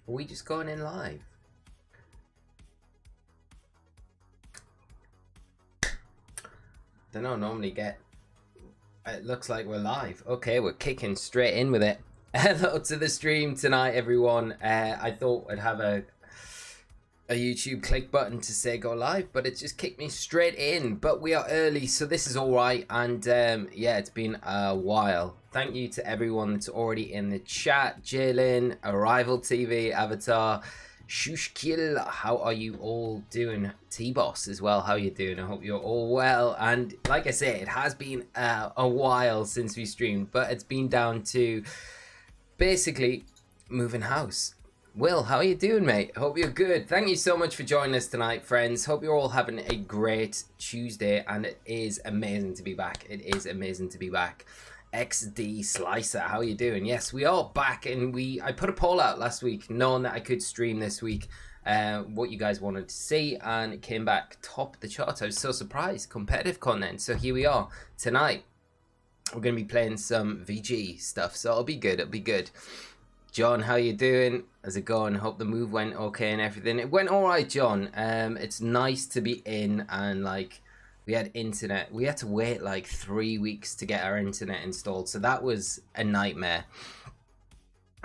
Are we just going in live? Don't know, normally get... It looks like we're live. Okay, we're kicking straight in with it. Hello to the stream tonight, everyone. I thought I'd have a YouTube click button to say go live, but it just kicked me straight in. But we are early, so this is all right. And yeah, it's been a while. Thank you to everyone that's already in the chat. Jalen, Arrival TV, Avatar, Shushkil, how are you all doing? T-Boss as well, how you doing? I hope you're all well. And like I say, it has been a while since we streamed, but it's been down to basically moving house. Will, how are you doing, mate? Hope you're good. Thank you so much for joining us tonight, friends. Hope you're all having a great Tuesday, and it is amazing to be back. It is amazing to be back. XD Slicer, how are you doing? Yes, we are back, and I put a poll out last week knowing that I could stream this week what you guys wanted to see, and it came back top of the charts. I was so surprised. Competitive content. So here we are tonight. We're going to be playing some VG stuff, so it'll be good. It'll be good. John, how you doing? How's it going? Hope the move went okay and everything. It went all right, John. It's nice to be in, and like we had internet. We had to wait like 3 weeks to get our internet installed, so that was a nightmare.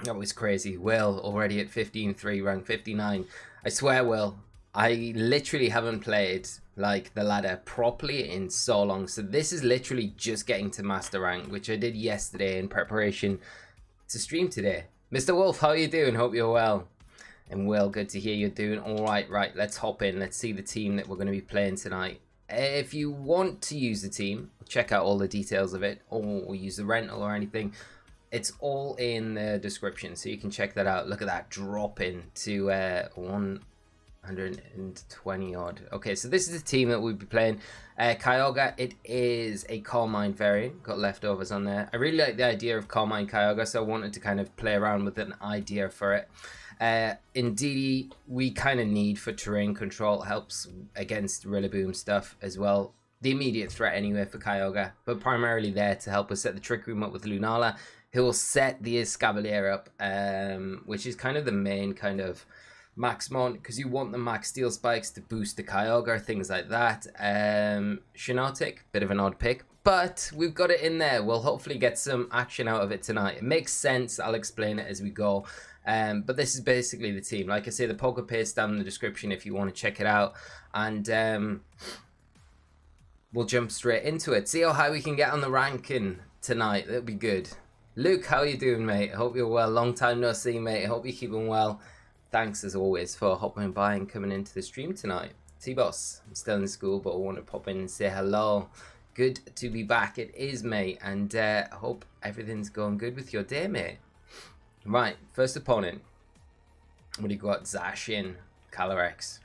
That was crazy. Will already at 15-3, rank 59. I swear, Will, I literally haven't played like the ladder properly in so long. So this is literally just getting to master rank, which I did yesterday in preparation to stream today. Mr. Wolf, how are you doing? Hope you're well. And Will, good to hear you're doing all right. Right, let's hop in. Let's see the team that we're going to be playing tonight. If you want to use the team, check out all the details of it, or use the rental or anything. It's all in the description, so you can check that out. Look at that drop in to 120 odd. Okay, so this is the team that we'll be playing. Kyogre, it is a Carmine variant. Got leftovers on there. I really like the idea of Carmine Kyogre, so I wanted to kind of play around with an idea for it. Indeedee, we kind of need for terrain control. It helps against Rillaboom stuff as well. The immediate threat anyway for Kyogre, but primarily there to help us set the Trick Room up with Lunala. He'll set the Escavalier up, which is kind of the main kind of Maxmon, because you want the max steel spikes to boost the Kyogre, things like that. Shiinotic, bit of an odd pick, but we've got it in there. We'll hopefully get some action out of it tonight. It makes sense. I'll explain it as we go. But this is basically the team. Like I say, the Pokepaste down in the description if you want to check it out. And we'll jump straight into it. See how high we can get on the ranking tonight. That'll be good. Luke, how are you doing, mate? I hope you're well. Long time no see, mate. I hope you're keeping well. Thanks as always for hopping by and coming into the stream tonight. T-Boss, I'm still in school, but I want to pop in and say hello. Good to be back. It is, mate, and I hope everything's going good with your day, mate. Right, first opponent. What do you got? Zacian, Calyrex.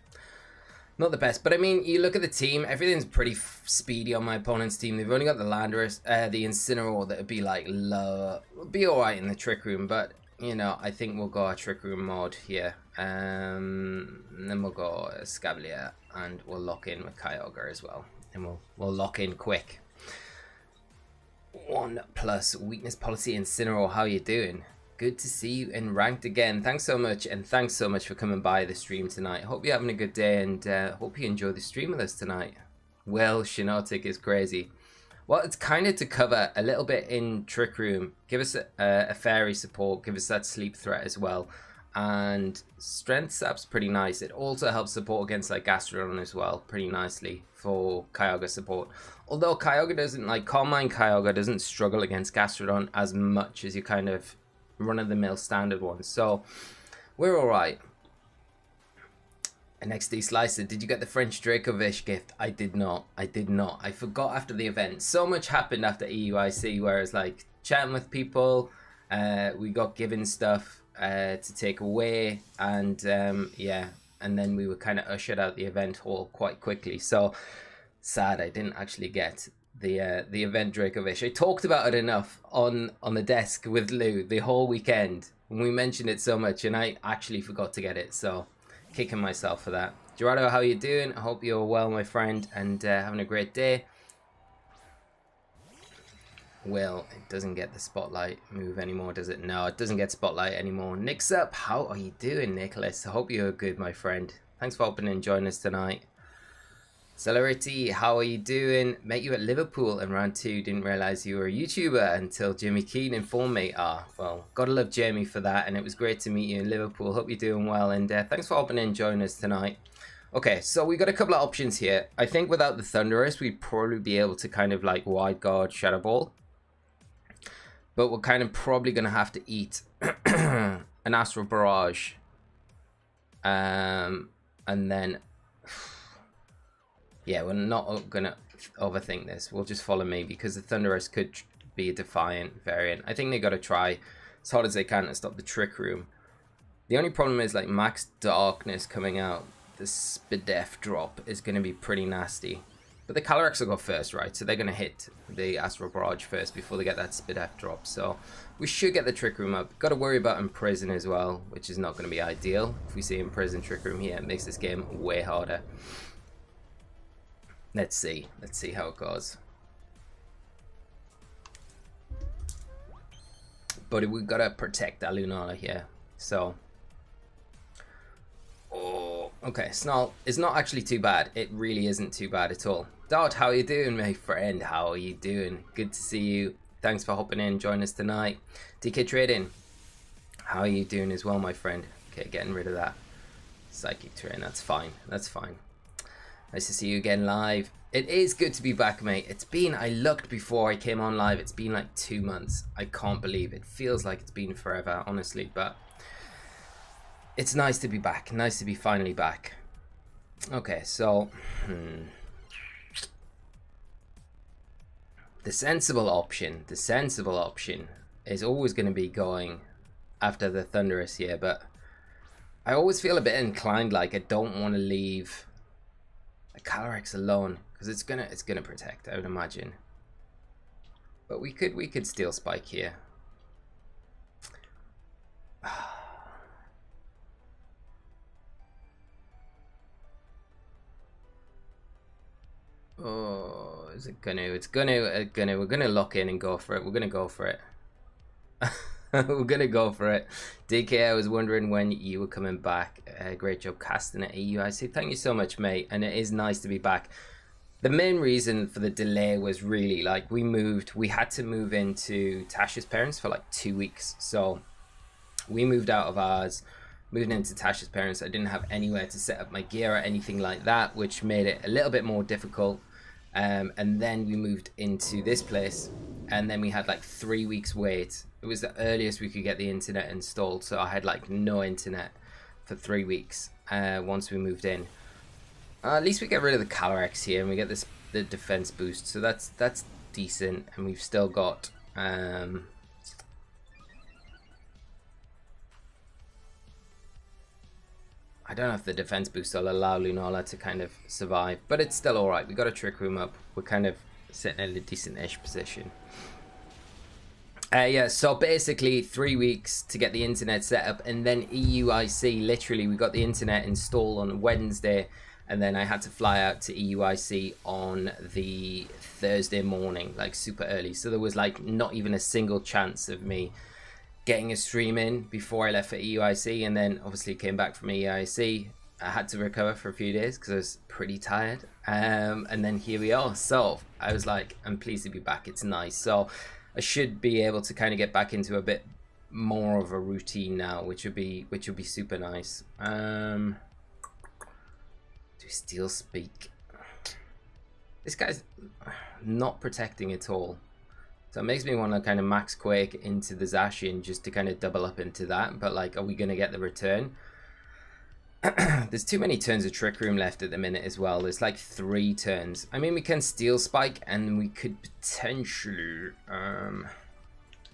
Not the best, but I mean, you look at the team, everything's pretty speedy on my opponent's team. They've only got the Landorus, the Incineroar that would be like low. Would be alright in the Trick Room, but you know, I think we'll go a Trick Room mode here. And then we'll go Escavalier, and we'll lock in with Kyogre as well. And we'll lock in quick. 1+ weakness policy Incineroar, how you doing? Good to see you in ranked again. Thanks so much, and thanks so much for coming by the stream tonight. Hope you're having a good day, and hope you enjoy the stream with us tonight. Well, Shiinotic is crazy. Well, it's kind of to cover a little bit in Trick Room. Give us a fairy support. Give us that sleep threat as well. And strength sap's pretty nice. It also helps support against like Gastrodon as well, pretty nicely for Kyogre support. Although Kyogre doesn't, like Carmine Kyogre doesn't struggle against Gastrodon as much as you kind of run-of-the-mill standard ones. So we're all right. An XD Slicer, did you get the French Dracovish gift? I did not. I did not. I forgot after the event. So much happened after EUIC, whereas like chatting with people, we got given stuff to take away, and yeah, and then we were kind of ushered out the event hall quite quickly. So sad I didn't actually get the event Dracovish. I talked about it enough on the desk with Lou the whole weekend, and we mentioned it so much, and I actually forgot to get it, so kicking myself for that. Gerardo, how you doing? I hope you're well, my friend, and having a great day. Will, it doesn't get the spotlight move anymore, does it? No, it doesn't get spotlight anymore. Nick's up. How are you doing, Nicholas? I hope you're good, my friend. Thanks for opening and joining us tonight. Celerity, how are you doing? Met you at Liverpool in round 2. Didn't realize you were a YouTuber until Jimmy Keane informed me. Ah, well, gotta love Jamie for that, and it was great to meet you in Liverpool. Hope you're doing well, and thanks for opening and joining us tonight. Okay, so we got a couple of options here. I think without the Thunderous, we'd probably be able to kind of like wide guard Shadow Ball. But we're kind of probably going to have to eat an Astral Barrage. And then... Yeah, we're not going to overthink this. We'll just follow me because the Thunderous could be a Defiant variant. I think they got to try as hard as they can to stop the Trick Room. The only problem is like Max Darkness coming out. The Spidef drop is going to be pretty nasty. But the Calyrex will go first, right? So they're going to hit the Astral Barrage first before they get that Spidef drop. So we should get the Trick Room up. Got to worry about Imprison as well, which is not going to be ideal. If we see Imprison Trick Room here, it makes this game way harder. Let's see. Let's see how it goes. But we've got to protect our Lunala here. So... Oh, okay. Snarl is not actually too bad. It really isn't too bad at all. Dart, how are you doing, my friend? How are you doing? Good to see you. Thanks for hopping in. Join us tonight. DK Trading, how are you doing as well, my friend? Okay, getting rid of that Psychic Terrain. That's fine. That's fine. Nice to see you again live. It is good to be back, mate. It's been, I looked before I came on live. It's been like 2 months. I can't believe it. Feels like it's been forever, honestly, but it's nice to be back. Nice to be finally back. Okay, so the sensible option is always going to be going after the Thunderous here, but I always feel a bit inclined like I don't want to leave a Calyrex alone because it's gonna protect, I would imagine. But we could Steel Spike here. Oh, is it gonna? It's gonna. We're gonna lock in and go for it. We're gonna go for it. We're gonna go for it. DK, I was wondering when you were coming back. Great job casting at EUIC. Thank you so much, mate. And it is nice to be back. The main reason for the delay was really like we had to move into Tasha's parents for like 2 weeks. So we moved out of ours, moved into Tasha's parents. I didn't have anywhere to set up my gear or anything like that, which made it a little bit more difficult. And then we moved into this place, and then we had like 3 weeks wait. It was the earliest we could get the internet installed, so I had like no internet for 3 weeks once we moved in. At least we get rid of the Calyrex here, and we get the defense boost, so that's decent. And we've still got I don't know if the defense boost will allow Lunala to kind of survive, but it's still alright. We got a Trick Room up. We're kind of sitting in a decent-ish position. Yeah, so basically 3 weeks to get the internet set up, and then EUIC, literally, we got the internet installed on Wednesday, and then I had to fly out to EUIC on the Thursday morning, like super early. So there was like not even a single chance of me getting a stream in before I left for EUIC, and then obviously came back from EUIC. I had to recover for a few days because I was pretty tired, and then here we are. So I was like, I'm pleased to be back. It's nice. So I should be able to kind of get back into a bit more of a routine now, which would be super nice. Do Steel Speak? This guy's not protecting at all. So it makes me want to kind of max Quake into the Zacian just to kind of double up into that. But like, are we going to get the return? There's too many turns of Trick Room left at the minute as well. There's like 3 turns. I mean, we can Steel Spike and we could potentially...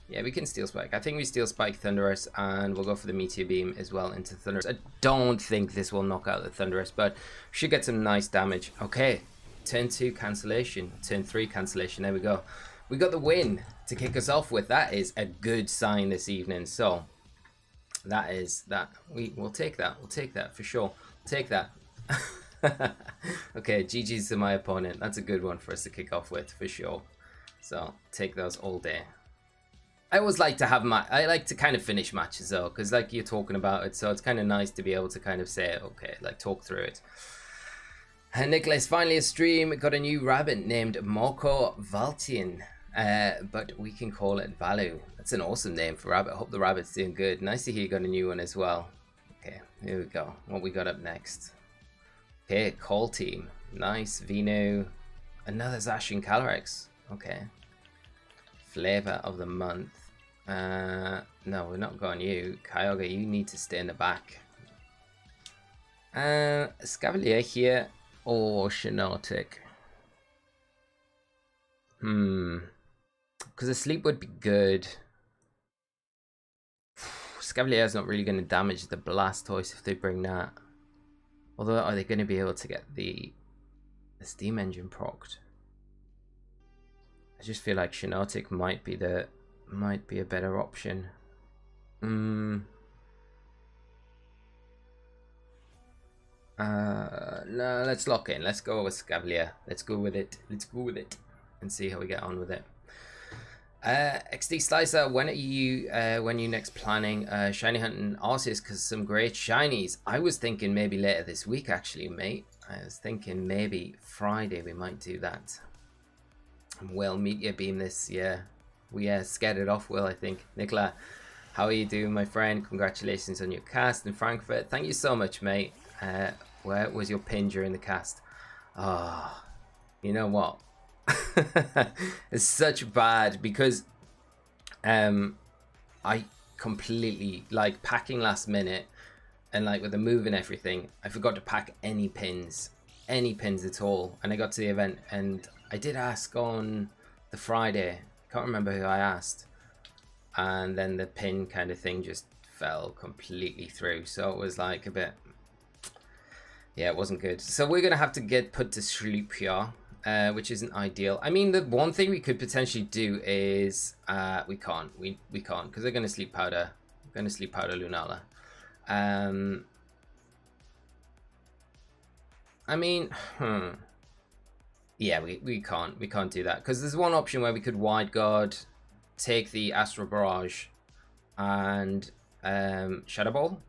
yeah, we can Steel Spike. I think we Steel Spike Thunderous and we'll go for the Meteor Beam as well into Thunderous. I don't think this will knock out the Thunderous, but should get some nice damage. Okay, turn 2 cancellation. Turn 3 cancellation. There we go. We got the win to kick us off with. That is a good sign this evening. So that is that. We'll take that. We'll take that for sure. Take that. Okay, GG's to my opponent. That's a good one for us to kick off with for sure. So take those all day. I always like to have I like to kind of finish matches though, because like you're talking about it, so it's kind of nice to be able to kind of say, okay, like talk through it. And Nicholas, finally a stream, got a new rabbit named Moko Valtian, but we can call it Valu. That's an awesome name for rabbit. Hope the rabbit's doing good. Nice to hear you got a new one as well. Okay, here we go. What we got up next? Okay, Call Team. Nice, Vino. Another Zacian Calyrex. Okay. Flavor of the month. No, we're not going you. Kyogre, you need to stay in the back. Escavalier here or Shiinotic? Because a sleep would be good. Escavalier is not really going to damage the Blastoise if they bring that. Although, are they going to be able to get the Steam Engine procced? I just feel like Shiinotic might be a better option. No, let's lock in. Let's go with Escavalier. Let's go with it. Let's go with it and see how we get on with it. XD Slicer, when are you next planning shiny hunting Osirus? Because some great shinies. I was thinking maybe later this week actually, mate. I was thinking maybe Friday we might do that. And Will, Meteor Beam this, yeah. We scared it off, Will, I think. Nicola, how are you doing, my friend? Congratulations on your cast in Frankfurt. Thank you so much, mate. Where was your pin during the cast? Oh, you know what? It's such bad because I completely, like, packing last minute and like with the move and everything, I forgot to pack any pins at all. And I got to the event and I did ask on the Friday, can't remember who I asked, and then the pin kind of thing just fell completely through. So it was like a bit, yeah, it wasn't good. So we're gonna have to get put to sleep here, which isn't ideal. I mean, the one thing we could potentially do is we can't because they're gonna sleep powder. Lunala. I mean, yeah, we can't do that because there's one option where we could wide guard, take the Astral Barrage, and Shadow Ball.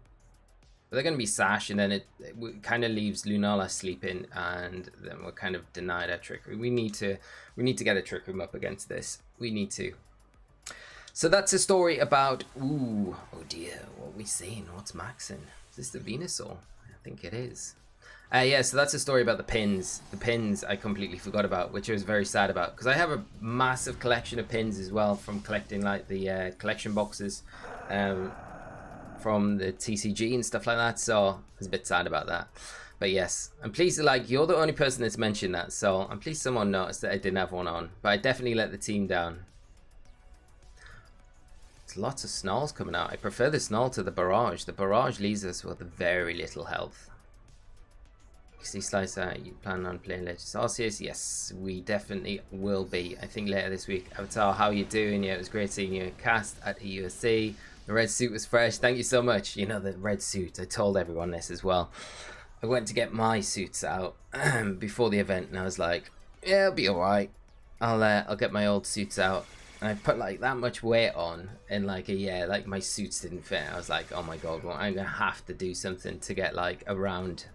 But they're going to be Sash, and then it kind of leaves Lunala sleeping, and then we're kind of denied our trickery. We need to get a Trick Room up against this. We need to. So that's a story about. Ooh, oh dear, what are we seeing? What's maxing? Is this the Venusaur? I think it is. Yeah, so that's a story about the pins. The pins I completely forgot about, which I was very sad about, because I have a massive collection of pins as well from collecting like the collection boxes from the TCG and stuff like that. So I was a bit sad about that. But yes, I'm pleased that, like, you're the only person that's mentioned that. So I'm pleased someone noticed that I didn't have one on. But I definitely let the team down. There's lots of Snarls coming out. I prefer the Snarl to the Barrage. The Barrage leaves us with very little health. See, Slicer, you plan on playing Legends Arceus? Yes, we definitely will be. I think later this week. Avatar, how are you doing? Yeah, it was great seeing you in cast at the USC. The red suit was fresh. Thank you so much. You know, the red suit. I told everyone this as well. I went to get my suits out before the event, and I was like, yeah, it'll be alright. I'll get my old suits out. And I put like that much weight on in like a year. Like my suits didn't fit. I was like, oh my god, well, I'm gonna have to do something to get like around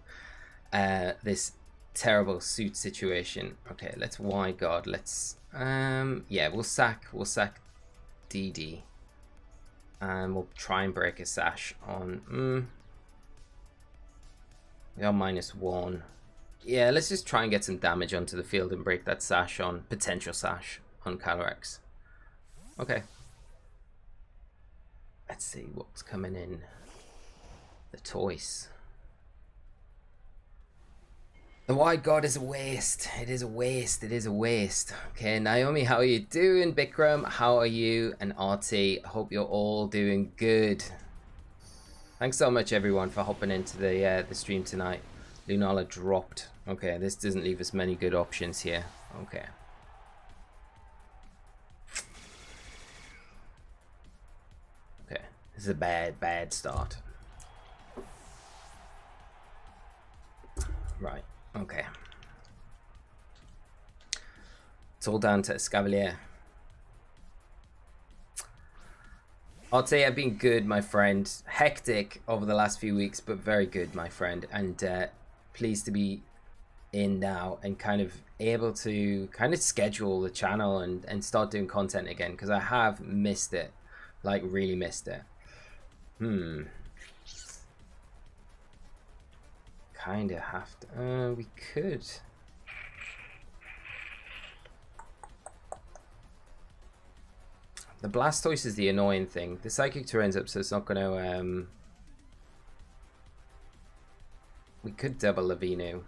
this terrible suit situation. Okay, let's wide guard. Let's yeah, we'll sack Indeedee, and we'll try and break a Sash on we are -1. Yeah, let's just try and get some damage onto the field and break that Sash on potential Sash on Calyrex. Okay, let's see what's coming in the toys. The wide guard is a waste. It is a waste. It is a waste. Okay, Naomi, how are you doing? Bikram, how are you? And RT, hope you're all doing good. Thanks so much, everyone, for hopping into the stream tonight. Lunala dropped. Okay, this doesn't leave us many good options here. Okay. Okay, this is a bad start. Right. Okay. It's all down to Escavalier. I'd say I've been good, my friend. Hectic over the last few weeks, but very good, my friend. And pleased to be in now and kind of able to kind of schedule the channel and start doing content again, because I have missed it. Like, really missed it. Kind of have to... we could... The Blastoise is the annoying thing. The Psychic Terrain's up, so it's not going to... We could double the Venu.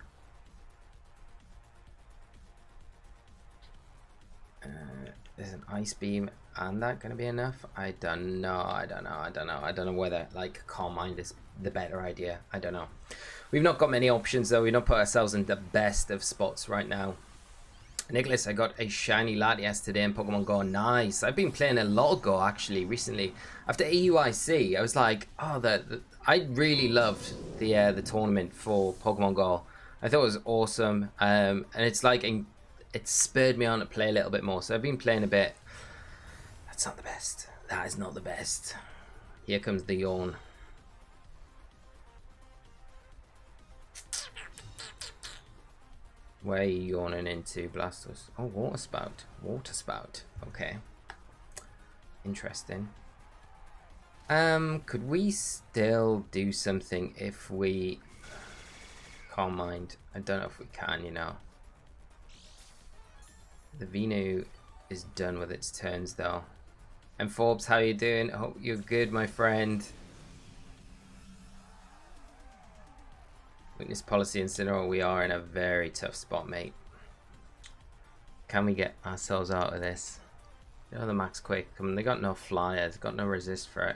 Is an Ice Beam and that going to be enough? I don't know. I don't know whether, like, Calm Mind is the better idea. I don't know. We've not got many options, though. We've not put ourselves in the best of spots right now. Nicholas, I got a shiny Latias today in Pokemon Go. Nice. I've been playing a lot of Go actually recently. After AUIC, I was like, oh, I really loved the tournament for Pokemon Go. I thought it was awesome. And it's like it spurred me on to play a little bit more. So I've been playing a bit. That's not the best. That is not the best. Here comes the yawn. Where are you yawning into, Blastoise? Oh, Water Spout. Water Spout. Okay. Interesting. Could we still do something if we... Calm Mind. I don't know if we can, you know. The Venu is done with its turns, though. And Forbes, how you doing? Hope you're good, my friend. Weakness policy Incineroar, we are in a very tough spot, mate. Can we get ourselves out of this? The Max Quake, come on, they got no flyers, got no resist for it.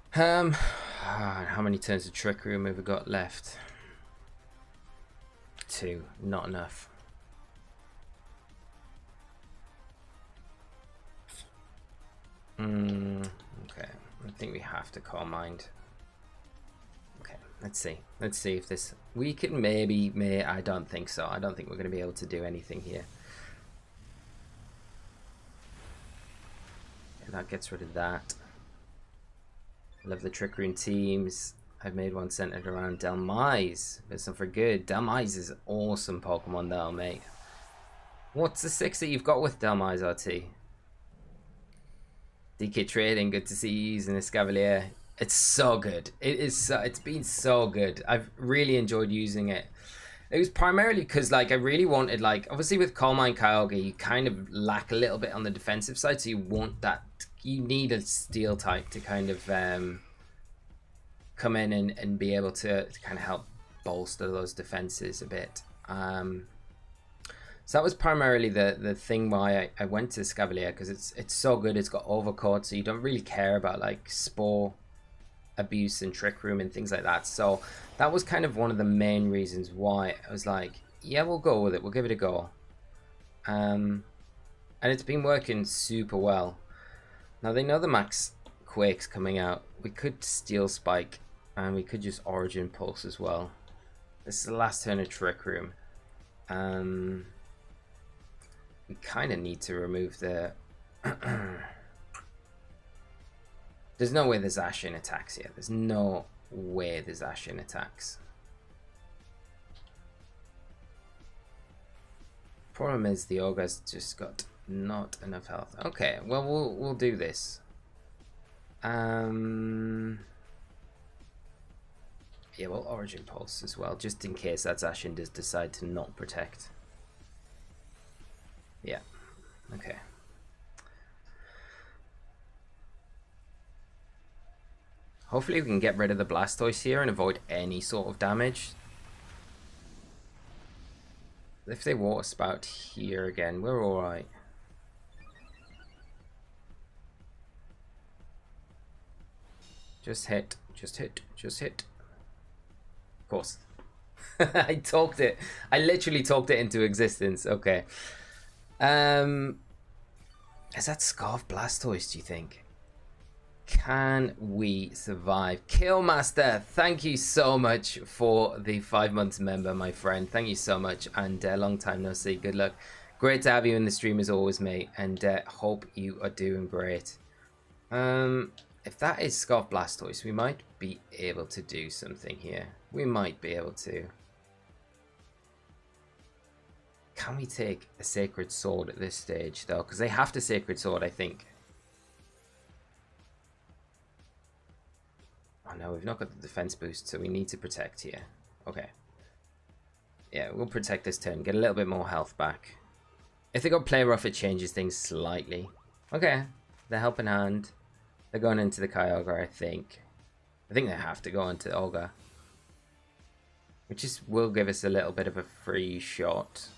How many turns of Trick Room have we got left? 2, not enough. Okay, I think we have to Calm Mind. Let's see. Let's see if this... We can maybe... I don't think so. I don't think we're going to be able to do anything here. And that gets rid of that. Love the Trick Room teams. I've made one centered around Delmise. There's some for good. Delmise is awesome Pokemon though, mate. What's the 6 that you've got with Delmise, RT? DK Trading, good to see you using Escavalier. It's so good. It is so, it's been so good. I've really enjoyed using it. It was primarily because, like, I really wanted, like, obviously with Calm Mind Kyogre, you kind of lack a little bit on the defensive side, so you want that, you need a steel type to kind of come in and be able to kind of help bolster those defenses a bit. So that was primarily the thing why I went to Escavalier, because it's so good. It's got Overcoat, so you don't really care about, like, Spore abuse and Trick Room and things like that. So that was kind of one of the main reasons why I was like, yeah, we'll go with it, we'll give it a go. And it's been working super well. Now they know the Max Quake's coming out. We could Steel Spike and we could just Origin Pulse as well. This is the last turn of Trick Room. We kind of need to remove the there's no way there's Ashen attacks here. There's no way there's Ashen attacks. Problem is the Ogre's just got not enough health. Okay, well we'll do this. Yeah, well, Origin Pulse as well, just in case that Ashen does decide to not protect. Yeah, okay. Hopefully we can get rid of the Blastoise here and avoid any sort of damage. If they Water Spout here again, we're alright. Just hit, just hit, just hit. Of course. I talked it. I literally talked it into existence. Okay. Is that Scarf Blastoise, do you think? Can we survive? Killmaster, thank you so much for the 5 months member, my friend. Thank you so much, and long time no see. Good luck. Great to have you in the stream as always, mate, and hope you are doing great. If that is Scarf Blastoise, we might be able to do something here. We might be able to. Can we take a Sacred Sword at this stage, though? Because they have to Sacred Sword, I think. Oh no, we've not got the defense boost, so we need to protect here. Okay. Yeah, we'll protect this turn. Get a little bit more health back. If they got Play Rough, it changes things slightly. Okay. They're helping hand. They're going into the Kyogre, I think. I think they have to go into Olga. Which is, will give us a little bit of a free shot.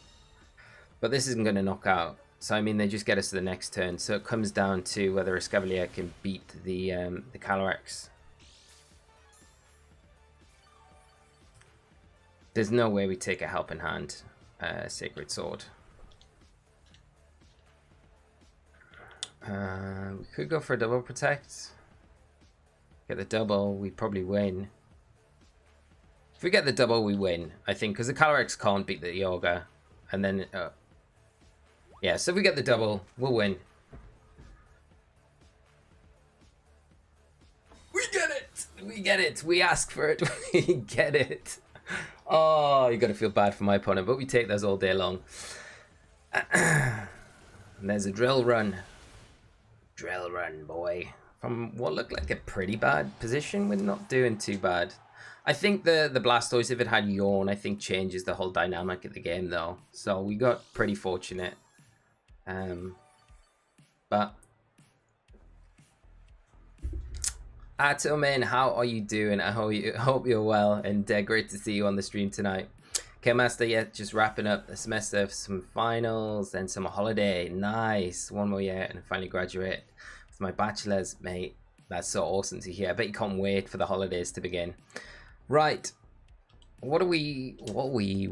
But this isn't going to knock out. So, I mean, they just get us to the next turn. So, it comes down to whether Escavalier can beat the Calyrex. There's no way we take a Helping Hand, Sacred Sword. We could go for a double protect. Get the double, we probably win. If we get the double, we win, I think, because the Calyrex can't beat the Kyogre. And then, yeah, so if we get the double, we'll win. We get it! We get it! We ask for it, we get it! Oh, you gotta feel bad for my opponent, but we take those all day long. And there's a drill run. Drill run, boy. From what looked like a pretty bad position, we're not doing too bad. I think the Blastoise, if it had Yawn, I think changes the whole dynamic of the game, though. So we got pretty fortunate. But Atomin, how are you doing? I hope you're well, and great to see you on the stream tonight. Okay, Master, yeah, just wrapping up the semester, some finals, then some holiday. Nice, one more year, and finally graduate with my bachelor's, mate. That's so awesome to hear. I bet you can't wait for the holidays to begin. Right, what are we? Oh, we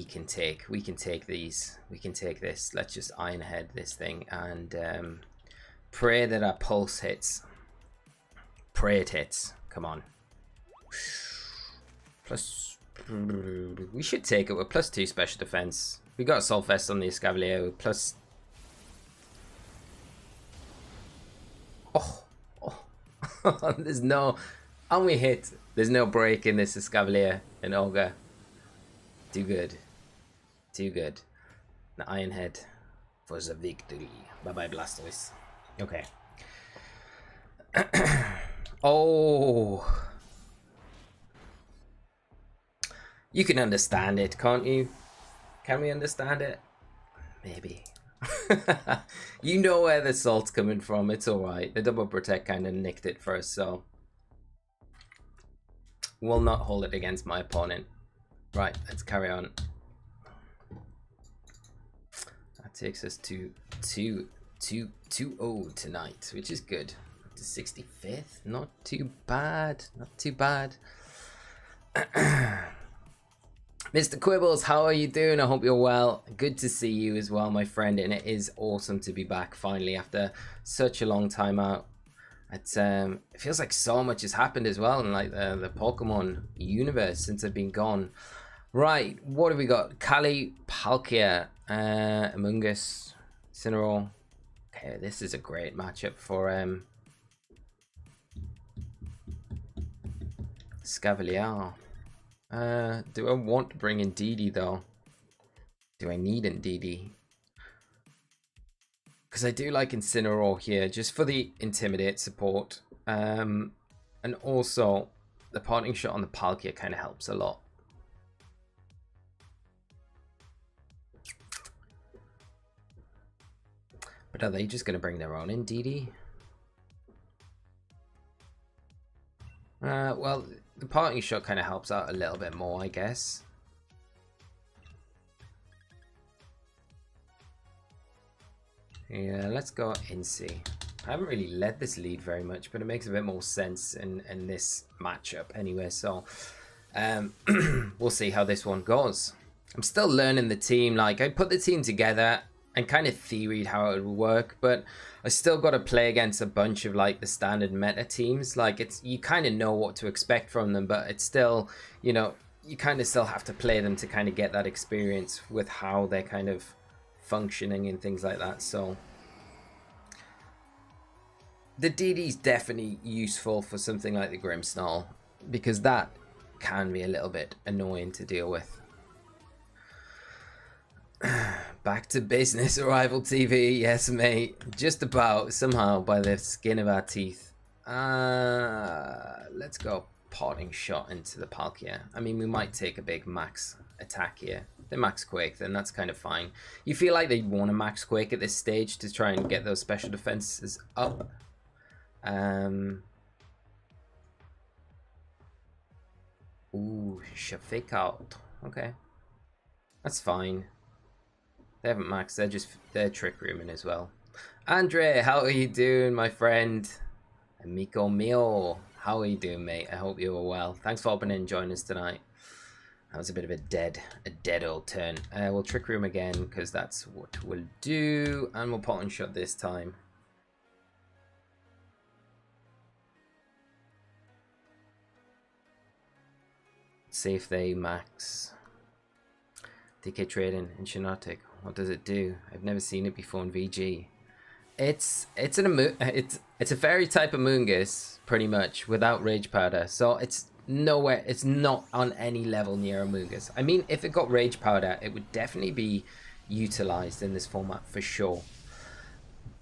can take these. We can take this. Let's just iron ahead this thing and pray that our pulse hits. Pray it hits. Come on. Plus, we should take it with +2 special defense. We got Assault Vest on the Escavalier with plus. Oh, there's no, and we hit. There's no break in this Escavalier and Olga. Too good. Too good. The Iron Head for the victory. Bye bye, Blastoise. Okay. Oh. You can understand it, can't you? Can we understand it? Maybe. You know where the salt's coming from. It's alright. The double protect kind of nicked it for us, so will not hold it against my opponent. Right, let's carry on. That takes us to 2-0 tonight, which is good. Up to 65th. Not too bad. Not too bad. Mr. Quibbles, how are you doing? I hope you're well. Good to see you as well, my friend. And it is awesome to be back finally after such a long time out. It feels like so much has happened as well in like the Pokemon universe since I've been gone. Right, what have we got? Kali, Palkia, Among Us, Incineroar. Okay, this is a great matchup for Escavalier. Do I want to bring Indeedee though? Do I need Indeedee? Because I do like Incineroar here, just for the Intimidate support. And also, the parting shot on the Palkia kind of helps a lot. But are they just going to bring their own Indeedee? Well, the parting shot kind of helps out a little bit more, I guess. Yeah, let's go Incy. I haven't really led this lead very much, but it makes a bit more sense in this matchup anyway. So we'll see how this one goes. I'm still learning the team. Like, I put the team together and kind of theoried how it would work, but I still got to play against a bunch of like the standard meta teams. Like, it's, you kind of know what to expect from them, but it's still, you know, you kind of still have to play them to kind of get that experience with how they're kind of functioning and things like that. So The DD's definitely useful for something like the Grimmsnarl, because that can be a little bit annoying to deal with. Back to business, Arrival TV. Yes, mate. Just about, somehow, by the skin of our teeth. Let's go Parting Shot into the Palkia. I mean, we might take a big max attack here. The max Quake, then that's kind of fine. You feel like they want a max Quake at this stage to try and get those special defenses up. Ooh, Shafik out. Okay. That's fine. They haven't maxed, they're Trick Rooming as well. Andre, how are you doing, my friend? Amico mio, how are you doing, mate? I hope you're well. Thanks for hopping in and joining us tonight. That was a bit of a dead old turn. We'll Trick Room again, because that's what we'll do. And we'll Pot and Shot this time. See if they max. DK Trading and Shiinotic. What does it do? I've never seen it before in VG. It's a fairy type Amoonguss, pretty much, without Rage Powder. So it's nowhere, it's not on any level near Amoonguss. I mean, if it got Rage Powder, it would definitely be utilized in this format for sure.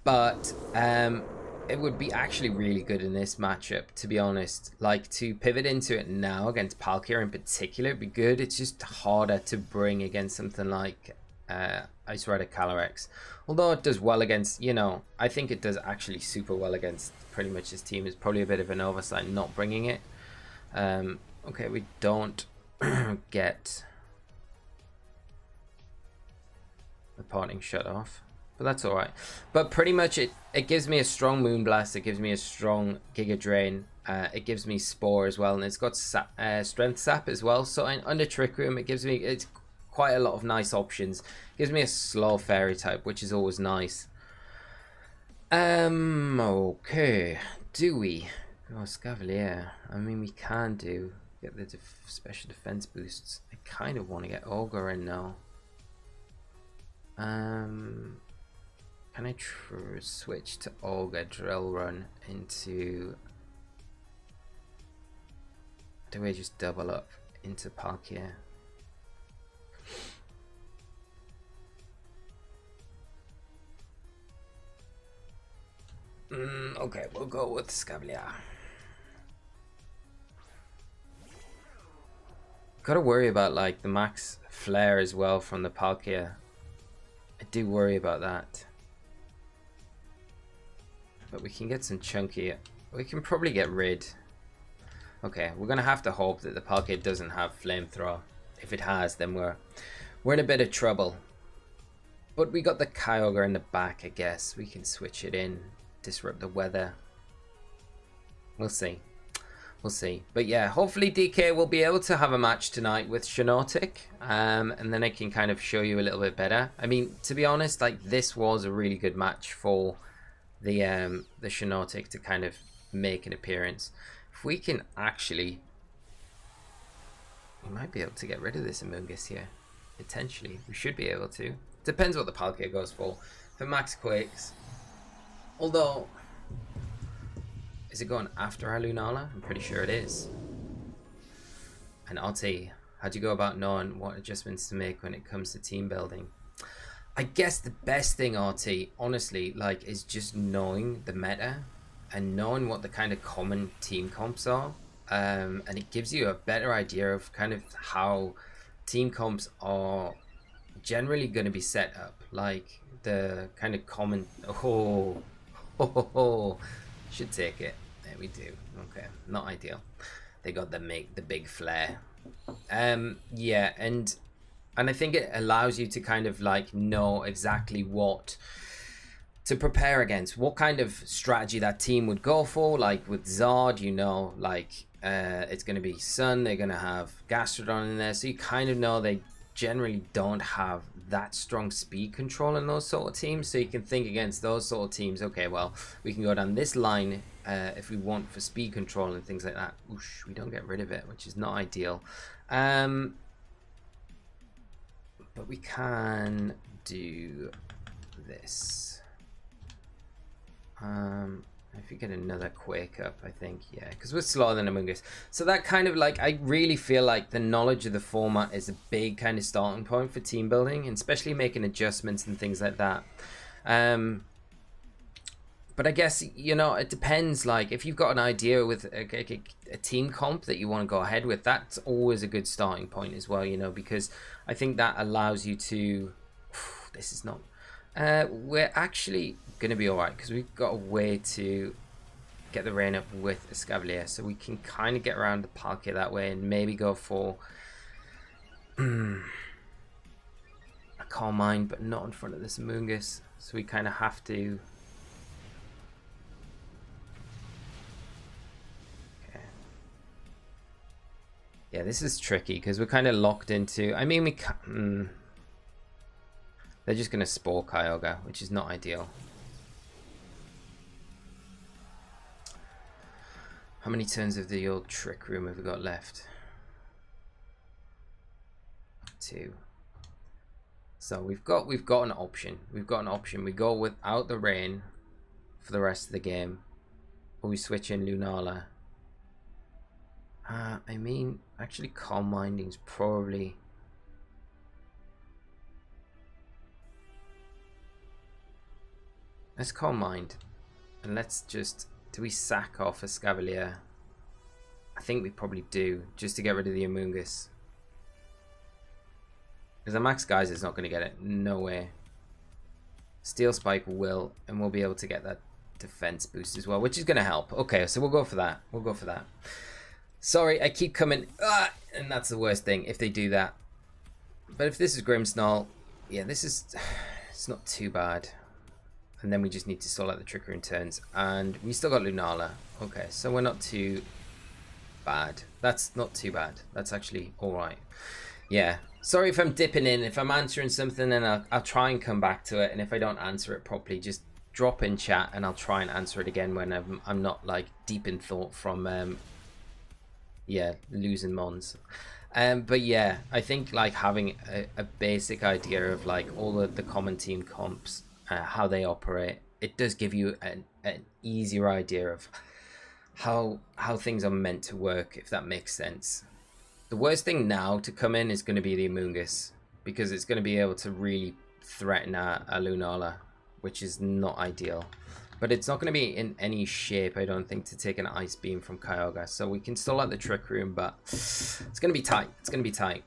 But it would be actually really good in this matchup, to be honest. Like, to pivot into it now against Palkia in particular would be good. It's just harder to bring against something like Ice Rider Calyrex. Although it does well against, you know, I think it does actually super well against pretty much his team. It's probably a bit of an oversight not bringing it. Okay, we don't get the Parting Shut off. But that's alright. But pretty much it gives me a strong Moonblast. It gives me a strong Giga Drain. It gives me Spore as well. And it's got Strength Sap as well. So under Trick Room, it's quite a lot of nice options. It gives me a slow Fairy type, which is always nice. Okay. Do we? Oh, Escavalier. I mean, we can get the special defense boosts. I kind of want to get Ogre in now. Can I switch to Olga Drill Run into... Do I just double up into Palkia? Okay, we'll go with Escavalier. Gotta worry about like the max flare as well from the Palkia. I do worry about that. But we can get some chunky. We can probably get rid. Okay, we're gonna have to hope that the Palkia doesn't have Flamethrower. If it has, then we're in a bit of trouble. But we got the Kyogre in the back, I guess. We can switch it in, disrupt the weather. We'll see. We'll see. But yeah, hopefully DK will be able to have a match tonight with Shiinotic. And then I can kind of show you a little bit better. I mean, to be honest, like this was a really good match for the Shiinotic to kind of make an appearance. If we can actually, we might be able to get rid of this Amoonguss here. Potentially, we should be able to. Depends what the Palkia goes for Max Quakes. Although, is it going after our Lunala? I'm pretty sure it is. And Otti, how'd you go about knowing what adjustments to make when it comes to team building? I guess the best thing, RT, honestly, like, is just knowing the meta and knowing what the kind of common team comps are. And it gives you a better idea of kind of how team comps are generally going to be set up. Like, the kind of common... Should take it. There we do. Okay, not ideal. They got the big flare. Yeah, and I think it allows you to kind of like know exactly what to prepare against, what kind of strategy that team would go for. Like with Zard, you know, like it's going to be Sun, they're going to have Gastrodon in there, so you kind of know they generally don't have that strong speed control in those sort of teams, so you can think against those sort of teams. Okay, well, we can go down this line if we want for speed control and things like that. Oosh, we don't get rid of it, which is not ideal. But we can do this. If you get another Quake up, I think, yeah, because we're slower than Amoonguss. So that kind of like, I really feel like the knowledge of the format is a big kind of starting point for team building, and especially making adjustments and things like that. But I guess, you know, it depends. Like, if you've got an idea with a team comp that you want to go ahead with, that's always a good starting point as well, you know, because I think that allows you to... This is not... we're actually going to be alright, because we've got a way to get the rain up with Escavalier, so we can kind of get around the Palkia that way and maybe go for a Calm Mind, but not in front of this Amoonguss. So we kind of have to... Okay. Yeah, this is tricky, because we're kind of locked into... I mean, we can't... They're just going to Spore Kyogre, which is not ideal. How many turns of the old Trick Room have we got left? 2. So we've got an option. We've got an option. We go without the rain for the rest of the game, or we switch in Lunala. I mean, actually, Calm Minding's probably... Let's Calm Mind, and let's just... Do we sack off Escavalier? I think we probably do, just to get rid of the Amoonguss. Because the Max Geyser's not going to get it. No way. Steel Spike will, and we'll be able to get that defense boost as well, which is going to help. Okay, so we'll go for that. We'll go for that. Sorry, I keep coming... and that's the worst thing, if they do that. But if this is Grimmsnarl, yeah, this is... It's not too bad. And then we just need to sort out the Trick Room turns. And we still got Lunala. Okay, so we're not too bad. That's not too bad. That's actually alright. Yeah. Sorry if I'm dipping in. If I'm answering something, and I'll try and come back to it. And if I don't answer it properly, just drop in chat and I'll try and answer it again when I'm not like deep in thought from yeah, losing Mons. But yeah, I think like having a basic idea of like all the common team comps, how they operate, it does give you an easier idea of how things are meant to work, if that makes sense. The worst thing now to come in is going to be the Amoonguss, because it's going to be able to really threaten a Lunala, which is not ideal. But it's not going to be in any shape, I don't think, to take an Ice Beam from Kyogre. So we can still have the Trick Room, but it's going to be tight. It's going to be tight.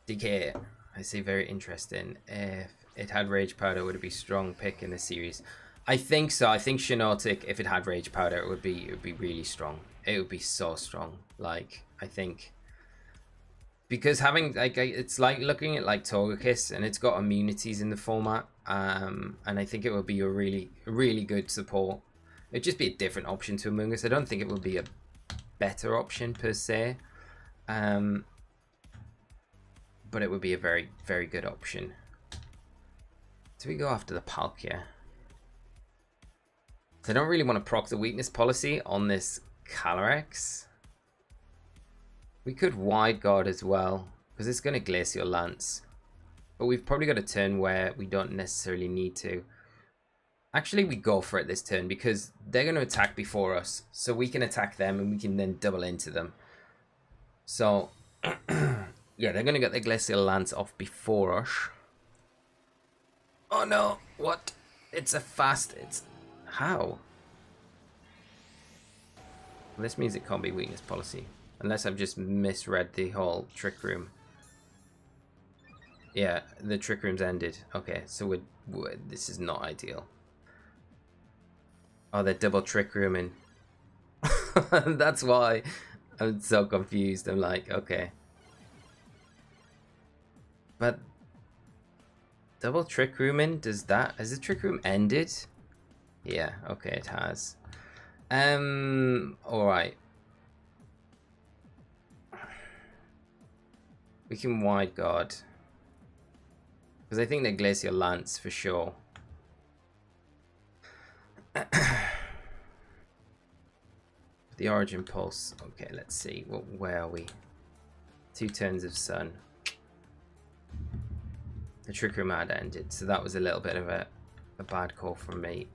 DK, I say very interesting. If it had Rage Powder, would it be strong pick in the series? I think so. I think Shiinotic, if it had Rage Powder, it would be really strong. It would be so strong. Like, I think, because having like, it's like looking at like Togekiss, and it's got immunities in the format, and I think it would be a really good support. It'd just be a different option to Amoonguss. I don't think it would be a better option per se, but it would be a very good option. Do we go after the Palkia? I don't really want to proc the weakness policy on this Calyrex. We could Wide Guard as well, because it's going to Glacial Lance. But we've probably got a turn where we don't necessarily need to. Actually, we go for it this turn, because they're going to attack before us. So we can attack them, and we can then double into them. So, yeah, they're going to get the Glacial Lance off before us. Oh no, what? It's a fast, it's... How? Well, this means it can't be weakness policy. Unless I've just misread the whole Trick Room. Yeah, the Trick Room's ended. Okay, so this is not ideal. Oh, they're double Trick Rooming. That's why I'm so confused. I'm like, okay. But... Double Trick Rooming, has the Trick Room ended? Yeah, okay, it has. Alright. We can Wide Guard. Because I think they're Glacial Lance for sure. The Origin Pulse. Okay, let's see. Where are we? 2 turns of Sun. The Trick Room had ended, so that was a little bit of a bad call from me.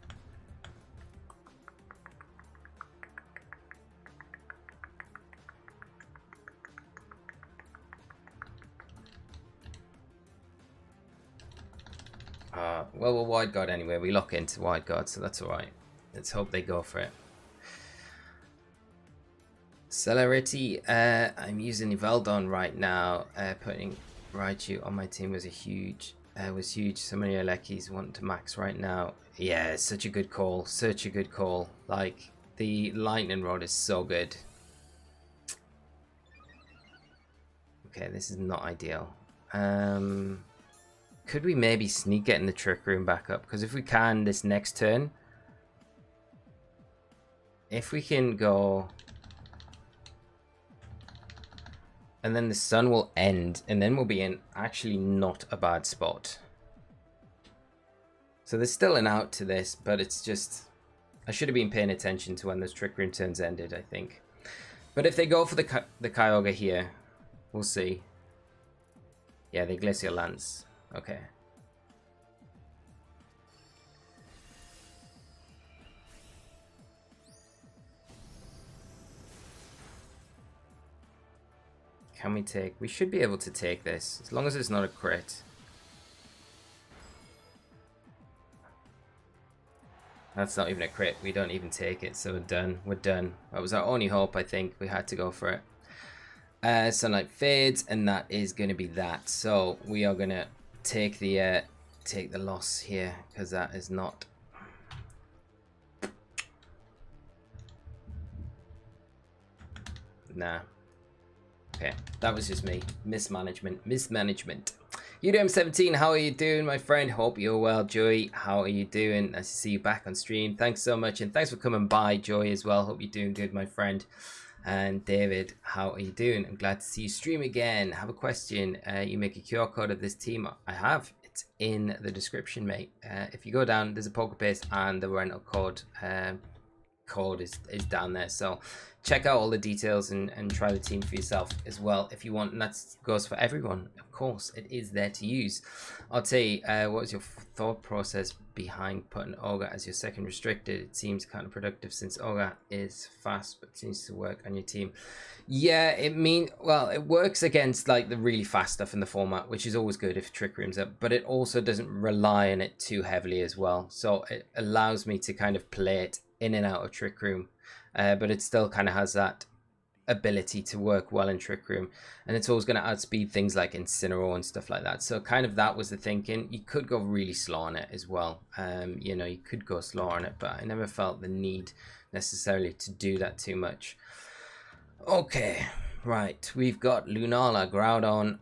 Well, we'll Wide Guard anyway. We lock into Wide Guard, so that's alright. Let's hope they go for it. Celerity, I'm using Eveldon right now. Putting Raichu on my team was huge. So many Alekis want to max right now. Yeah, such a good call. Such a good call. Like, the Lightning Rod is so good. Okay, this is not ideal. Could we maybe sneak getting the Trick Room back up? Because if we can this next turn, if we can go, and then the sun will end, and then we'll be in actually not a bad spot. So there's still an out to this, but it's just, I should have been paying attention to when those Trick Room turns ended, I think. But if they go for the Kyogre here, we'll see. Yeah, the Glacial Lance. Okay. Can we take? We should be able to take this, as long as it's not a crit. That's not even a crit. We don't even take it, so we're done. We're done. That was our only hope, I think. We had to go for it. Sunlight fades, and that is going to be that. So we are going to take the loss here, because that is not. Nah. Okay, that was just me. Mismanagement. UDM17, how are you doing, my friend? Hope you're well. Joey, how are you doing? Nice to see you back on stream. Thanks so much, and thanks for coming by, Joey, as well. Hope you're doing good, my friend. And David, how are you doing? I'm glad to see you stream again. Have a question. You make a QR code of this team. I have. It's in the description, mate. If you go down, there's a Pokepaste and the rental code. Code is down there, so check out all the details and try the team for yourself as well if you want, and that goes for everyone. Of course, it is there to use. I'll tell you, what was your thought process behind putting Ogre as your second restricted? It seems counterproductive since Ogre is fast but seems to work on your team. Yeah, well, it works against like the really fast stuff in the format, which is always good if Trick Room's up, but it also doesn't rely on it too heavily as well, so it allows me to kind of play it in and out of Trick Room, but it still kind of has that ability to work well in Trick Room, and it's always going to outspeed things like Incineroar and stuff like that. So kind of that was the thinking. You could go really slow on it as well. You know, you could go slow on it, but I never felt the need necessarily to do that too much. Okay, right, we've got Lunala, Groudon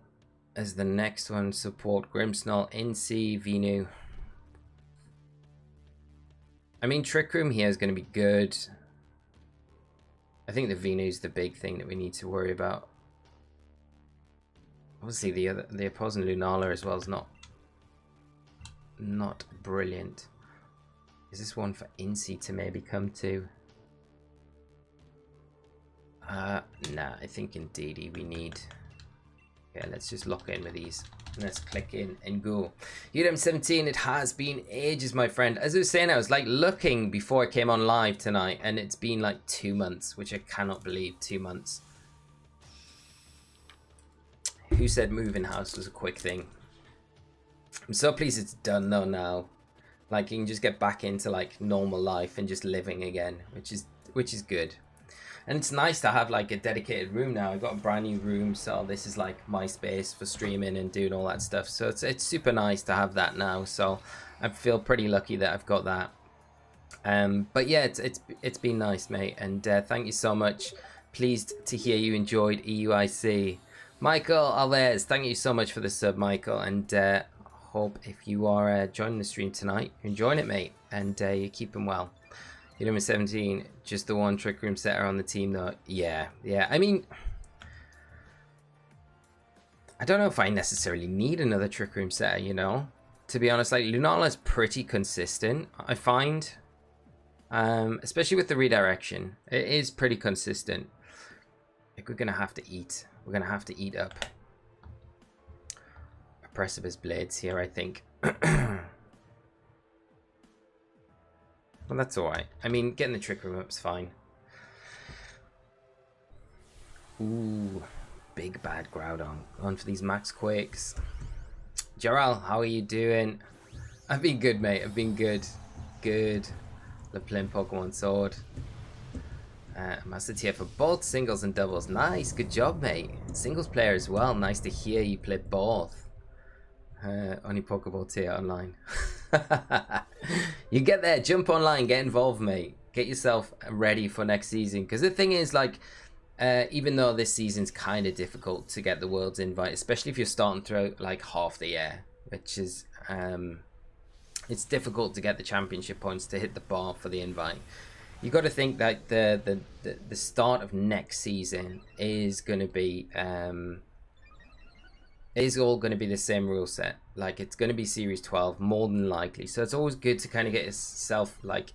as the next one. Support Grimmsnarl, Incy, Venu. I mean, Trick Room here is going to be good. I think the Venu's the big thing that we need to worry about. Obviously, the opposing Lunala as well is not brilliant. Is this one for Incy to maybe come to? Nah, I think Indeedee we need. Okay, let's just lock in with these. Let's click in and go. UDM17, it has been ages, my friend. As I was saying, I was like looking before I came on live tonight, and it's been like 2 months, which I cannot believe. 2 months. Who said moving house was a quick thing? I'm so pleased it's done though now. Like, you can just get back into like normal life and just living again, which is good. And it's nice to have like a dedicated room now. I've got a brand new room, so this is like my space for streaming and doing all that stuff. So it's super nice to have that now. So I feel pretty lucky that I've got that. But yeah, it's been nice, mate. And thank you so much. Pleased to hear you enjoyed EUIC. Michael Alves, thank you so much for the sub, Michael. And hope if you are joining the stream tonight, you're enjoying it, mate. And you're keeping well. You're number 17, just the one Trick Room setter on the team though. Yeah. I mean, I don't know if I necessarily need another Trick Room setter, you know? To be honest, like, Lunala is pretty consistent, I find. Especially with the redirection. It is pretty consistent. Like, we're going to have to eat. We're going to have to eat up a Precipice Blades here, I think. Well, that's alright. I mean, getting the Trick Room up's fine. Ooh, big bad Groudon. On for these Max Quakes. Gerald, how are you doing? I've been good, mate. I've been good. Good. Love playing Pokemon Sword. Master tier for both singles and doubles. Nice. Good job, mate. Singles player as well. Nice to hear you play both. Only Pokeball tier online. You get there. Jump online. Get involved, mate. Get yourself ready for next season. Because the thing is, like, even though this season's kind of difficult to get the World's invite, especially if you're starting throughout like half the year, which is it's difficult to get the championship points to hit the bar for the invite. You got to think that the start of next season is going to be is all going to be the same rule set. Like, it's going to be Series 12 more than likely. So it's always good to kind of get yourself like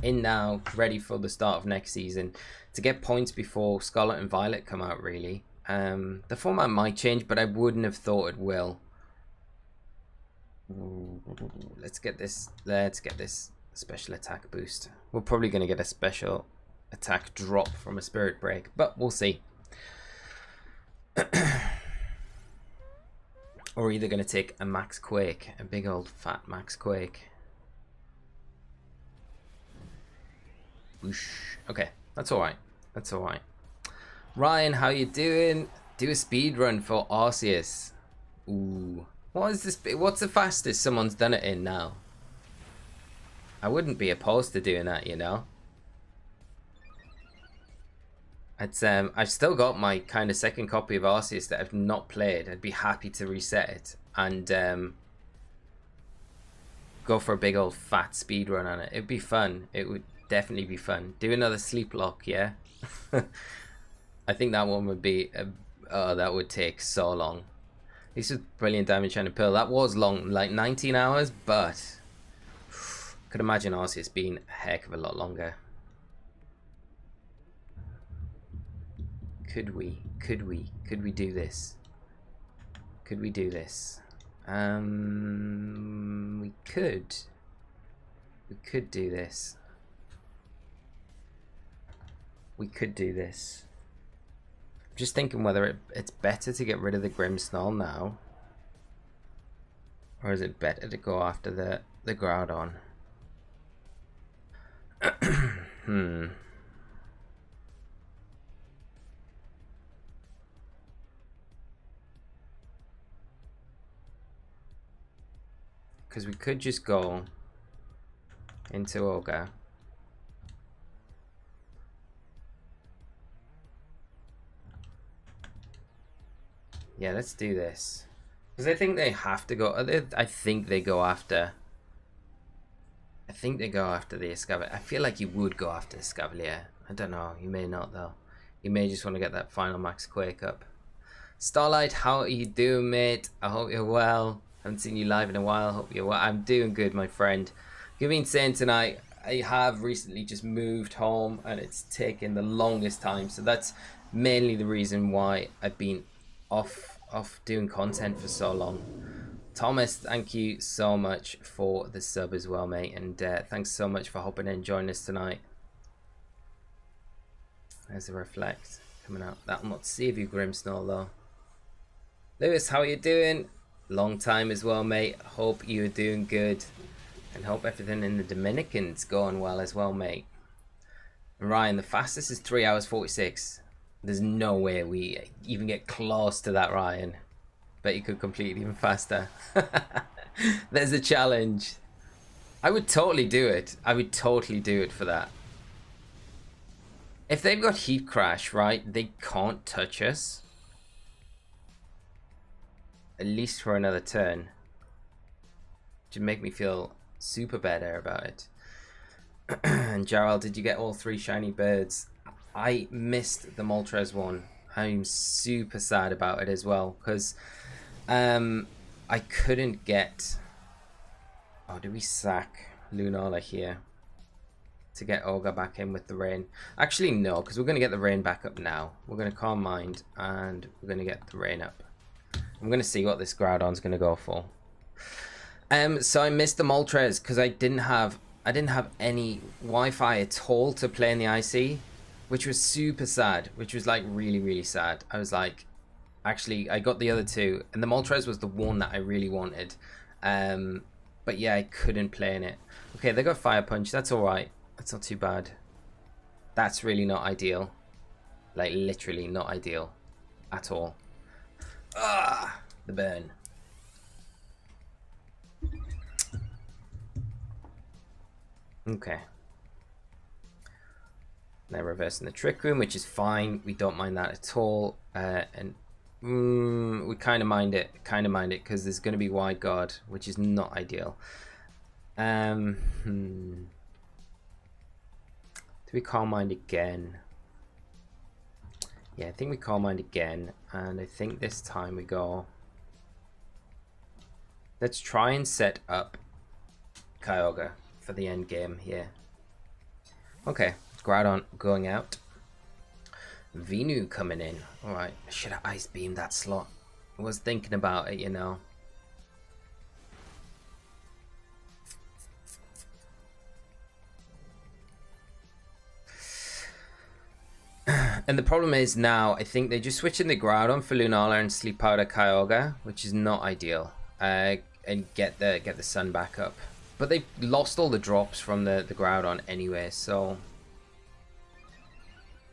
in now, ready for the start of next season, to get points before Scarlet and Violet come out. Really, the format might change, but I wouldn't have thought it will. Let's get this special attack boost. We're probably going to get a special attack drop from a Spirit Break, but we'll see. Or we're either going to take a Max Quake, a big old fat Max Quake. Whoosh. Okay, that's all right. That's all right. Ryan, how you doing? Do a speed run for Arceus. Ooh. What is this? What's the fastest someone's done it in now? I wouldn't be opposed to doing that, you know. It's I've still got my kind of second copy of Arceus that I've not played. I'd be happy to reset it and go for a big old fat speed run on it. It'd be fun. It would definitely be fun. Do another sleep lock, yeah. I think that one would be oh, that would take so long. This is brilliant damage and a pill. That was long, like 19 hours, but could imagine Arceus being a heck of a lot longer. Could we do this? Could we do this? We could do this. We could do this. I'm just thinking whether it's better to get rid of the Grimmsnarl now, or is it better to go after the Groudon? Because we could just go into Ogre. Yeah, let's do this. Because I think they have to go. I think they go after. I think they go after the Escavalier. I feel like you would go after Escavalier. I don't know. You may not, though. You may just want to get that final Max Quake up. Starlight, how are you doing, mate? I hope you're well. Haven't seen you live in a while. Hope you're well. I'm doing good, my friend. You've been saying tonight, I have recently just moved home and it's taken the longest time. So that's mainly the reason why I've been off doing content for so long. Thomas, thank you so much for the sub as well, mate. And thanks so much for hopping in and joining us tonight. There's a Reflect coming out. That'll not save you, Grimmsnarl, though. Lewis, how are you doing? Long time as well, mate. Hope you're doing good. And hope everything in the Dominican's going well as well, mate. And Ryan, the fastest is 3 hours 46. There's no way we even get close to that, Ryan. Bet you could complete even faster. There's a challenge. I would totally do it. I would totally do it for that. If they've got Heat Crash, right, they can't touch us. At least for another turn. Which would make me feel super better about it. And Gerald, did you get all 3 shiny birds? I missed the Moltres one. I'm super sad about it as well, because I couldn't get... Oh, do we sack Lunala here to get Olga back in with the rain? Actually, no, because we're going to get the rain back up now. We're going to Calm Mind, and we're going to get the rain up. I'm going to see what this Groudon's going to go for. So I missed the Moltres because I didn't have any Wi-Fi at all to play in the IC, which was super sad, which was like really, really sad. I was like, actually, I got the other 2, and the Moltres was the one that I really wanted. But yeah, I couldn't play in it. Okay, they got Fire Punch. That's alright. That's not too bad. That's really not ideal. Like, literally not ideal. At all. Ah! The burn. Okay. Now reversing the Trick Room, which is fine. We don't mind that at all. And we kind of mind it. Because there's going to be Wide Guard, which is not ideal. Do we Calm Mind again? Yeah, I think we Calm Mind again. And I think this time we go... Let's try and set up Kyogre for the end game here. Okay, Groudon going out. Venu coming in. Alright, I should have Ice Beamed that slot. I was thinking about it, you know. And the problem is now, I think they're just switching the Groudon for Lunala and Sleep Powder Kyogre, which is not ideal. And get the sun back up. But they lost all the drops from the Groudon anyway, so...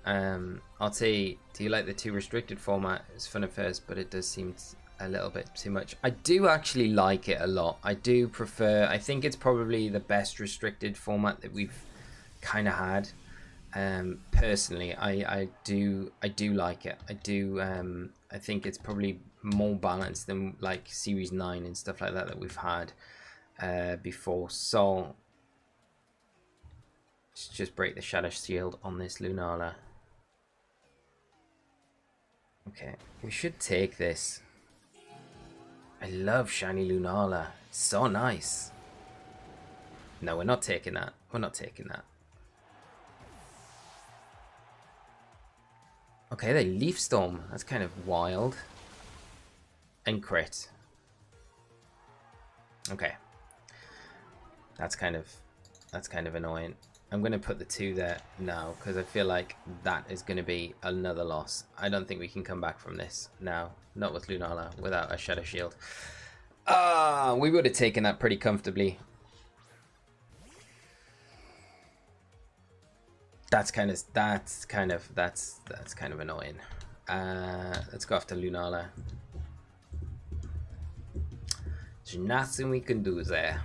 I'll say, do you like the 2 restricted format? It's fun at first, but it does seem a little bit too much. I do actually like it a lot. I do prefer, I think it's probably the best restricted format that we've kind of had. Personally, I do like it. I think it's probably more balanced than like Series 9 and stuff like that we've had before. So let's just break the Shadow Shield on this Lunala. Okay, we should take this. I love shiny Lunala. So nice. No, we're not taking that. We're not taking that. Okay, they Leaf Storm. That's kind of wild. And crit. Okay. That's kind of annoying. I'm going to put the 2 there now because I feel like that is going to be another loss. I don't think we can come back from this now. Not with Lunala, without a Shadow Shield. Ah, we would have taken that pretty comfortably. That's kind of annoying. Let's go after Lunala. There's nothing we can do there.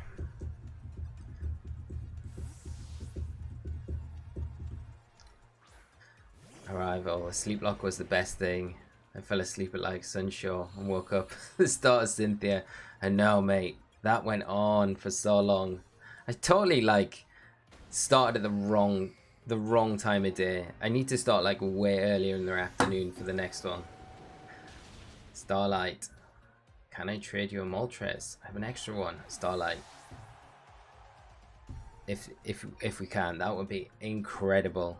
Arrival. Sleep Lock was the best thing. I fell asleep at like Sunshore and woke up the start of Cynthia. And no, mate, that went on for so long. I totally like started at the wrong time of day. I need to start like way earlier in the afternoon for the next one. Starlight. Can I trade you a Moltres? I have an extra one. Starlight. If we can, that would be incredible.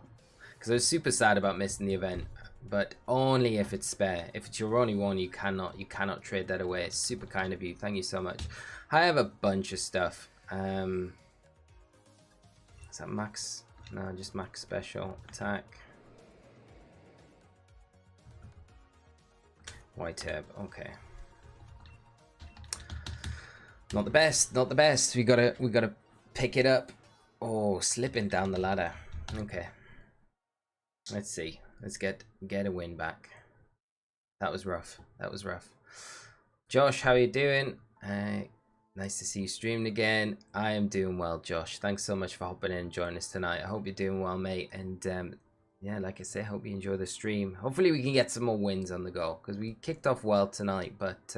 Because I was super sad about missing the event, but only if it's spare. If it's your only one, you cannot trade that away. It's super kind of you. Thank you so much. I have a bunch of stuff. Is that max? No, just max special attack. White Herb. Okay. Not the best. Not the best. We gotta pick it up. Oh, slipping down the ladder. Okay. Let's see. Let's get a win back. That was rough. That was rough. Josh, how are you doing? Nice to see you streaming again. I am doing well, Josh. Thanks so much for hopping in and joining us tonight. I hope you're doing well, mate. And yeah, like I say, hope you enjoy the stream. Hopefully we can get some more wins on the go, because we kicked off well tonight, but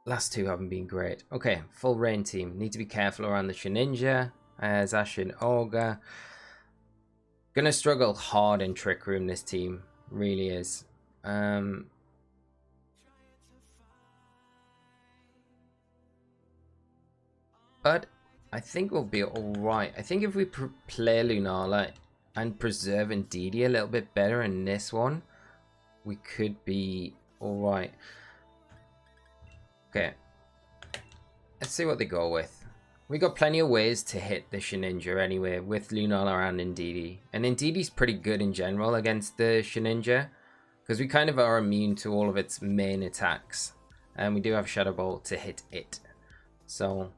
last 2 haven't been great. Okay, full rain team. Need to be careful around the Shedinja. Zacian Ogre. Gonna struggle hard in Trick Room, this team. Really is. But I think we'll be alright. I think if we play Lunala and preserve Indeedee a little bit better in this one, we could be alright. Okay. Let's see what they go with. We got plenty of ways to hit the Shedinja anyway with Lunala and Indeedee. And Indeedee's pretty good in general against the Shedinja, because we kind of are immune to all of its main attacks. And we do have Shadow Ball to hit it. So,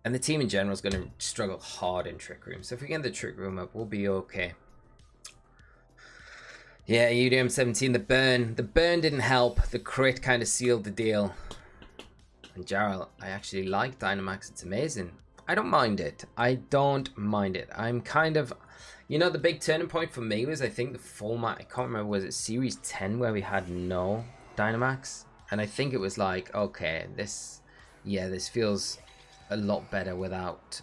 and the team in general is going to struggle hard in Trick Room. So if we get the Trick Room up, we'll be okay. Yeah, UDM 17, the burn didn't help. The crit kind of sealed the deal. And Jarl, I actually like Dynamax. It's amazing. I don't mind it. I don't mind it. I'm kind of, you know, the big turning point for me was, I think, the format. I can't remember, was it Series 10 where we had no Dynamax? And I think it was like, okay, this feels a lot better without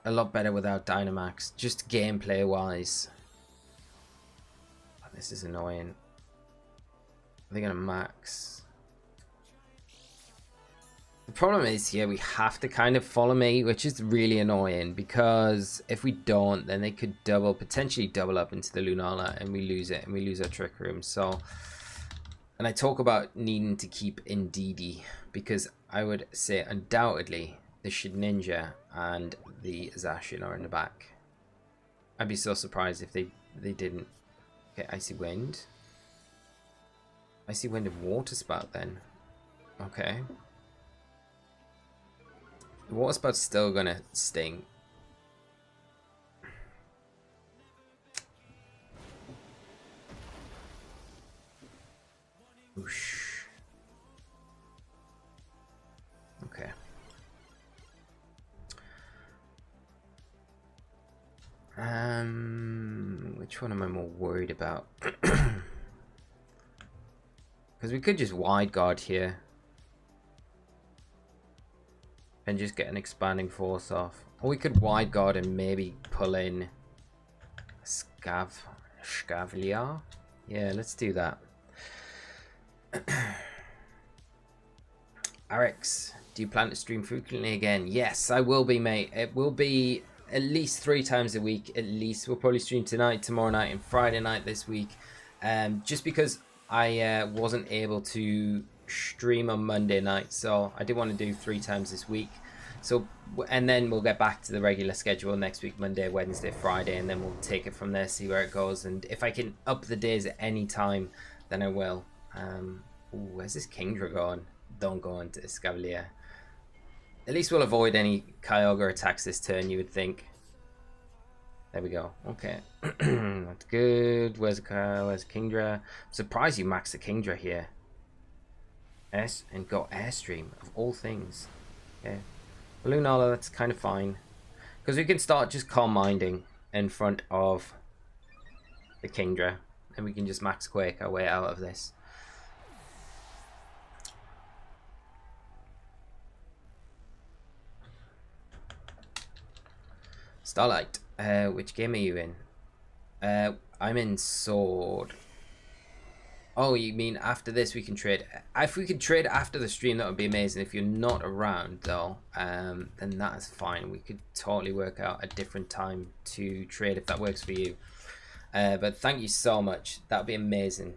Dynamax, just gameplay wise. Oh, this is annoying. Are they gonna max? The problem is here we have to kind of follow me, which is really annoying, because if we don't, then they could potentially double up into the Lunala and we lose it, and we lose our Trick Room. So, and I talk about needing to keep Indeedee, because I would say undoubtedly the Shedinja and the Zacian are in the back. I'd be so surprised if they didn't. Okay, Icy Wind. Icy Wind and Water Spout then. Okay. The Water Spout's still gonna sting. Oosh. Okay. Which one am I more worried about? Because we could just wide guard here and just get an expanding force off, or we could wide guard and maybe pull in Escavalier. Yeah, let's do that. Arix, do you plan to stream frequently again? Yes, I will be, mate. It will be at least 3 times a week, at least. We'll probably stream tonight, tomorrow night, and Friday night this week. Just because I wasn't able to stream on Monday night, so I did want to do 3 times this week. So, and then we'll get back to the regular schedule next week, Monday, Wednesday, Friday, and then we'll take it from there, see where it goes. And if I can up the days at any time, then I will. Ooh, where's this Kingdra going? Don't go into Escavalier. At least we'll avoid any Kyogre attacks this turn, you would think. There we go. Okay. That's good. Where's Kingdra? I'm surprised you maxed the Kingdra here. And got Airstream, of all things. Okay. Lunala, that's kind of fine. Because we can start just Calm Minding in front of the Kingdra. And we can just max Quake our way out of this. Starlight, which game are you in? I'm in Sword. Oh, you mean after this we can trade? If we could trade after the stream, that would be amazing. If you're not around though, then that is fine. We could totally work out a different time to trade if that works for you. But thank you so much. That would be amazing.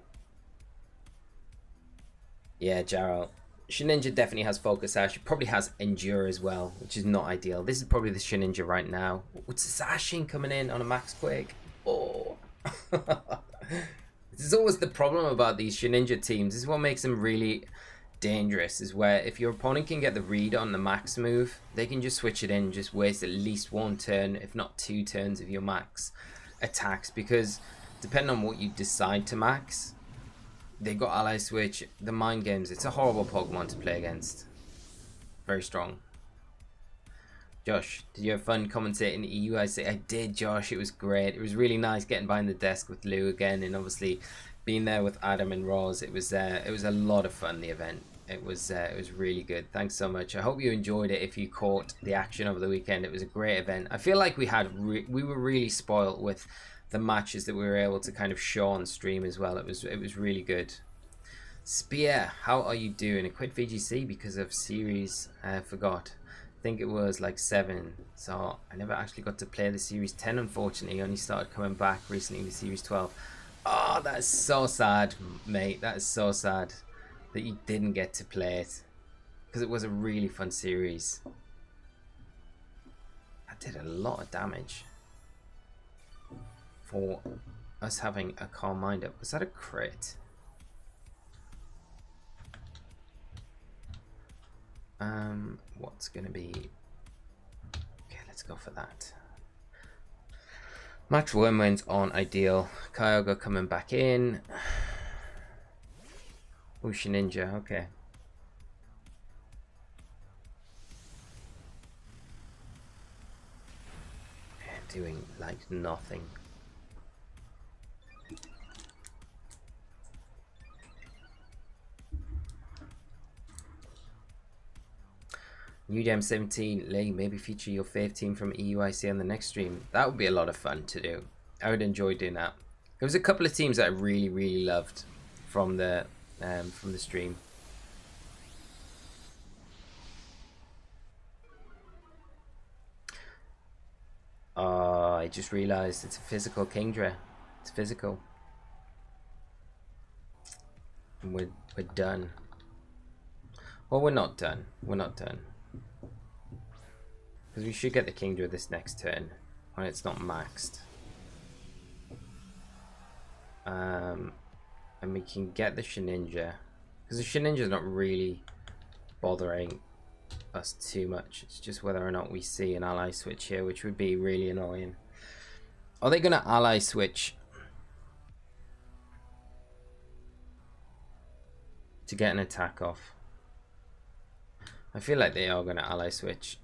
Yeah, Jarrell. Shedinja definitely has Focus Sash. It probably has Endure as well, which is not ideal. This is probably the Shedinja right now. What's Zacian coming in on a Max Quake? Oh. This is always the problem about these Shedinja teams. This is what makes them really dangerous, is where if your opponent can get the read on the max move, they can just switch it in, just waste at least 1 turn, if not 2 turns of your max attacks, because depending on what you decide to max, they got Ally Switch, the Mind Games. It's a horrible Pokemon to play against. Very strong. Josh, did you have fun commentating EU? I say I did, Josh. It was great. It was really nice getting behind the desk with Lou again, and obviously being there with Adam and Roz. It was a lot of fun. The event. It was really good. Thanks so much. I hope you enjoyed it. If you caught the action over the weekend, it was a great event. I feel like we were really spoiled with the matches that we were able to kind of show on stream as well. It was really good. Spear, how are you doing? I quit VGC because of series. I forgot. I think it was like 7. So I never actually got to play the series 10. Unfortunately, I only started coming back recently with series 12. Oh, that is so sad, mate. That is so sad that you didn't get to play it, because it was a really fun series. I did a lot of damage for us having a Calm Mind up. Was that a crit? What's gonna be? Okay, let's go for that. Max Wormwind's on ideal. Kyogre coming back in. Usha Ninja, okay. Doing like nothing. New Jam 17, Lee, maybe feature your fave team from EUIC on the next stream. That would be a lot of fun to do. I would enjoy doing that. There was a couple of teams that I really loved from the stream. I just realized it's a physical Kingdra. It's physical. And we're done. Well, we're not done. We're not done. Because we should get the Kingdra this next turn when it's not maxed. And we can get the Shedinja. Because the Shedinja's not really bothering us too much. It's just whether or not we see an ally switch here, which would be really annoying. Are they going to ally switch to get an attack off? I feel like they are going to ally switch.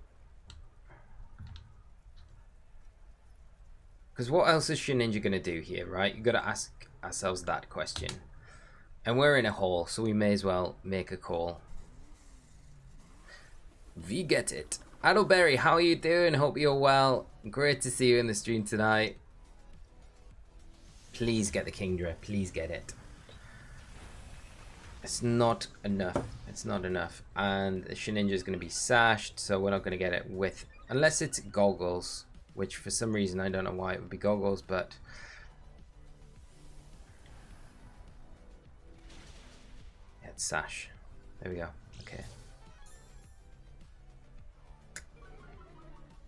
Because what else is Shedinja going to do here, right? You've got to ask ourselves that question. And we're in a hole, so we may as well make a call. We get it. Adelberry, how are you doing? Hope you're well. Great to see you in the stream tonight. Please get the Kingdra. Please get it. It's not enough. It's not enough. And the Shedinja is going to be sashed, so we're not going to get it with... Unless it's Goggles, which for some reason I don't know why it would be Goggles, but... Yeah, it's sash. There we go. Okay.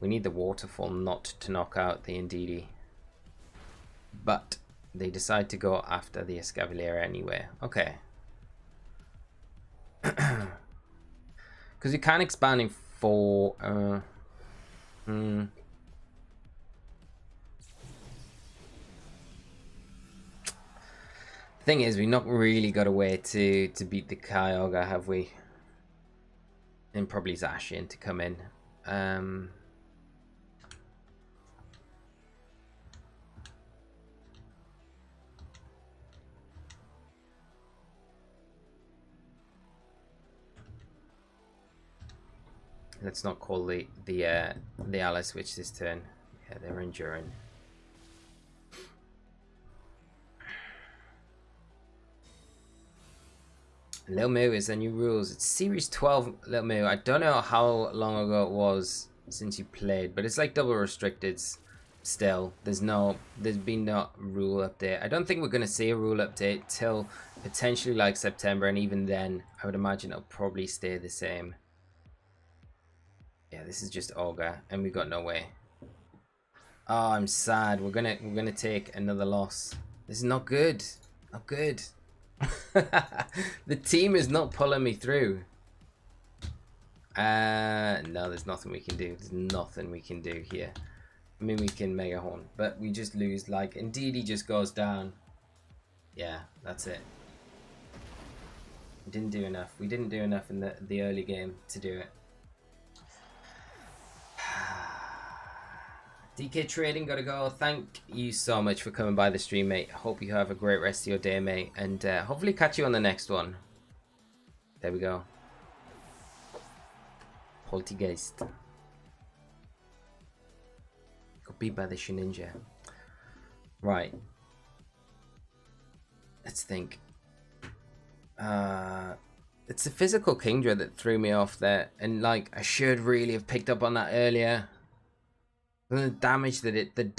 We need the waterfall not to knock out the Indeedee. But they decide to go after the Escavalier anyway. Okay. Because you can expanding for... The thing is, we've not really got a way to beat the Kyogre, have we? And probably Zacian to come in. Let's not call the ally switch this turn. Yeah, they're enduring. Lil Moo is the new rules. It's Series 12, Lil Moo. I don't know how long ago it was since you played, but it's like double restricted still. There's been no rule update. I don't think we're going to see a rule update till potentially like September, and even then I would imagine it'll probably stay the same. Yeah, this is just Ogre, and we've got no way. Oh, I'm sad. We're gonna take another loss. This is not good. Not good. The team is not pulling me through. No, there's nothing we can do. There's nothing we can do here. I mean, we can Mega Horn, but we just lose. Like, Indeedee just goes down. Yeah, that's it. We didn't do enough. We didn't do enough in the early game to do it. DK Trading, gotta go. Thank you so much for coming by the stream, mate. Hope you have a great rest of your day, mate, and hopefully catch you on the next one. There we go. Poltergeist. Got beat by the Shedinja. Right. Let's think. It's the physical Kingdra that threw me off there, and like I should really have picked up on that earlier. And the damage that it did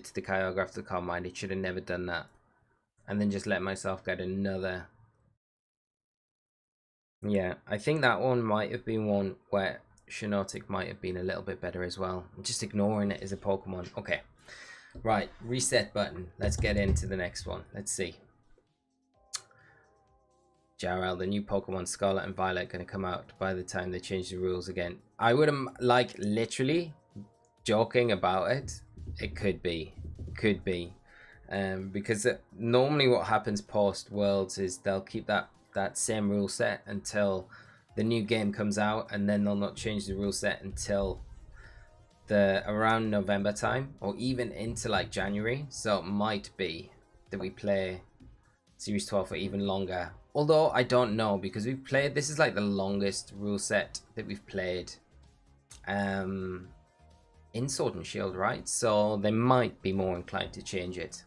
to the Kyogre after the Calm Mind, it should have never done that. And then just let myself get another. Yeah, I think that one might have been one where Shiinotic might have been a little bit better as well. I'm just ignoring it as a Pokemon. Okay. Right, reset button. Let's get into the next one. Let's see. Jarrell, the new Pokemon Scarlet and Violet going to come out by the time they change the rules again. I would like literally joking about it. It could be, because normally what happens post Worlds is they'll keep that same rule set until the new game comes out, and then they'll not change the rule set until around November time, or even into like January. So it might be that we play Series 12 for even longer, although I don't know, because we've played, this is like the longest rule set that we've played in Sword and Shield, right? So they might be more inclined to change it.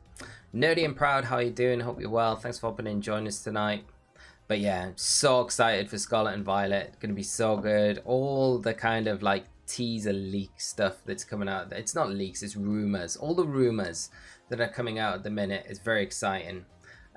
Nerdy and Proud, how are you doing? Hope you're well. Thanks for hopping in, joining us tonight. But yeah, so excited for Scarlet and Violet. Gonna be so good. All the kind of like teaser leak stuff that's coming out. It's not leaks, it's rumors. All the rumors that are coming out at the minute is very exciting.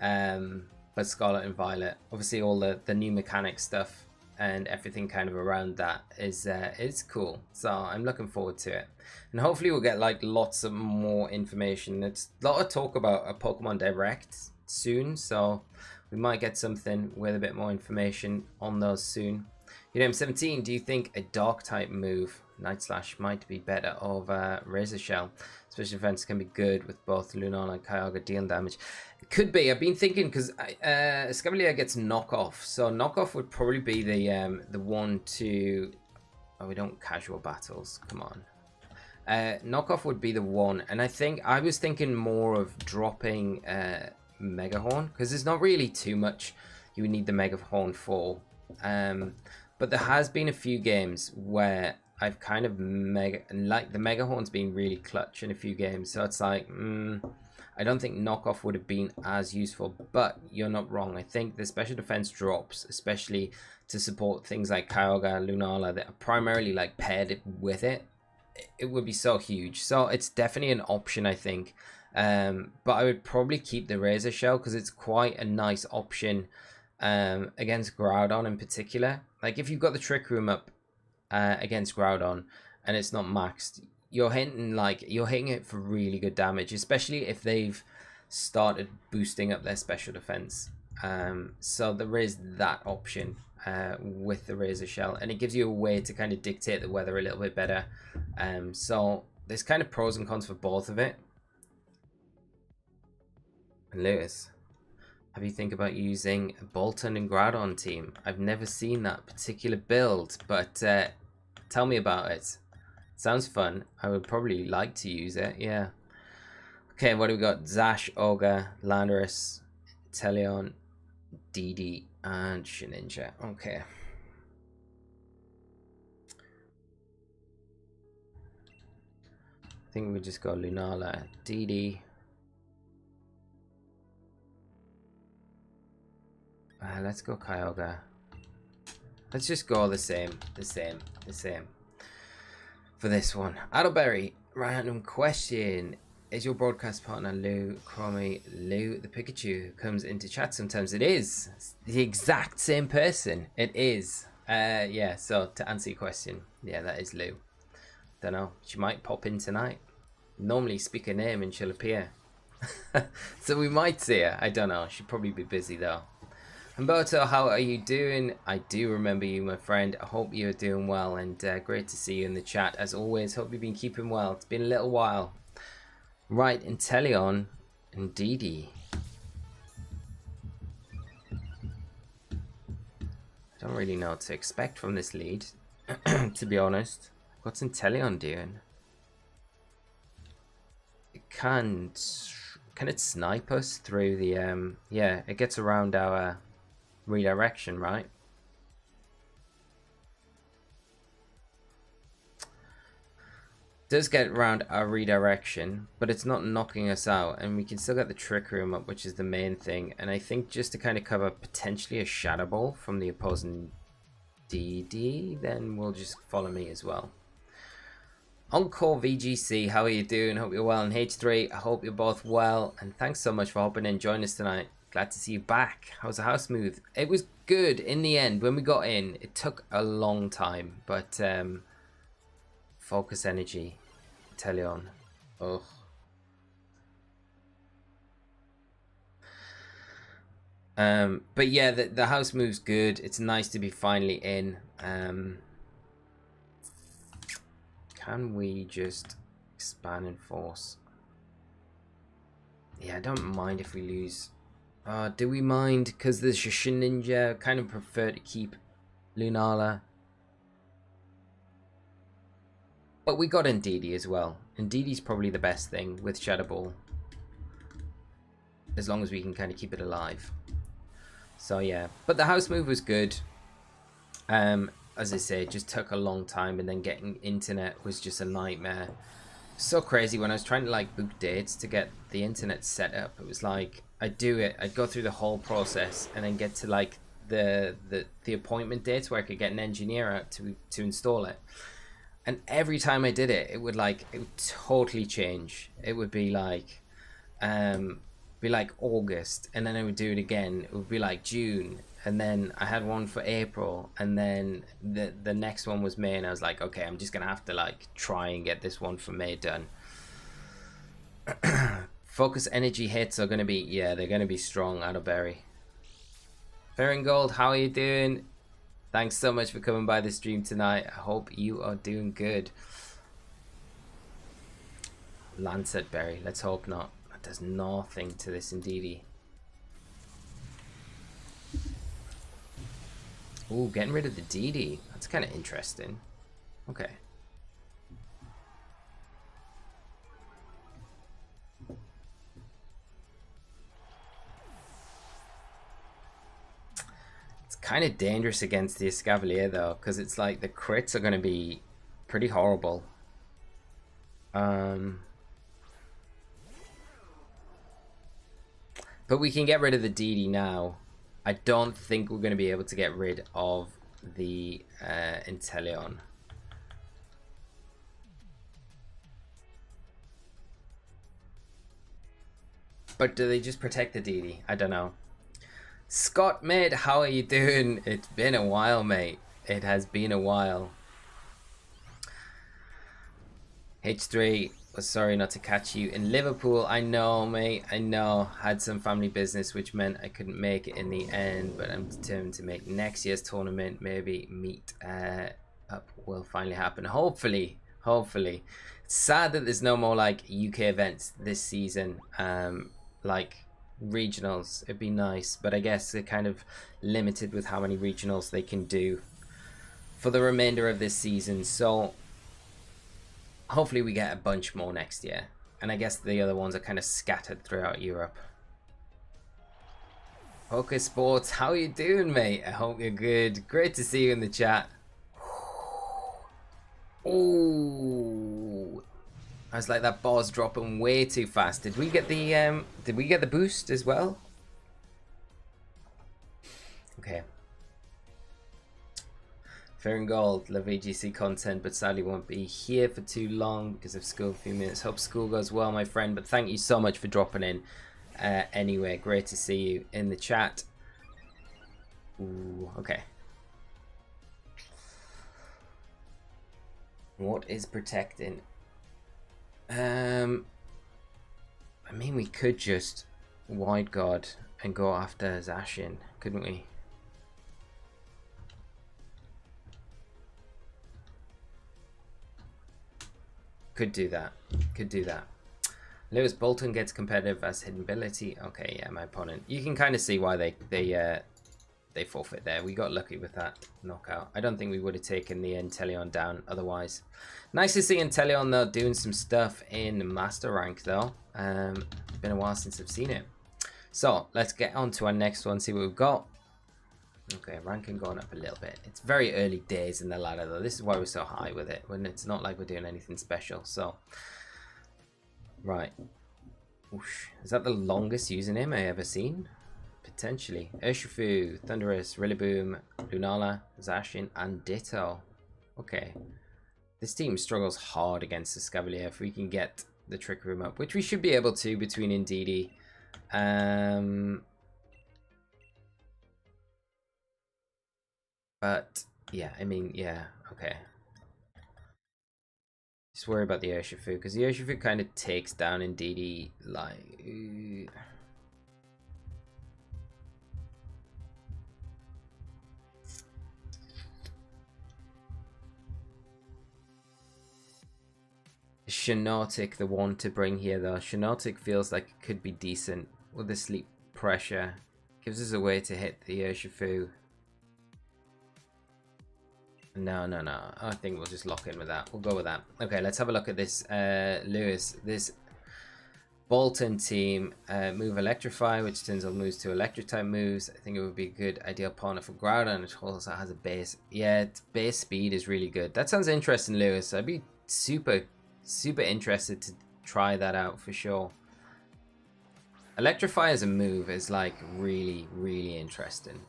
But Scarlet and Violet, obviously all the new mechanic stuff and everything kind of around that is cool. So I'm looking forward to it, and hopefully we'll get like lots of more information. It's a lot of talk about a Pokemon Direct soon, so we might get something with a bit more information on those soon. You know, I'm 17. Do you think a dark type move, Night Slash, might be better over Razor Shell? Special defense can be good with both Lunala and Kyogre dealing damage. It could be. I've been thinking, because Escavalier gets knockoff, so knockoff would probably be the one to. Oh, we don't casual battles. Come on. Knockoff would be the one, and I was thinking more of dropping Megahorn, because there's not really too much you would need the Megahorn for. But there has been a few games where I've kind of like the Megahorn's been really clutch in a few games, so it's like I don't think knockoff would have been as useful, but you're not wrong. I think the special defense drops, especially to support things like Kyogre, Lunala, that are primarily like paired with it, it would be so huge. So it's definitely an option, I think. But I would probably keep the Razor Shell, because it's quite a nice option against Groudon in particular. Like if you've got the Trick Room up against Groudon and it's not maxed, you're hitting it for really good damage, especially if they've started boosting up their special defense. So there is that option with the Razor Shell, and it gives you a way to kind of dictate the weather a little bit better. So there's kind of pros and cons for both of it. And Lewis, have you think about using a Bolton and Groudon team? I've never seen that particular build, but tell me about it. Sounds fun. I would probably like to use it, yeah. Okay, what do we got? Zash, Ogre, Landorus, Teleon, Indeedee, and Shedinja. Okay. I think we just go Lunala, Indeedee. Let's go Kyogre. Let's just go the same for this one. Adelberry, random question. Is your broadcast partner Lou Chromie Lou the Pikachu who comes into chat sometimes? It is. It's the exact same person. It is. Yeah, so to answer your question, yeah, that is Lou. Don't know. She might pop in tonight. Normally speak her name and she'll appear. So we might see her. I don't know. She'll probably be busy though. Humberto, how are you doing? I do remember you, my friend. I hope you're doing well, and great to see you in the chat as always. Hope you've been keeping well. It's been a little while. Right, Inteleon and Indeedee. I don't really know what to expect from this lead, to be honest. What's Inteleon doing? Can it snipe us through the yeah, it gets around our redirection, right? Does get around our redirection, but it's not knocking us out, and we can still get the Trick Room up, which is the main thing. And I think just to kind of cover potentially a Shadow Ball from the opposing DD, then we'll just follow me as well. Encore VGC, how are you doing? Hope you're well. And H3, I hope you're both well, and thanks so much for hopping in, joining us tonight. Glad to see you back. How's the house move? It was good in the end. When we got in, it took a long time, but focus energy, Teleon. Ugh. But yeah, the house move's good. It's nice to be finally in. Can we just expand and force? Yeah, I don't mind if we lose. Do we mind? Because there's Ninja. Kind of prefer to keep Lunala. But we got Indeedee as well. Indeedee's probably the best thing with Shadow Ball. As long as we can kind of keep it alive. So yeah. But the house move was good. As I say, it just took a long time, and then getting internet was just a nightmare. So crazy when I was trying to like book dates to get the internet set up. It was like I'd do it, I'd go through the whole process, and then get to like the appointment dates where I could get an engineer out to install it. And every time I did it, it would totally change. It would be like August, and then I would do it again. It would be like June, and then I had one for April, and then the next one was May, and I was like, okay, I'm just gonna have to like try and get this one for May done. Focus energy hits are gonna be, yeah, they're gonna be strong out of Berry. Fair Gold, how are you doing? Thanks so much for coming by the stream tonight. I hope you are doing good. Lancet Berry, let's hope not. That does nothing to this Indeedee. Ooh, getting rid of the Deedee. That's kind of interesting. Okay. It's kind of dangerous against the Escavalier though, because it's like the crits are going to be pretty horrible. But we can get rid of the Deedee now. I don't think we're going to be able to get rid of the Inteleon. But do they just protect the Deedee? I don't know. Scott, mate, how are you doing? It's been a while, mate. It has been a while. H3 was sorry not to catch you in Liverpool. I know, mate. I know. Had some family business, which meant I couldn't make it in the end. But I'm determined to make next year's tournament. Maybe meet up will finally happen. Hopefully. Hopefully. It's sad that there's no more like UK events this season. Like regionals. It'd be nice. But I guess they're kind of limited with how many regionals they can do for the remainder of this season. So hopefully we get a bunch more next year. And I guess the other ones are kind of scattered throughout Europe. Poke Sports, how are you doing, mate? I hope you're good. Great to see you in the chat. Ooh. I was like, that bar's dropping way too fast. Did we get the boost as well? Okay. Fair and Gold, love VGC content, but sadly won't be here for too long because of school. A few minutes. Hope school goes well, my friend. But thank you so much for dropping in. Anyway, great to see you in the chat. Ooh, okay. What is protecting? I mean, we could just wide guard and go after Zacian, couldn't we? Could do that. Could do that. Lewis Bolton gets competitive as hidden ability. Okay, yeah, my opponent. You can kind of see why they forfeit there. We got lucky with that knockout. I don't think we would have taken the Inteleon down otherwise. Nice to see Inteleon though doing some stuff in Master Rank though. It's been a while since I've seen it. So let's get on to our next one. See what we've got. Okay, ranking going up a little bit. It's very early days in the ladder though. This is why we're so high with it, when it's not like we're doing anything special. So, right. Whoosh. Is that the longest username I ever seen? Potentially. Urshifu, Thunderous, Rillaboom, Lunala, Zacian, and Ditto. Okay. This team struggles hard against the Escavalier. If we can get the Trick Room up, which we should be able to between Indeedee. But, yeah, I mean, yeah, okay. Just worry about the Urshifu, because the Urshifu kind of takes down Indeedee, like... Shiinotic the one to bring here though. Shiinotic feels like it could be decent with the sleep pressure. Gives us a way to hit the Urshifu. No. I think we'll just lock in with that. We'll go with that. Okay, let's have a look at this. Lewis, this Bolton team move Electrify, which turns all moves to Electric type moves. I think it would be a good ideal partner for Groudon, and it also has a base. Yeah, its base speed is really good. That sounds interesting, Lewis. I'd be super interested to try that out for sure. Electrify as a move is like really interesting.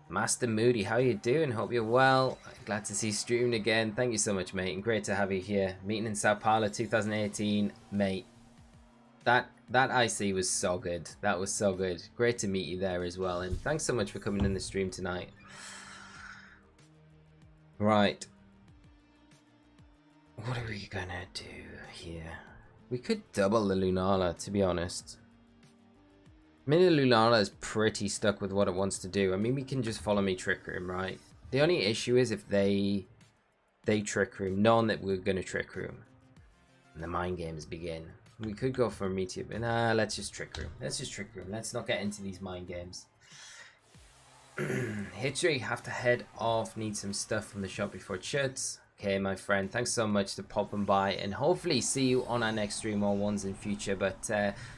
Master Moody, how you doing? Hope you're well. Glad to see you streaming again. Thank you so much, mate, and great to have you here. Meeting in Sao Paulo 2018, mate. That IC was so good. That was so good. Great to meet you there as well, and thanks so much for coming in the stream tonight. Right. What are we gonna do here? We could double the Lunala, to be honest. Mini Lunala is pretty stuck with what it wants to do. I mean, we can just follow me Trick Room, right? The only issue is if they Trick Room, knowing that we're going to Trick Room. And the mind games begin. We could go for Meteor, but nah, let's just Trick Room. Let's just Trick Room. Let's not get into these mind games. Hitchery, have to head off. Need some stuff from the shop before it shuts. Okay, my friend, thanks so much for popping by, and hopefully see you on our next stream or ones in future. But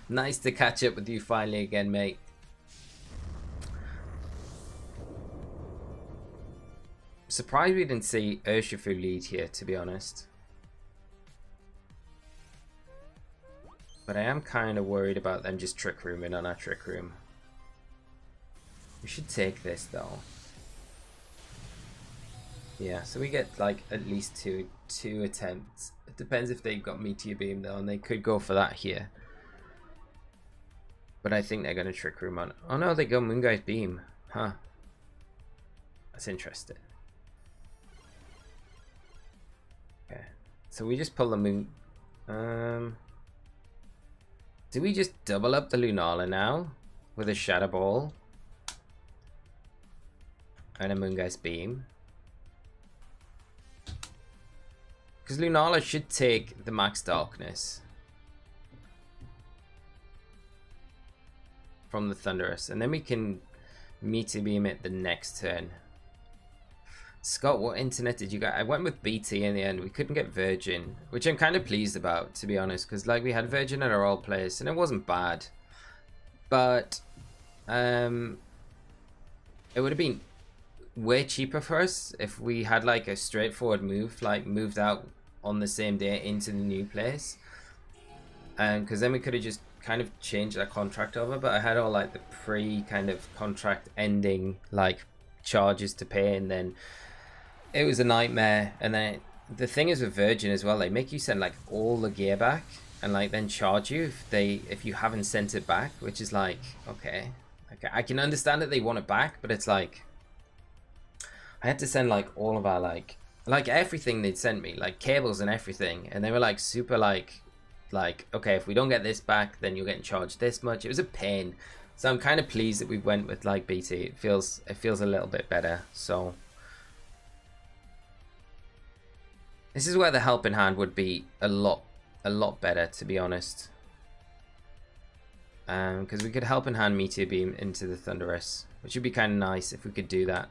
nice to catch up with you finally again, mate. Surprised we didn't see Urshifu lead here, to be honest. But I am kind of worried about them just Trick Rooming on our Trick Room. We should take this though. Yeah, so we get like at least two attempts. It depends if they've got Meteor Beam though, and they could go for that here. But I think they're gonna Trick Room on. Oh no, they go Moongeist Beam. Huh. That's interesting. Okay. So we just pull the Moon. Do we just double up the Lunala now with a Shadow Ball and a Moongeist Beam? Because Lunala should take the Max Darkness from the Thunderous, and then we can Meteor Beam it the next turn. Scott, what internet did you get? I went with BT in the end. We couldn't get Virgin, which I'm kind of pleased about, to be honest, because like we had Virgin at our old place, and it wasn't bad. But it would have been way cheaper for us if we had like a straightforward move, like moved out on the same day into the new place, because then we could have just kind of changed our contract over. But I had all like the pre kind of contract ending like charges to pay, and then it was a nightmare. And then the thing is with Virgin as well, they make you send like all the gear back and like then charge you if you haven't sent it back, which is like, okay, I can understand that they want it back, but it's like I had to send like all of our like everything they'd sent me, like cables and everything, and they were like super like okay, if we don't get this back, then you're getting charged this much. It was a pain. So I'm kind of pleased that we went with like BT. It feels a little bit better. So this is where the Helping Hand would be a lot better, to be honest. Because we could Helping Hand Meteor Beam into the Thunderous, which would be kind of nice if we could do that.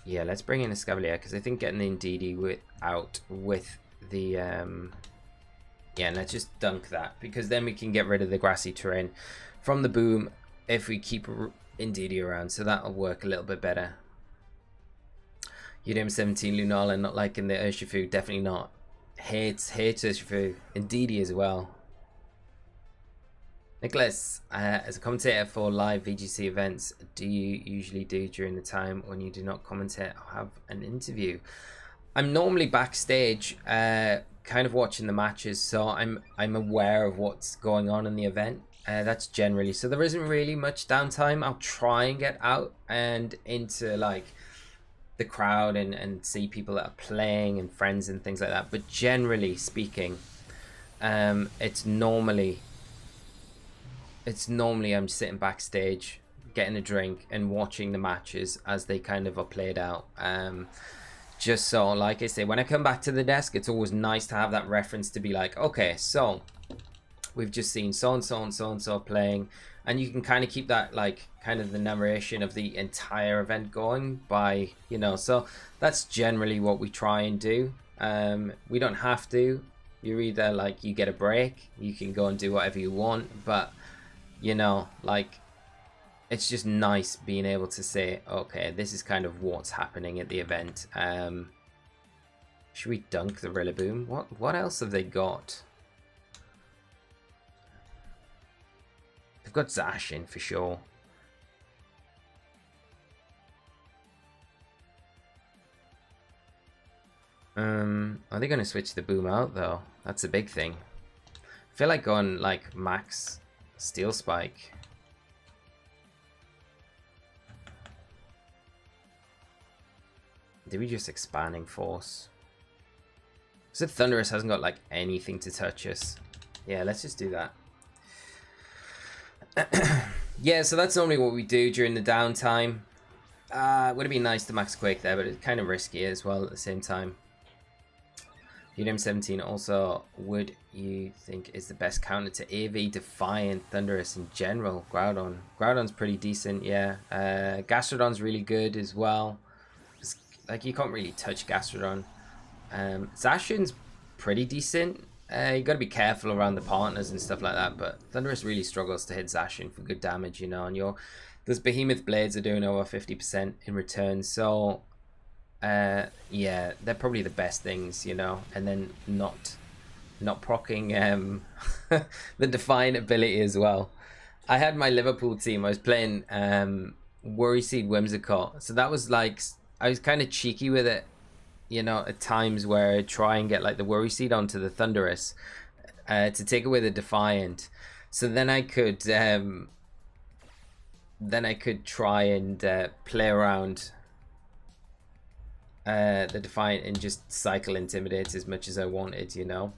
Yeah, let's bring in Escavalier, because I think getting the Indeedee out with the yeah, and let's just dunk that, because then we can get rid of the grassy terrain from the boom if we keep Indeedee around, so that'll work a little bit better. UDM 17 Lunala not liking the Urshifu, definitely not. Hates Urshifu. Indeedee as well. Nicholas, as a commentator for live VGC events, do you usually do during the time when you do not commentate or have an interview? I'm normally backstage, kind of watching the matches, so I'm aware of what's going on in the event. That's generally, so there isn't really much downtime. I'll try and get out and into like the crowd and see people that are playing and friends and things like that. But generally speaking, it's normally I'm sitting backstage getting a drink and watching the matches as they kind of are played out. Just so, like I say, when I come back to the desk, it's always nice to have that reference to be like, okay, so we've just seen so and so and so and so playing, and you can kind of keep that, like, kind of the narration of the entire event going by, you know, so that's generally what we try and do. We don't have to. You're either, like, you get a break, you can go and do whatever you want, but, you know, like, it's just nice being able to say, okay, this is kind of what's happening at the event. Should we dunk the Rillaboom? What else have they got? They've got Zacian for sure. Are they going to switch the boom out though? That's a big thing. I feel like going like max Steel Spike. Did we just expanding force? So Thundurus hasn't got like anything to touch us. Yeah, let's just do that. Yeah, so that's normally what we do during the downtime. Would have been nice to max Quake there, but it's kind of risky as well at the same time. UDM17 also, would you think is the best counter to AV, Defiant, Thundurus in general? Groudon. Groudon's pretty decent, yeah. Gastrodon's really good as well. Like, you can't really touch Gastrodon. Zacian's pretty decent. You got to be careful around the partners and stuff like that, but Thundurus really struggles to hit Zacian for good damage, you know, and those Behemoth Blades are doing over 50% in return, so yeah, they're probably the best things, you know, and then not proccing the Defiant ability as well. I had my Liverpool team, I was playing Worry Seed Whimsicott, so that was like, I was kind of cheeky with it, you know, at times where I try and get like the Worry Seed onto the Thundurus to take away the Defiant. So then I could try and play around the Defiant and just cycle Intimidate as much as I wanted, you know.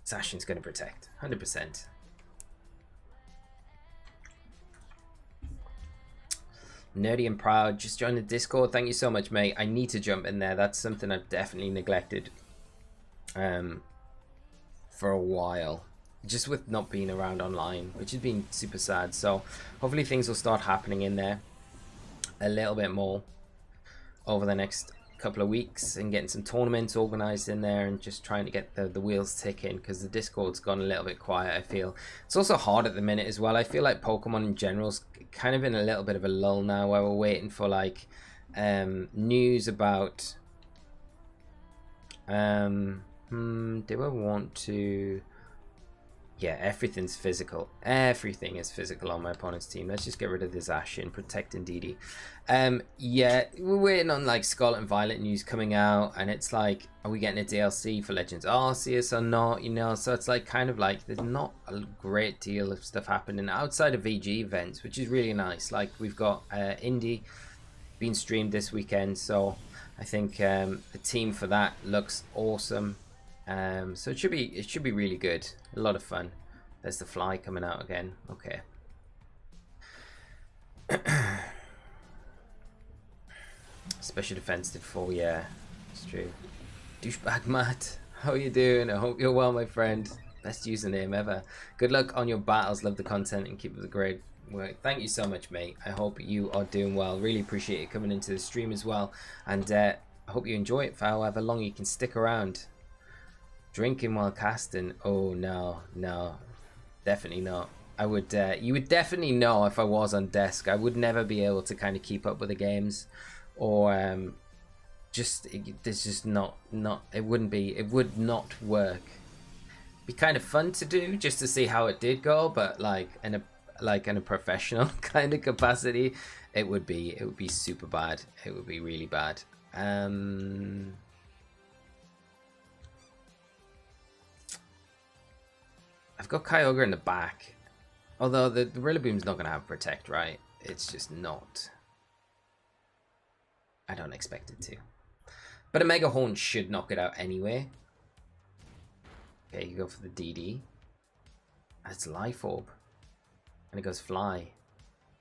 Zacian's going to protect, 100%. Nerdy and Proud just joined the Discord. Thank you so much, mate. I need to jump in there. That's something I've definitely neglected for a while, just with not being around online, which has been super sad. So hopefully things will start happening in there a little bit more over the next couple of weeks, and getting some tournaments organized in there and just trying to get the wheels ticking, because the Discord's gone a little bit quiet, I feel. It's also hard at the minute as well. I feel like Pokemon in general's kind of in a little bit of a lull now, where we're waiting for like news about do I want to, yeah, everything's physical. Everything is physical on my opponent's team. Let's just get rid of this Zacian, protect Indeedee. Yeah, we're waiting on like Scarlet and Violet news coming out, and it's like, are we getting a DLC for Legends Arceus or not, you know? So it's like kind of like there's not a great deal of stuff happening outside of VG events, which is really nice. Like, we've got Indie being streamed this weekend, so I think the team for that looks awesome. So it should be really good, a lot of fun. There's the fly coming out again. Okay. Special defense did 4, yeah, it's true. Douchebag Matt, how are you doing? I hope you're well, my friend. Best username ever. Good luck on your battles, love the content, and keep up the great work. Thank you so much, mate. I hope you are doing well. Really appreciate you coming into the stream as well, and I hope you enjoy it for however long you can stick around. Drinking while casting? Oh no, definitely not. I would, you would definitely know if I was on desk. I would never be able to kind of keep up with the games, or there's just not, it would not work. Be kind of fun to do just to see how it did go, but like in a professional kind of capacity, it would be super bad. It would be really bad. I've got Kyogre in the back. Although the Rillaboom's not going to have Protect, right? It's just not. I don't expect it to. But a Mega Horn should knock it out anyway. Okay, you go for the DD. That's Life Orb. And it goes Fly.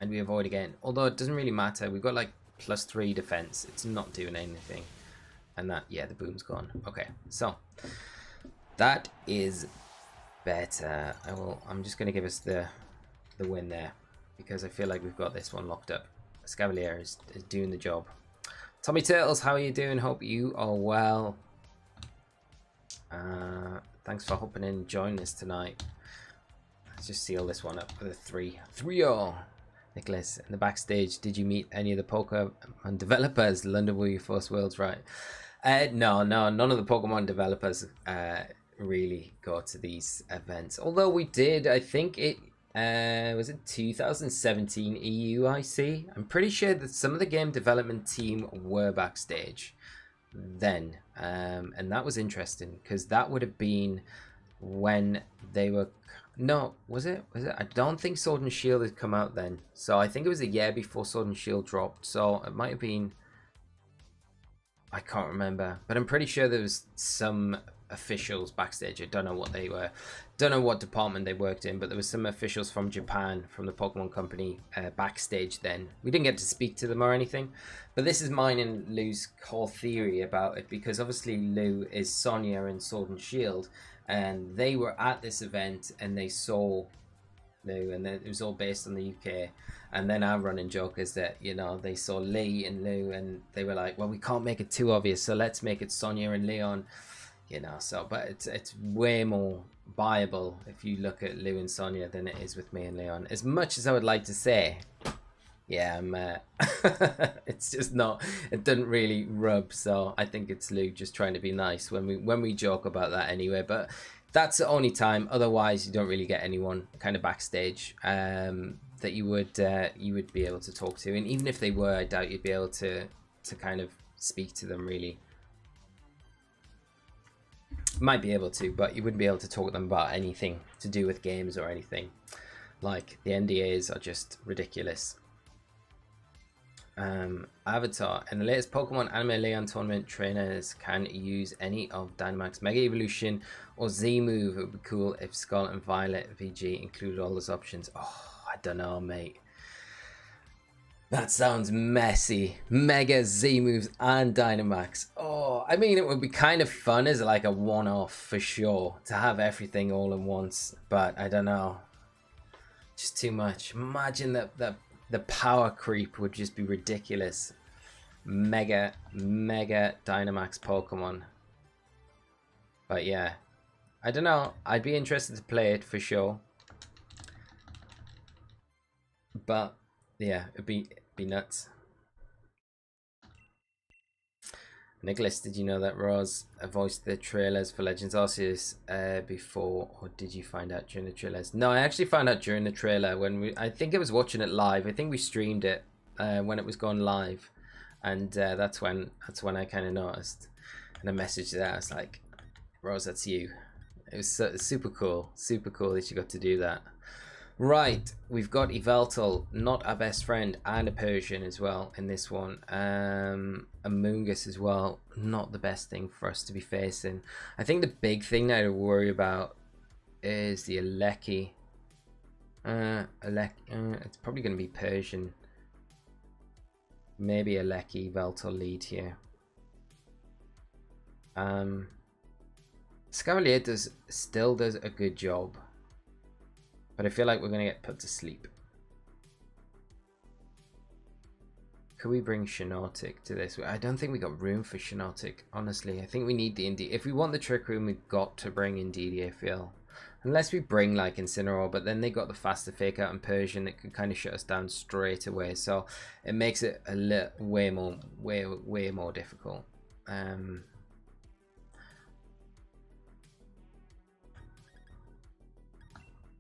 And we avoid again. Although it doesn't really matter. We've got like +3 defense. It's not doing anything. And that, yeah, the boom's gone. Okay, so that is better. I'm just going to give us the win there, because I feel like we've got this one locked up. Escavalier is doing the job. Tommy Turtles, how are you doing? Hope you are well. Thanks for hopping in and joining us tonight. Let's just seal this one up with a 3-3-0. Nicholas, in the backstage, did you meet any of the Pokemon developers? London were your first worlds, right? No, none of the Pokemon developers really go to these events. Although we did, I think it was it 2017 EUIC? I'm pretty sure that some of the game development team were backstage then, and that was interesting because that would have been when they were. No, was it? I don't think Sword and Shield had come out then, so I think it was a year before Sword and Shield dropped. So it might have been. I can't remember, but I'm pretty sure there was some officials backstage. I don't know what they were, don't know what department they worked in, but there was some officials from Japan, from the Pokemon company, backstage then. We didn't get to speak to them or anything, but this is mine and Lou's whole theory about it, because obviously Lou is Sonia in Sword and Shield, and they were at this event and they saw Lou, and then it was all based on the UK. And then our running joke is that, you know, they saw Lee and Lou and they were like, well, we can't make it too obvious, so let's make it Sonia and Leon, you know. So but it's way more viable if you look at Lou and Sonia than it is with me and Leon. As much as I would like to say, yeah, I'm it's just not, it doesn't really rub. So I think it's Lou just trying to be nice when we joke about that anyway. But that's the only time. Otherwise, you don't really get anyone kind of backstage that you would be able to talk to. And even if they were, I doubt you'd be able to kind of speak to them really. Might be able to, but you wouldn't be able to talk to them about anything to do with games or anything. Like, the NDAs are just ridiculous. Avatar. In the latest Pokemon Anime Leon tournament, trainers can use any of Dynamax Mega Evolution or Z move. It would be cool if Scarlet and Violet VG included all those options. Oh, I don't know, mate. That sounds messy. Mega Z moves and Dynamax. Oh, I mean, it would be kind of fun as like a one-off for sure to have everything all in once, but I don't know. Just too much. Imagine that the power creep would just be ridiculous. Mega Dynamax Pokemon. But yeah, I don't know. I'd be interested to play it for sure. But yeah, it'd be nuts. Nicholas, did you know that Roz voiced the trailers for Legends Arceus before, or did you find out during the trailers? No, I actually found out during the trailer when I think I was watching it live. I think we streamed it when it was going live, and that's when I kind of noticed. And I messaged her. I was like, Roz, that's you. It was super cool that you got to do that. Right, we've got Yveltal, not our best friend, and a Persian as well in this one. A Mungus as well, not the best thing for us to be facing. I think the big thing that I worry about is the Aleki. It's probably going to be Persian. Maybe Aleki, Yveltal lead here. Escavalier still does a good job. But I feel like we're going to get put to sleep. Could we bring Shiinotic to this? I don't think we got room for Shiinotic, honestly. I think we need the Indeedee. If we want the Trick Room, we've got to bring Indeedee, I feel. Unless we bring like Incineroar, but then they got the faster Fake Out and Persian that could kind of shut us down straight away. So it makes it a little way more difficult.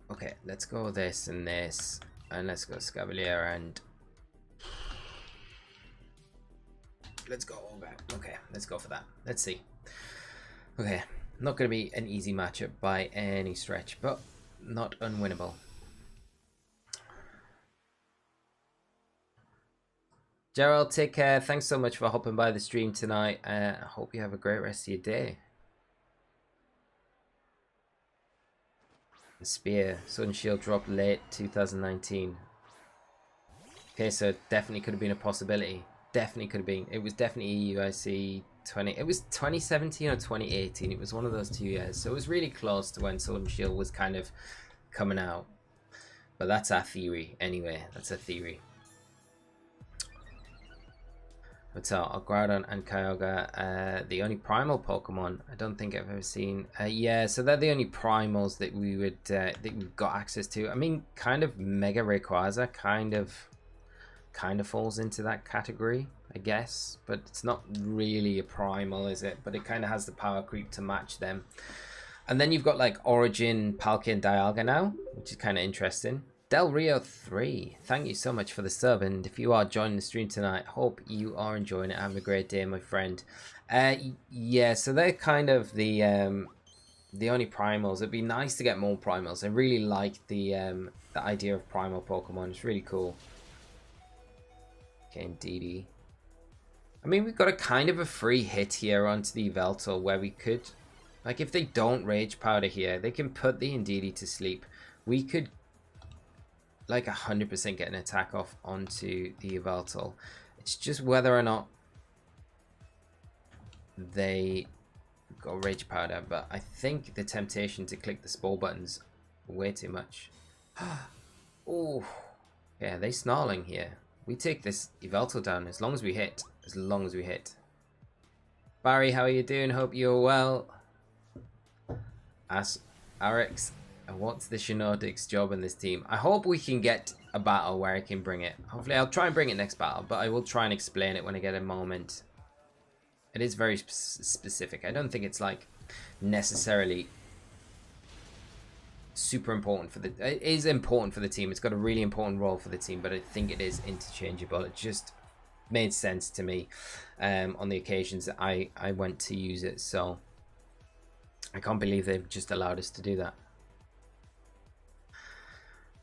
Okay, let's go this, and let's go Escavalier and let's go Ogre. Okay, let's go for that. Let's see. Okay, not going to be an easy matchup by any stretch, but not unwinnable. Gerald, take care. Thanks so much for hopping by the stream tonight. I hope you have a great rest of your day. Spear, Sword and Shield dropped late 2019. Okay, so definitely could have been a possibility. Definitely could have been. It was definitely UIC 20. It was 2017 or 2018. It was one of those 2 years. So it was really close to when Sword and Shield was kind of coming out. But that's our theory anyway. That's a theory. So Groudon and Kyogre, the only primal Pokemon I don't think I've ever seen. Yeah, so they're the only primals that we would that we've got access to. I mean, kind of Mega Rayquaza kind of falls into that category, I guess, but it's not really a primal, is it? But it kind of has the power creep to match them. And then you've got like Origin, Palkia, and Dialga now, which is kind of interesting. Del Rio 3, thank you so much for the sub, and if you are joining the stream tonight, hope you are enjoying it, having a great day, my friend. Yeah, so they're kind of the only primals. It'd be nice to get more primals. I really like the idea of primal Pokemon. It's really cool. Okay, Indeedee. I mean, we've got a kind of a free hit here onto the Yveltal where we could, like, if they don't Rage Powder here, they can put the Indeedee to sleep. We could like 100% get an attack off onto the Yveltal. It's just whether or not they go Rage Powder, but I think the temptation to click the Spore button's way too much. Oh, yeah, they snarling here. We take this Yveltal down as long as we hit. As long as we hit. Barry, how are you doing? Hope you're well. Ask Arix, what's the Shiinotic's job in this team? I hope we can get a battle where I can bring it. Hopefully I'll try and bring it next battle, but I will try and explain it when I get a moment. It is very specific. I don't think it's like necessarily super important for the... It is important for the team. It's got a really important role for the team, but I think it is interchangeable. It just made sense to me on the occasions that I went to use it, so I can't believe they've just allowed us to do that.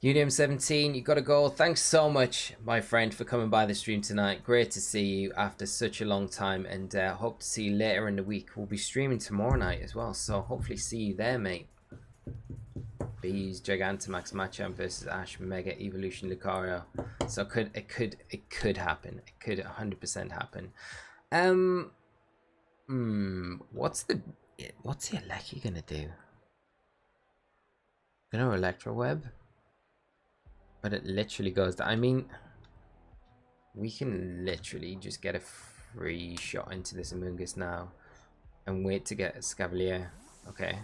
UDM17, you got to go. Thanks so much, my friend, for coming by the stream tonight. Great to see you after such a long time, and hope to see you later in the week. We'll be streaming tomorrow night as well, so hopefully see you there, mate. Bees, Gigantamax, Machamp versus Ash, Mega Evolution Lucario. So it could happen. It could 100% happen. What's the Aleki gonna do? Gonna Electro Web? But it literally goes down. I mean, we can literally just get a free shot into this Amoonguss now and wait to get Escavalier. Okay.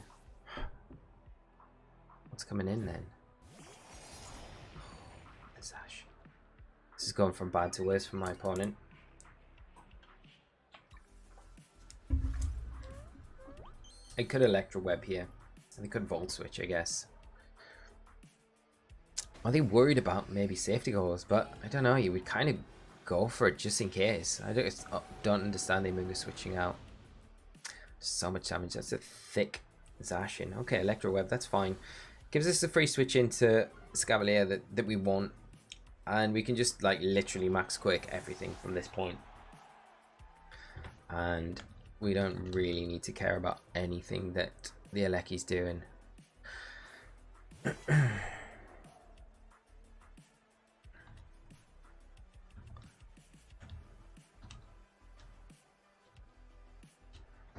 What's coming in then? This Ash. This is going from bad to worse for my opponent. I could Electro Web here. I could Volt Switch, I guess. Are they worried about maybe safety goals? But I don't know. You would kind of go for it just in case. I don't understand the Amoonguss switching out. So much damage. That's a thick Zacian. Okay, Electro Web. That's fine. Gives us a free switch into Escavalier that we want, and we can just like literally max quick everything from this point. And we don't really need to care about anything that the Aleki's doing.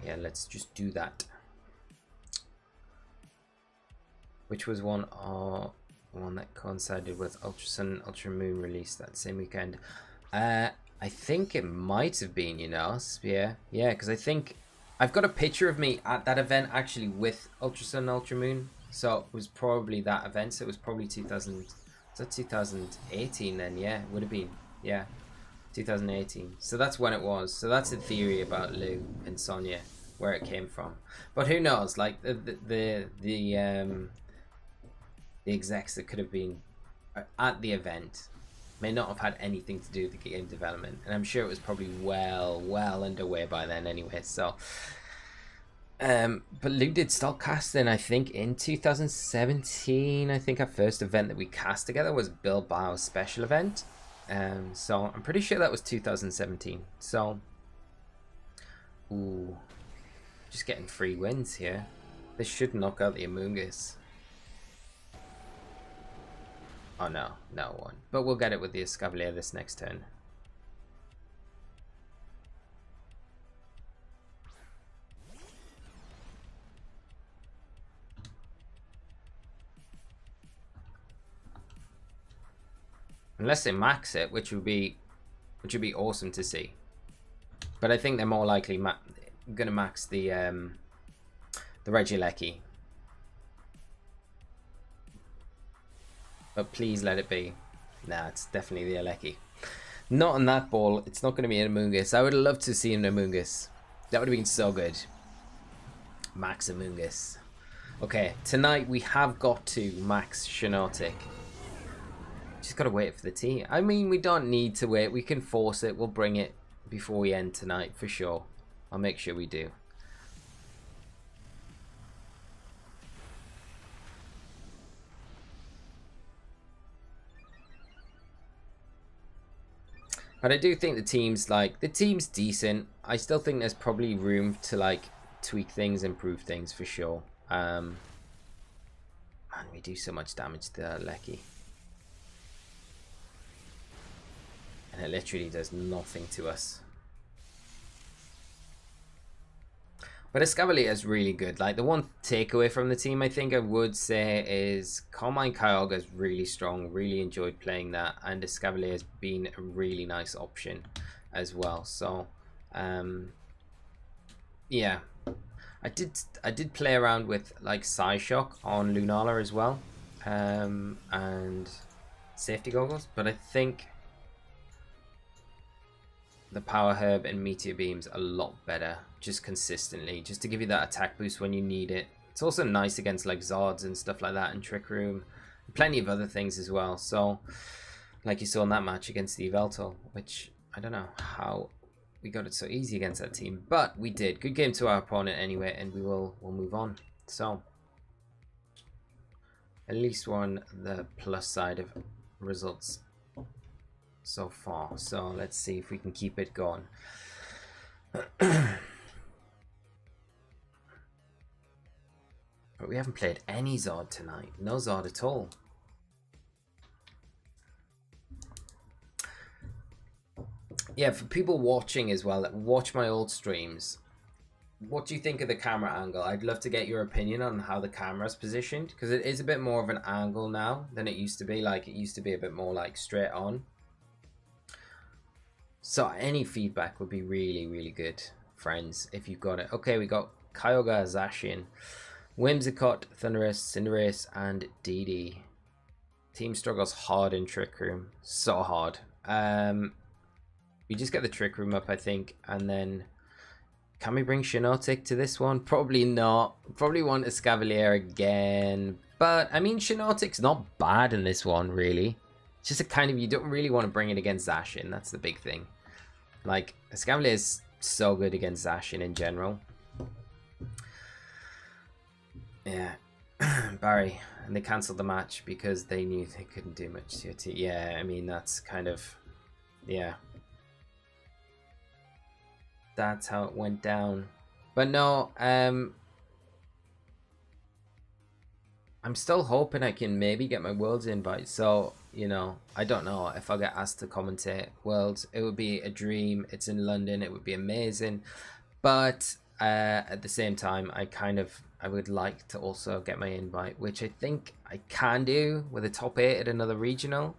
Yeah, let's just do that. Which was one that coincided with Ultra Sun and Ultra Moon release that same weekend. I think it might have been, you know, yeah, because I think I've got a picture of me at that event actually with Ultra Sun and Ultra Moon. So it was probably that event. So it was probably 2018 then? Yeah, it would have been. Yeah, 2018. So that's when it was. So that's a theory about Lou and Sonya, where it came from. But who knows? Like the execs that could have been at the event may not have had anything to do with the game development, and I'm sure it was probably well underway by then anyway. So but Lou did start casting, I think, in 2017. I think our first event that we cast together was Bilbao's special event. So I'm pretty sure that was 2017. So ooh, just getting free wins here. This should knock out the Amoonguss. Oh no, no one. But we'll get it with the Escavalier this next turn. Unless they max it, which would be awesome to see. But I think they're more likely gonna max the Regieleki. But please let it be. Nah, it's definitely the Aleki. Not on that ball. It's not going to be an Amoonguss. I would love to see an Amoonguss. That would have been so good. Max Amoonguss. Okay, tonight we have got to max Shiinotic. Just got to wait for the tea. I mean, we don't need to wait. We can force it. We'll bring it before we end tonight for sure. I'll make sure we do. But I do think the team's decent. I still think there's probably room to like tweak things, improve things for sure. Man, we do so much damage to Lecky. And it literally does nothing to us. But Escavalier is really good. Like, the one takeaway from the team, I think I would say, is Carmine Kyogre is really strong. Really enjoyed playing that. And Escavalier has been a really nice option as well. So, yeah. I did play around with, like, Psyshock on Lunala as well. And Safety Goggles. But I think the Power Herb and Meteor Beam's a lot better, just consistently, just to give you that attack boost when you need it. It's also nice against like Zards and stuff like that, and Trick Room, and plenty of other things as well. So, like you saw in that match against the Yveltal, which I don't know how we got it so easy against that team, but we did. Good game to our opponent anyway, and we'll move on. So, at least we're on the plus side of results so far. So let's see if we can keep it going. But we haven't played any Zard tonight. No Zard at all. Yeah, for people watching as well, that watch my old streams, what do you think of the camera angle? I'd love to get your opinion on how the camera's positioned, because it is a bit more of an angle now than it used to be. Like, it used to be a bit more like straight on. So any feedback would be really, really good, friends, if you've got it. Okay, we got Kyogre, Zacian, Whimsicott, Thundurus, Cinderace, and Indeedee. Team struggles hard in Trick Room. So hard. We just get the Trick Room up, I think, and then can we bring Shiinotic to this one? Probably not. Probably want Escavalier again. But, I mean, Shiinotic's not bad in this one, really. It's just a kind of, you don't really want to bring it against Zacian. That's the big thing. Like, Escavalier is so good against Zacian in general. Yeah. Barry. And they cancelled the match because they knew they couldn't do much to your team. Yeah, I mean, that's kind of, yeah. That's how it went down. But no, I'm still hoping I can maybe get my Worlds invite. So, you know, I don't know if I'll get asked to commentate Worlds. It would be a dream. It's in London. It would be amazing. But at the same time, I would like to also get my invite, which I think I can do with a top 8 at another regional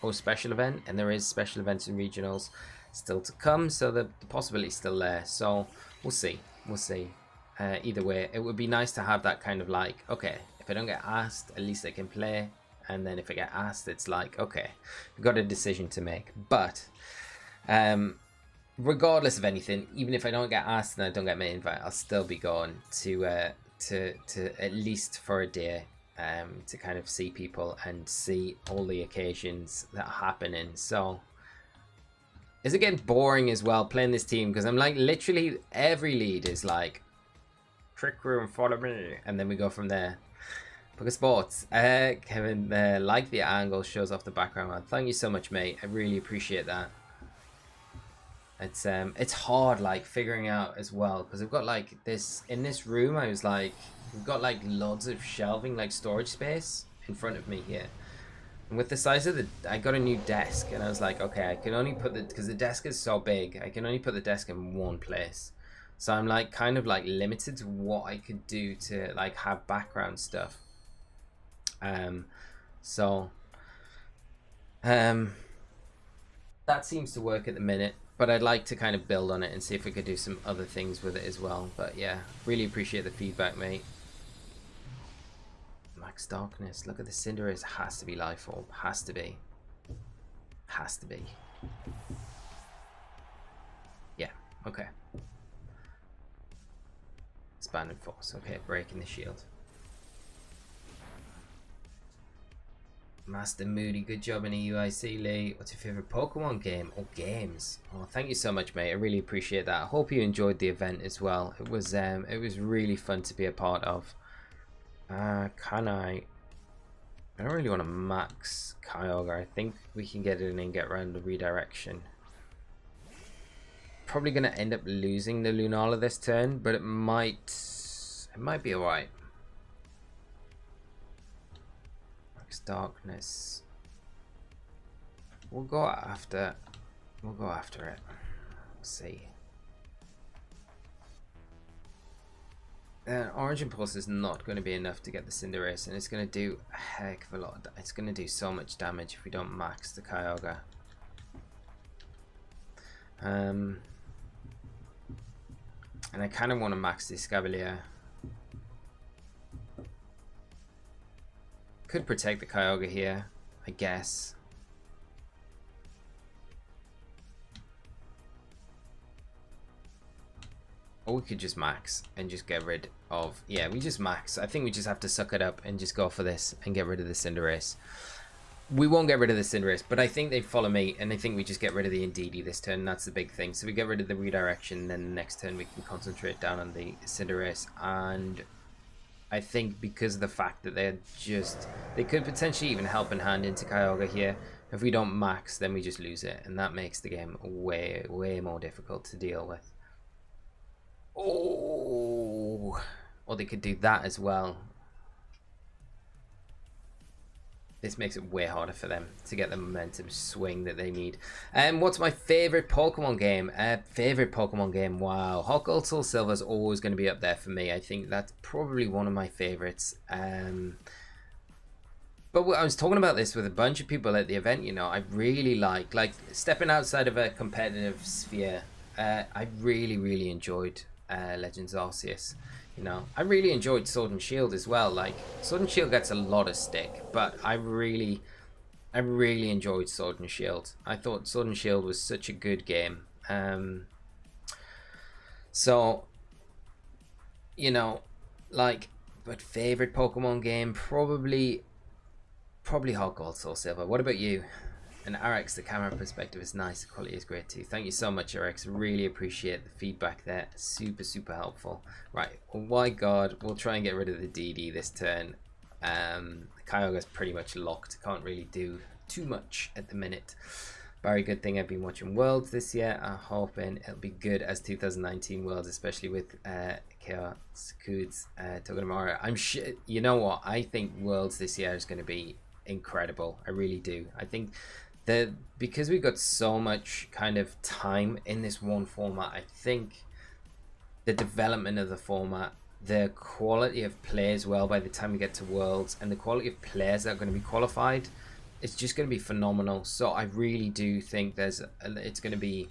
or special event. And there is special events and regionals still to come. So the possibility is still there. So we'll see. We'll see. Either way, it would be nice to have that kind of like, okay, if I don't get asked, at least I can play. And then if I get asked, it's like, okay, we've got a decision to make. But regardless of anything, even if I don't get asked and I don't get my invite, I'll still be going to at least for a day to kind of see people and see all the occasions that are happening. So is it getting boring as well playing this team? Because I'm like, literally every lead is like, Trick Room, follow me, and then we go from there. Pokesports, Kevin, like the angle, shows off the background. Thank you so much, mate. I really appreciate that. It's hard, like, figuring out as well, because I've got like this in this room. I was like, we've got like loads of shelving, like storage space in front of me here, And with the size of I got a new desk, and I was like, okay, I can only put because the desk is so big, I can only put the desk in one place. So I'm like kind of like limited to what I could do to like have background stuff. So that seems to work at the minute, but I'd like to kind of build on it and see if we could do some other things with it as well. But yeah, really appreciate the feedback, mate. Max Darkness, look at the Cinderace, has to be Life Orb, has to be. Has to be. Yeah, okay. Expanded Force, okay, breaking the shield. Master Moody, good job in a UIC, Lee. What's your favorite Pokemon game or games? Oh, thank you so much, mate. I really appreciate that. I hope you enjoyed the event as well. It was really fun to be a part of. Can I don't really want to max Kyogre. I think we can get it in and get around the redirection. Probably gonna end up losing the Lunala this turn, but it might be alright. Darkness. We'll go after it. Let's see. Origin Pulse is not going to be enough to get the Cinderace, and it's going to do a heck of a lot. It's going to do so much damage if we don't max the Kyogre. And I kind of want to max the Escavalier. Could protect the Kyogre here, I guess. Or we could just max and just get rid of... Yeah, we just max. I think we just have to suck it up and just go for this and get rid of the Cinderace. We won't get rid of the Cinderace, but I think they follow me, and I think we just get rid of the Indeedee this turn. That's the big thing. So we get rid of the redirection, then the next turn we can concentrate down on the Cinderace. And I think because of the fact that they could potentially even help in hand into Kyogre here. If we don't max, then we just lose it, and that makes the game way, way more difficult to deal with. Oh, or they could do that as well. This makes it way harder for them to get the momentum swing that they need. And what's my favorite Pokemon game? Wow, Hot Gold Soul Silver is always going to be up there for me. I think that's probably one of my favorites. But I was talking about this with a bunch of people at the event. You know, I really like stepping outside of a competitive sphere. I really enjoyed Legends Arceus. You know, I really enjoyed Sword and Shield as well. Like, Sword and Shield gets a lot of stick, but I really enjoyed Sword and Shield. I thought Sword and Shield was such a good game. So, you know, like, but favorite Pokemon game, probably Hot Gold Soul Silver. What about you? And RX, the camera perspective is nice, the quality is great too. Thank you so much, RX. Really appreciate the feedback there. Super helpful. Right, well, my God, we'll try and get rid of the DD this turn. Kyogre's pretty much locked. Can't really do too much at the minute. Very good thing I've been watching Worlds this year. I'm hoping it'll be good as 2019 Worlds, especially with Chaos Coods Togedemaru. I'm sure, you know what? I think Worlds this year is going to be incredible. I really do. I think because we got so much kind of time in this one format, I think the development of the format, the quality of play as well by the time we get to Worlds, and the quality of players that are going to be qualified, it's just going to be phenomenal. So I really do think it's going to be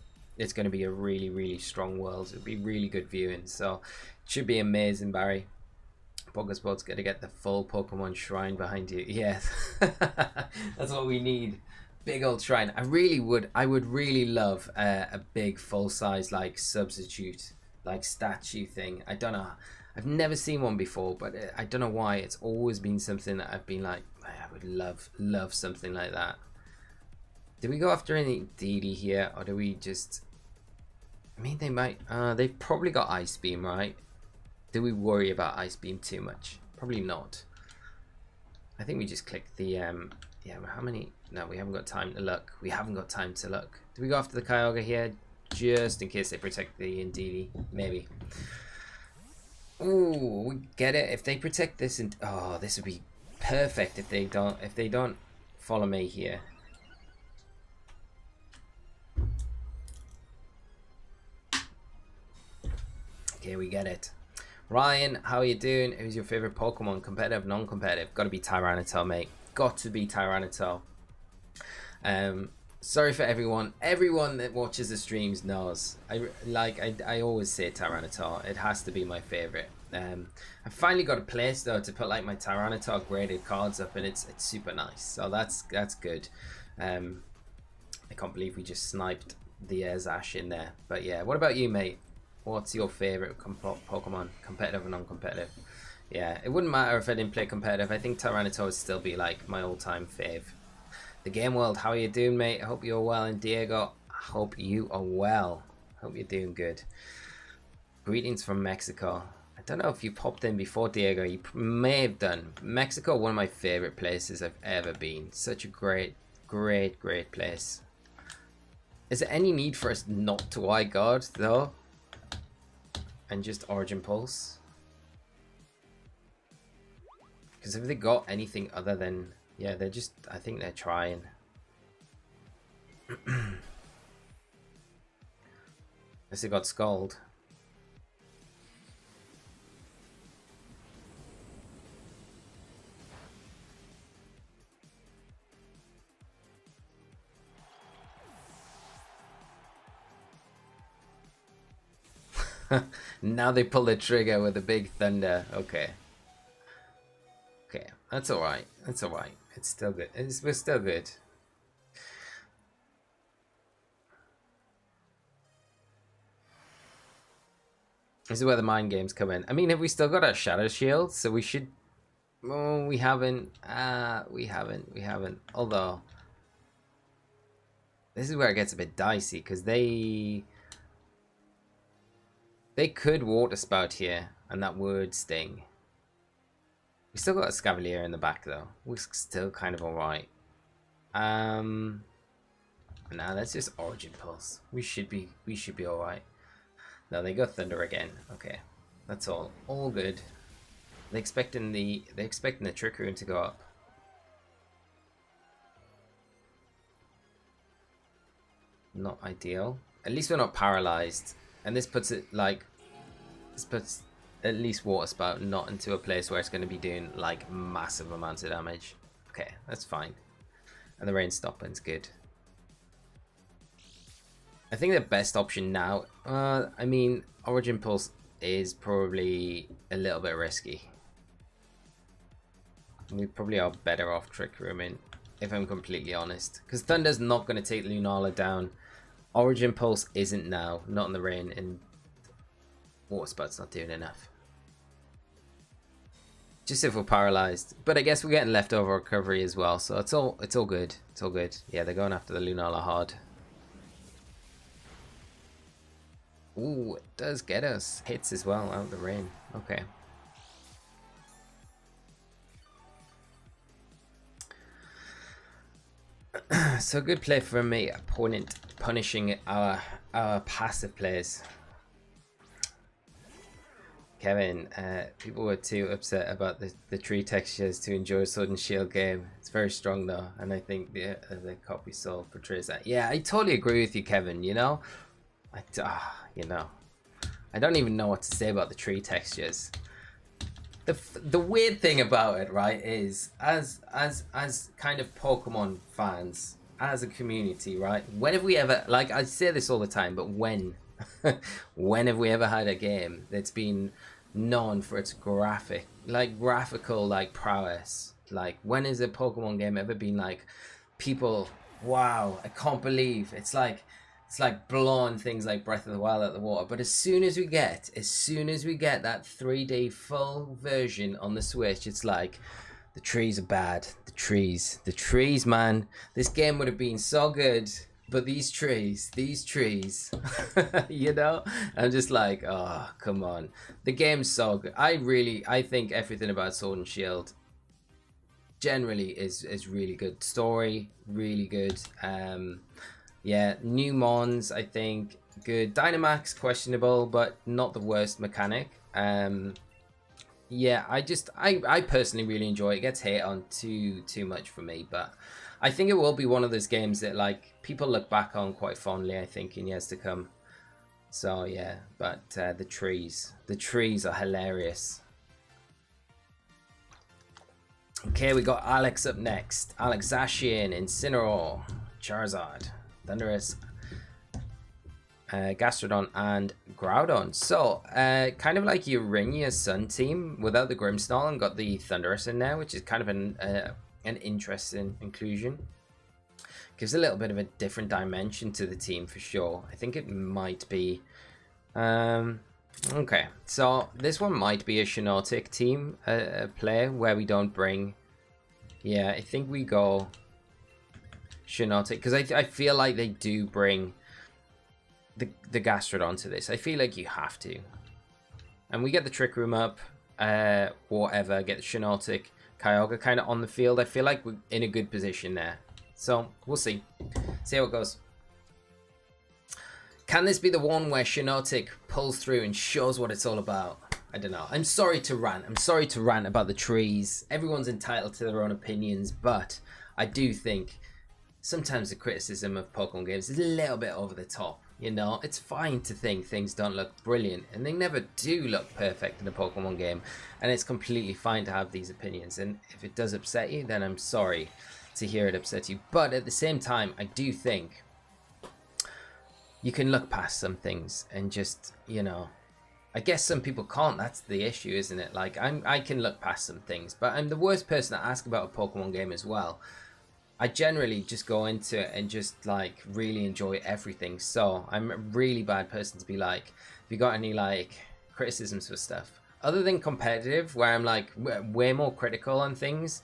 a really strong Worlds. It'll be really good viewing, so it should be amazing, Barry. Pokesport's going to get the full Pokemon shrine behind you. Yes, that's what we need. Big old shrine. I would really love a big full-size like substitute like statue thing. I don't know, I've never seen one before, but I don't know why. It's always been something that I've been like, I would love something like that. Do we go after any Indeedee here, or do we just... I mean, they might... they've probably got Ice Beam, right? Do we worry about Ice Beam too much? Probably not. I think we just click the... yeah, how many... No, we haven't got time to look. We haven't got time to look. Do we go after the Kyogre here? Just in case they protect the Indeedee. Maybe. Ooh, we get it. If they protect this... oh, this would be perfect if they don't follow me here. Okay, we get it. Ryan, how are you doing? Who's your favorite Pokemon? Competitive, non-competitive? Got to be Tyranitar, mate. Got to be Tyranitar. Sorry for everyone that watches the streams knows I always say Tyranitar. It has to be my favorite. I finally got a place though to put like my Tyranitar graded cards up, and it's super nice, so that's good. I can't believe we just sniped the Zash in there. But yeah, what about you, mate? What's your favorite Pokemon, competitive or non-competitive? Yeah, it wouldn't matter if I didn't play competitive. I think Tyranitar would still be like my all-time fave. The Game World, how are you doing, mate? I hope you're well. And Diego, I hope you are well. Hope you're doing good. Greetings from Mexico. I don't know if you popped in before, Diego. You may have done. Mexico, one of my favorite places I've ever been. Such a great place. Is there any need for us not to iGuard though? And just Origin Pulse? Because have they got anything other than... Yeah, they're just... I think they're trying. Unless they got Scald. Now they pull the trigger with a big thunder. Okay. Okay, that's alright. That's alright. It's still good. We're still good. This is where the mind games come in. I mean, have we still got our Shadow Shield? So we should... Oh, we haven't. We haven't. Although... This is where it gets a bit dicey, because they could Water Spout here, and that would sting. We still got a Escavalier in the back though. We're still kind of alright. Nah, that's just Origin Pulse. We should be alright. No, they got Thunder again. Okay. That's all. All good. They're expecting the Trick Room to go up. Not ideal. At least we're not paralyzed. And this puts it like... This puts at least Water Spout not into a place where it's going to be doing like massive amounts of damage. Okay, that's fine. And the Rain Stopping's good. I think the best option now... I mean, Origin Pulse is probably a little bit risky. We probably are better off Trick Rooming, if I'm completely honest. Because Thunder's not going to take Lunala down. Origin Pulse isn't now, not in the rain, and Water Spout's not doing enough. Just if we're paralyzed, but I guess we're getting leftover recovery as well, so it's all good. It's all good. Yeah, they're going after the Lunala hard. Ooh, it does get us hits as well out of the rain. Okay. So good play from me, opponent punishing our passive players. Kevin, people were too upset about the tree textures to enjoy a Sword and Shield game. It's very strong though, and I think the copy sold portrays that. Yeah, I totally agree with you, Kevin. You know, you know, I don't even know what to say about the tree textures. The weird thing about it, right, is as kind of Pokemon fans, as a community, right? When have we ever, like I say this all the time, but when have we ever had a game that's been known for its graphical prowess? Like, when has a Pokemon game ever been like, people, wow, I can't believe it's like blowing things like Breath of the Wild out the water. But as soon as we get that 3D full version on the Switch, it's like, the trees are bad. The trees, man. This game would have been so good, but these trees, you know? I'm just like, oh, come on. The game's so good. I think everything about Sword and Shield generally is really good. Story, really good. Yeah, new Mons, I think, good. Dynamax, questionable, but not the worst mechanic. Yeah, I personally really enjoy it. It gets hate on too much for me, but I think it will be one of those games that like people look back on quite fondly, I think, in years to come. So yeah, but the trees are hilarious. Okay, we got Alex up next. Alex Zashian, Incineroar, Charizard, Thundurus, Gastrodon, and Groudon. So, kind of like Urania's Sun team without the Grimmsnarl, and got the Thundurus in there, which is kind of an interesting inclusion. Gives a little bit of a different dimension to the team for sure. I think it might be... okay, so this one might be a Shiinotic team play where we don't bring... Yeah, I think we go Shiinotic, because I feel like they do bring the Gastrodon to this. I feel like you have to. And we get the Trick Room up, whatever, get the Shiinotic, Kyogre kind of on the field. I feel like we're in a good position there. So, we'll see. See how it goes. Can this be the one where Shiinotic pulls through and shows what it's all about? I don't know. I'm sorry to rant. I'm sorry to rant about the trees. Everyone's entitled to their own opinions, but I do think sometimes the criticism of Pokemon games is a little bit over the top. You know, it's fine to think things don't look brilliant, and they never do look perfect in a Pokemon game, and it's completely fine to have these opinions. And if it does upset you, then I'm sorry to hear it upset you. But at the same time, I do think you can look past some things and just, you know, I guess some people can't. That's the issue, isn't it? Like, I can look past some things, but I'm the worst person to ask about a Pokemon game as well. I generally just go into it and just like really enjoy everything. So I'm a really bad person to be like, have you got any like criticisms for stuff other than competitive, where I'm like way more critical on things?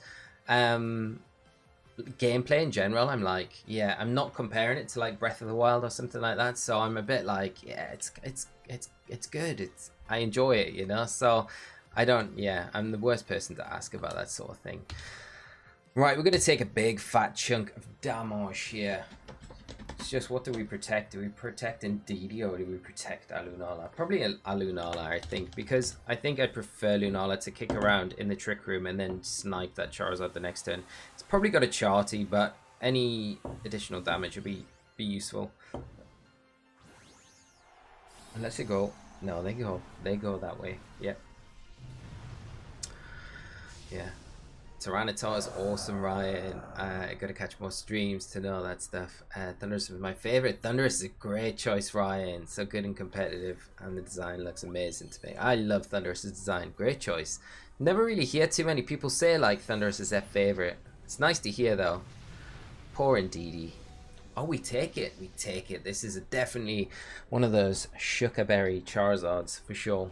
Gameplay in general, I'm like, yeah, I'm not comparing it to like Breath of the Wild or something like that. So I'm a bit like, yeah, it's good. I enjoy it, you know. So I don't. Yeah, I'm the worst person to ask about that sort of thing. Right, we're going to take a big fat chunk of damage here. It's just, what do we protect? Do we protect Indeedee or do we protect a Lunala? Probably a Lunala, I think, because I think I'd prefer Lunala to kick around in the Trick Room and then snipe that Charizard the next turn. It's probably got a Charty, but any additional damage would be useful. Unless it go... No, they go that way. Yep. Yeah. Tyranitar is awesome, Ryan. I gotta catch more streams to know that stuff. Thundurus was my favorite. Thundurus is a great choice, Ryan. So good and competitive, and the design looks amazing to me. I love Thundurus' design. Great choice. Never really hear too many people say like Thundurus is their favorite. It's nice to hear though. Poor Indeedee. Oh, we take it. We take it. This is definitely one of those Shuckerberry Charizards for sure.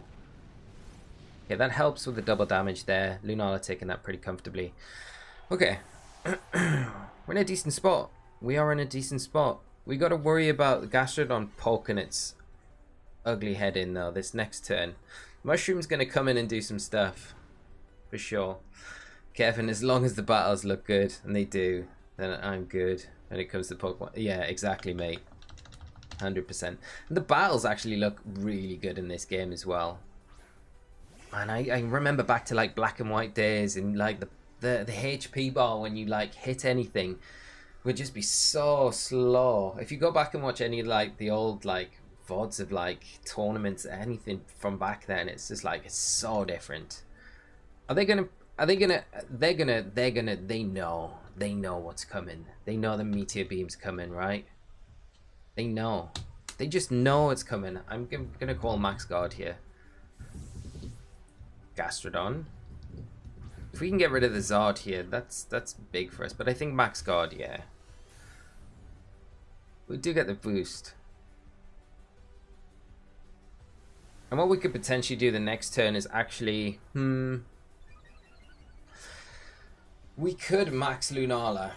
Okay, that helps with the double damage there. Lunala taking that pretty comfortably. Okay. We're in a decent spot. We are in a decent spot. We got to worry about the Gastrodon poking its ugly head in, though, this next turn. Mushroom's going to come in and do some stuff. For sure. Kevin, as long as the battles look good, and they do, then I'm good when it comes to Pokemon. Yeah, exactly, mate. 100%. And the battles actually look really good in this game as well. And I remember back to like black and white days, and like the HP bar when you like hit anything would just be so slow. If you go back and watch any like the old like VODs of like tournaments, anything from back then, it's just like it's so different. They know what's coming. They know the meteor beam's coming, right? They know. They just know it's coming. I'm gonna call Max Guard here. Gastrodon. If we can get rid of the Zard here, that's big for us. But I think Max Guard, yeah. We do get the boost. And what we could potentially do the next turn is actually... We could max Lunala.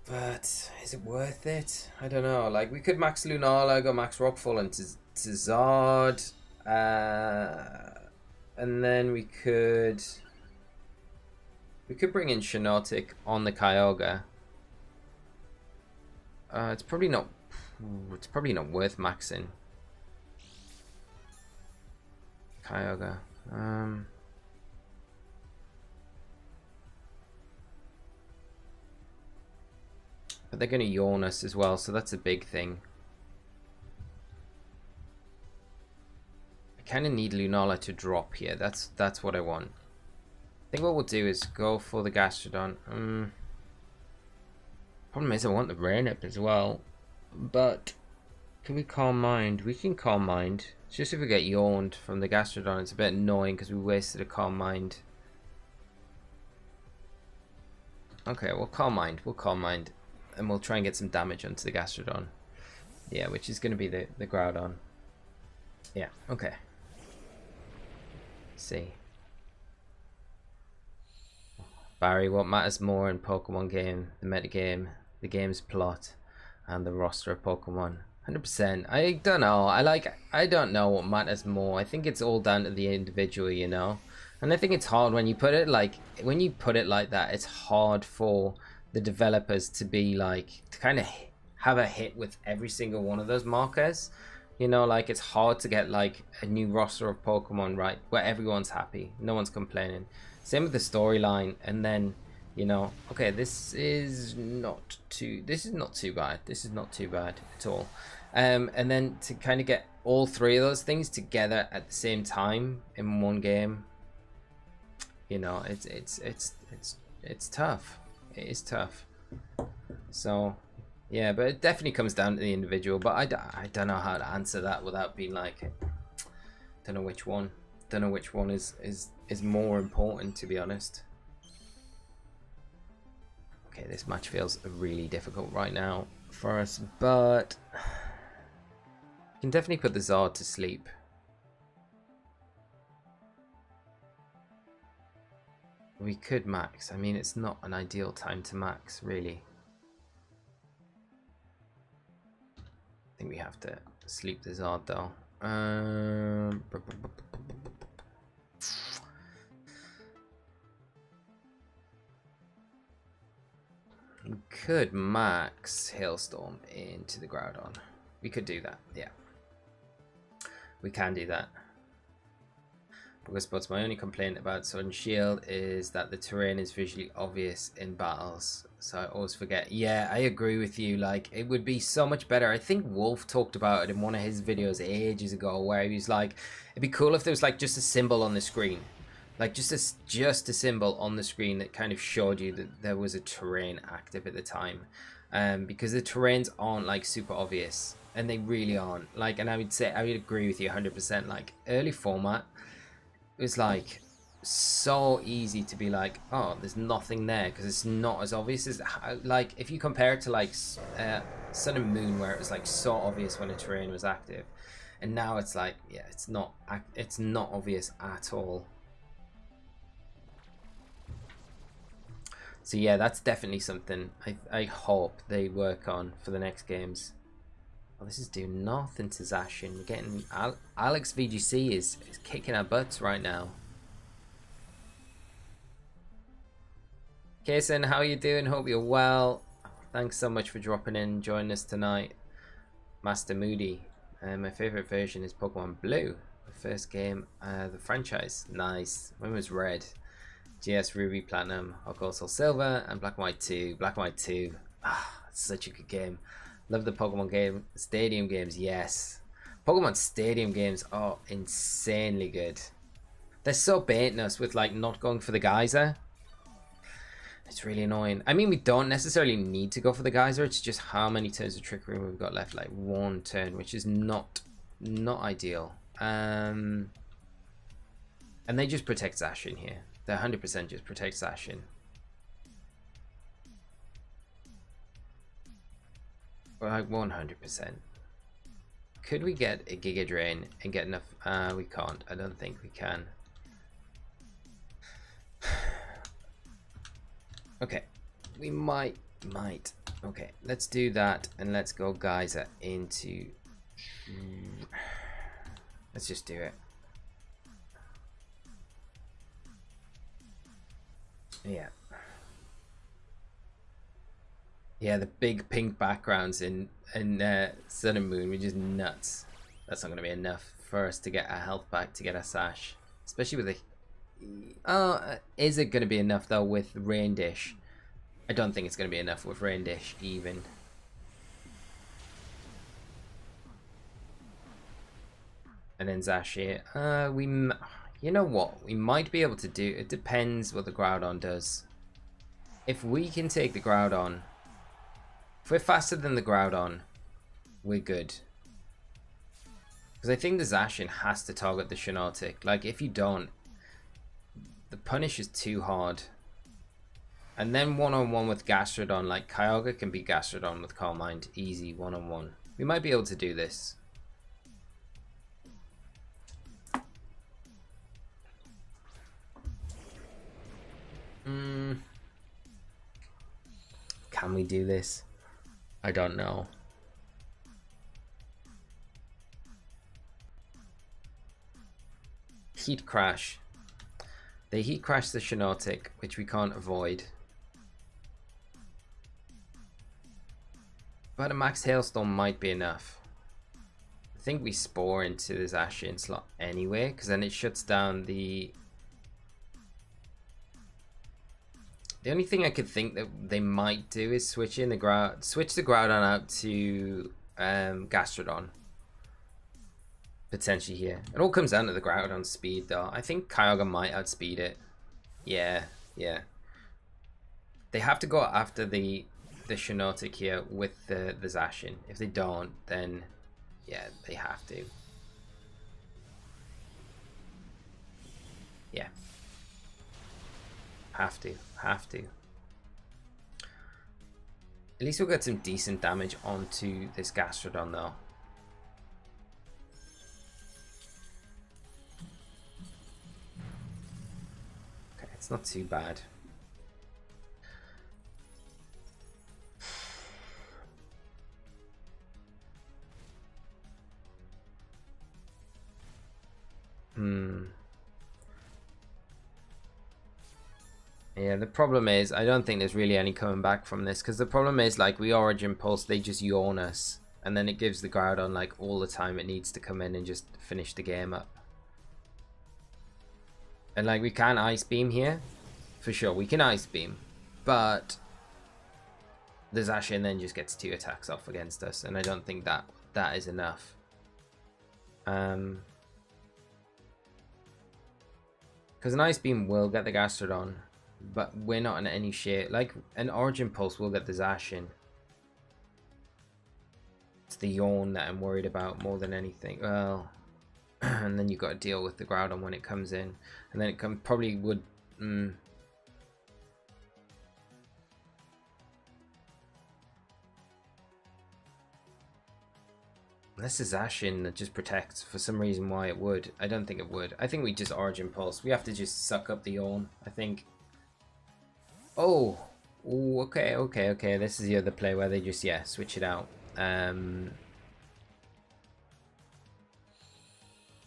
But is it worth it? I don't know. Like, we could max Lunala, go max Rockfall into Zard. And then we could bring in Shiinotic on the Kyogre. It's probably not worth maxing Kyogre. But they're going to yawn us as well, so that's a big thing. I kind of need Lunala to drop here. That's what I want. I think what we'll do is go for the Gastrodon. Problem is I want the Rain Up as well. But can we Calm Mind? We can Calm Mind. It's just if we get yawned from the Gastrodon, it's a bit annoying because we wasted a Calm Mind. Okay, we'll Calm Mind. We'll Calm Mind. And we'll try and get some damage onto the Gastrodon. Yeah, which is going to be the Groudon. Yeah, okay. Let's see. Barry, what matters more in Pokemon game? The metagame, the game's plot, and the roster of Pokemon. 100%. I don't know. I don't know what matters more. I think it's all down to the individual, you know. And I think it's hard when you put it like that. It's hard for the developers to be like to kind of have a hit with every single one of those markers. You know, like it's hard to get like a new roster of Pokemon right where everyone's happy, no one's complaining. Same with the storyline, and then you know, okay, this is not too bad. This is not too bad at all. And then to kind of get all three of those things together at the same time in one game, you know, it's tough. It is tough. So yeah, but it definitely comes down to the individual. But I don't know how to answer that without being like, don't know which one is more important, to be honest. Okay, this match feels really difficult right now for us, but we can definitely put the Zard to sleep. We could max. I mean, it's not an ideal time to max, really. I think we have to sleep the Zard, though. We could max Hailstorm into the Groudon. We could do that, yeah. We can do that. Because my only complaint about Sword and Shield is that the terrain is visually obvious in battles. So I always forget. Yeah, I agree with you. Like, it would be so much better. I think Wolf talked about it in one of his videos ages ago, where he was like, it'd be cool if there was like just a symbol on the screen. Like just a symbol on the screen that kind of showed you that there was a terrain active at the time. Because the terrains aren't like super obvious. And they really aren't. Like, and I would agree with you 100%. Like, early format, it was like so easy to be like, oh, there's nothing there because it's not as obvious as like if you compare it to like Sun and Moon, where it was like so obvious when a terrain was active, and now it's like, yeah, it's not obvious at all. So yeah, that's definitely something I hope they work on for the next games. Oh, this is doing nothing to Zacian. We're getting Alex VGC is kicking our butts right now. Kason, how are you doing? Hope you're well. Thanks so much for dropping in and joining us tonight. Master Moody. My favorite version is Pokemon Blue, the first game the franchise. Nice. When was Red? GS Ruby Platinum, Hawk Soul Silver, and Black and White 2. Black and White 2. Ah, it's such a good game. Love the Pokemon game. Stadium games, yes. Pokemon Stadium games are insanely good. They're so baiting us with like not going for the geyser. It's really annoying. I mean, we don't necessarily need to go for the geyser. It's just how many turns of Trick Room we've got left. Like one turn, which is not ideal. And they just protect Zacian here. They 100% just protect Zacian. Like 100%. Could we get a Giga Drain and get enough? We can't. I don't think we can. Okay, we might. Okay, let's do that and let's go Geyser into. Let's just do it. Yeah. Yeah, the big pink backgrounds in Sun and Moon were just nuts. That's not going to be enough for us to get our health back, to get our Sash. Especially with the... Oh, is it going to be enough though with Rain Dish? I don't think it's going to be enough with Rain Dish even. And then Zashir. You know what? We might be able to do... It depends what the Groudon does. If we can take the Groudon... If we're faster than the Groudon, we're good. Because I think the Zacian has to target the Shiinotic. Like, if you don't, the punish is too hard. And then one-on-one with Gastrodon, like Kyogre can beat Gastrodon with Calm Mind. Easy, one-on-one. We might be able to do this. Can we do this? I don't know. Heat Crash. They Heat Crash the Shiinotic, which we can't avoid. But a Max Hailstorm might be enough. I think we Spore into this Zacian slot anyway, because then it shuts down the... The only thing I could think that they might do is switch the Groudon out to Gastrodon. Potentially here. It all comes down to the Groudon speed though. I think Kyogre might outspeed it. Yeah. They have to go after the Shiinotic here with the Zacian. If they don't, then yeah, they have to. Yeah. Have to. At least we'll get some decent damage onto this Gastrodon though. Okay, it's not too bad. Yeah, the problem is, I don't think there's really any coming back from this, because the problem is, like, we Origin Pulse, they just yawn us, and then it gives the Groudon, like, all the time it needs to come in and just finish the game up. And, like, we can Ice Beam here, for sure, we can Ice Beam, but the Zacian then just gets 2 attacks off against us, and I don't think that is enough. Because an Ice Beam will get the Gastrodon, but we're not in any shape. Like, an Origin Pulse will get the Zacian. It's the yawn that I'm worried about more than anything. Well, and then you've got to deal with the Groudon when it comes in. And then it probably would... Unless the Zacian that just protects, for some reason why it would. I don't think it would. I think we just Origin Pulse. We have to just suck up the yawn, I think. Oh, ooh, okay. This is the other play where they just, yeah, switch it out.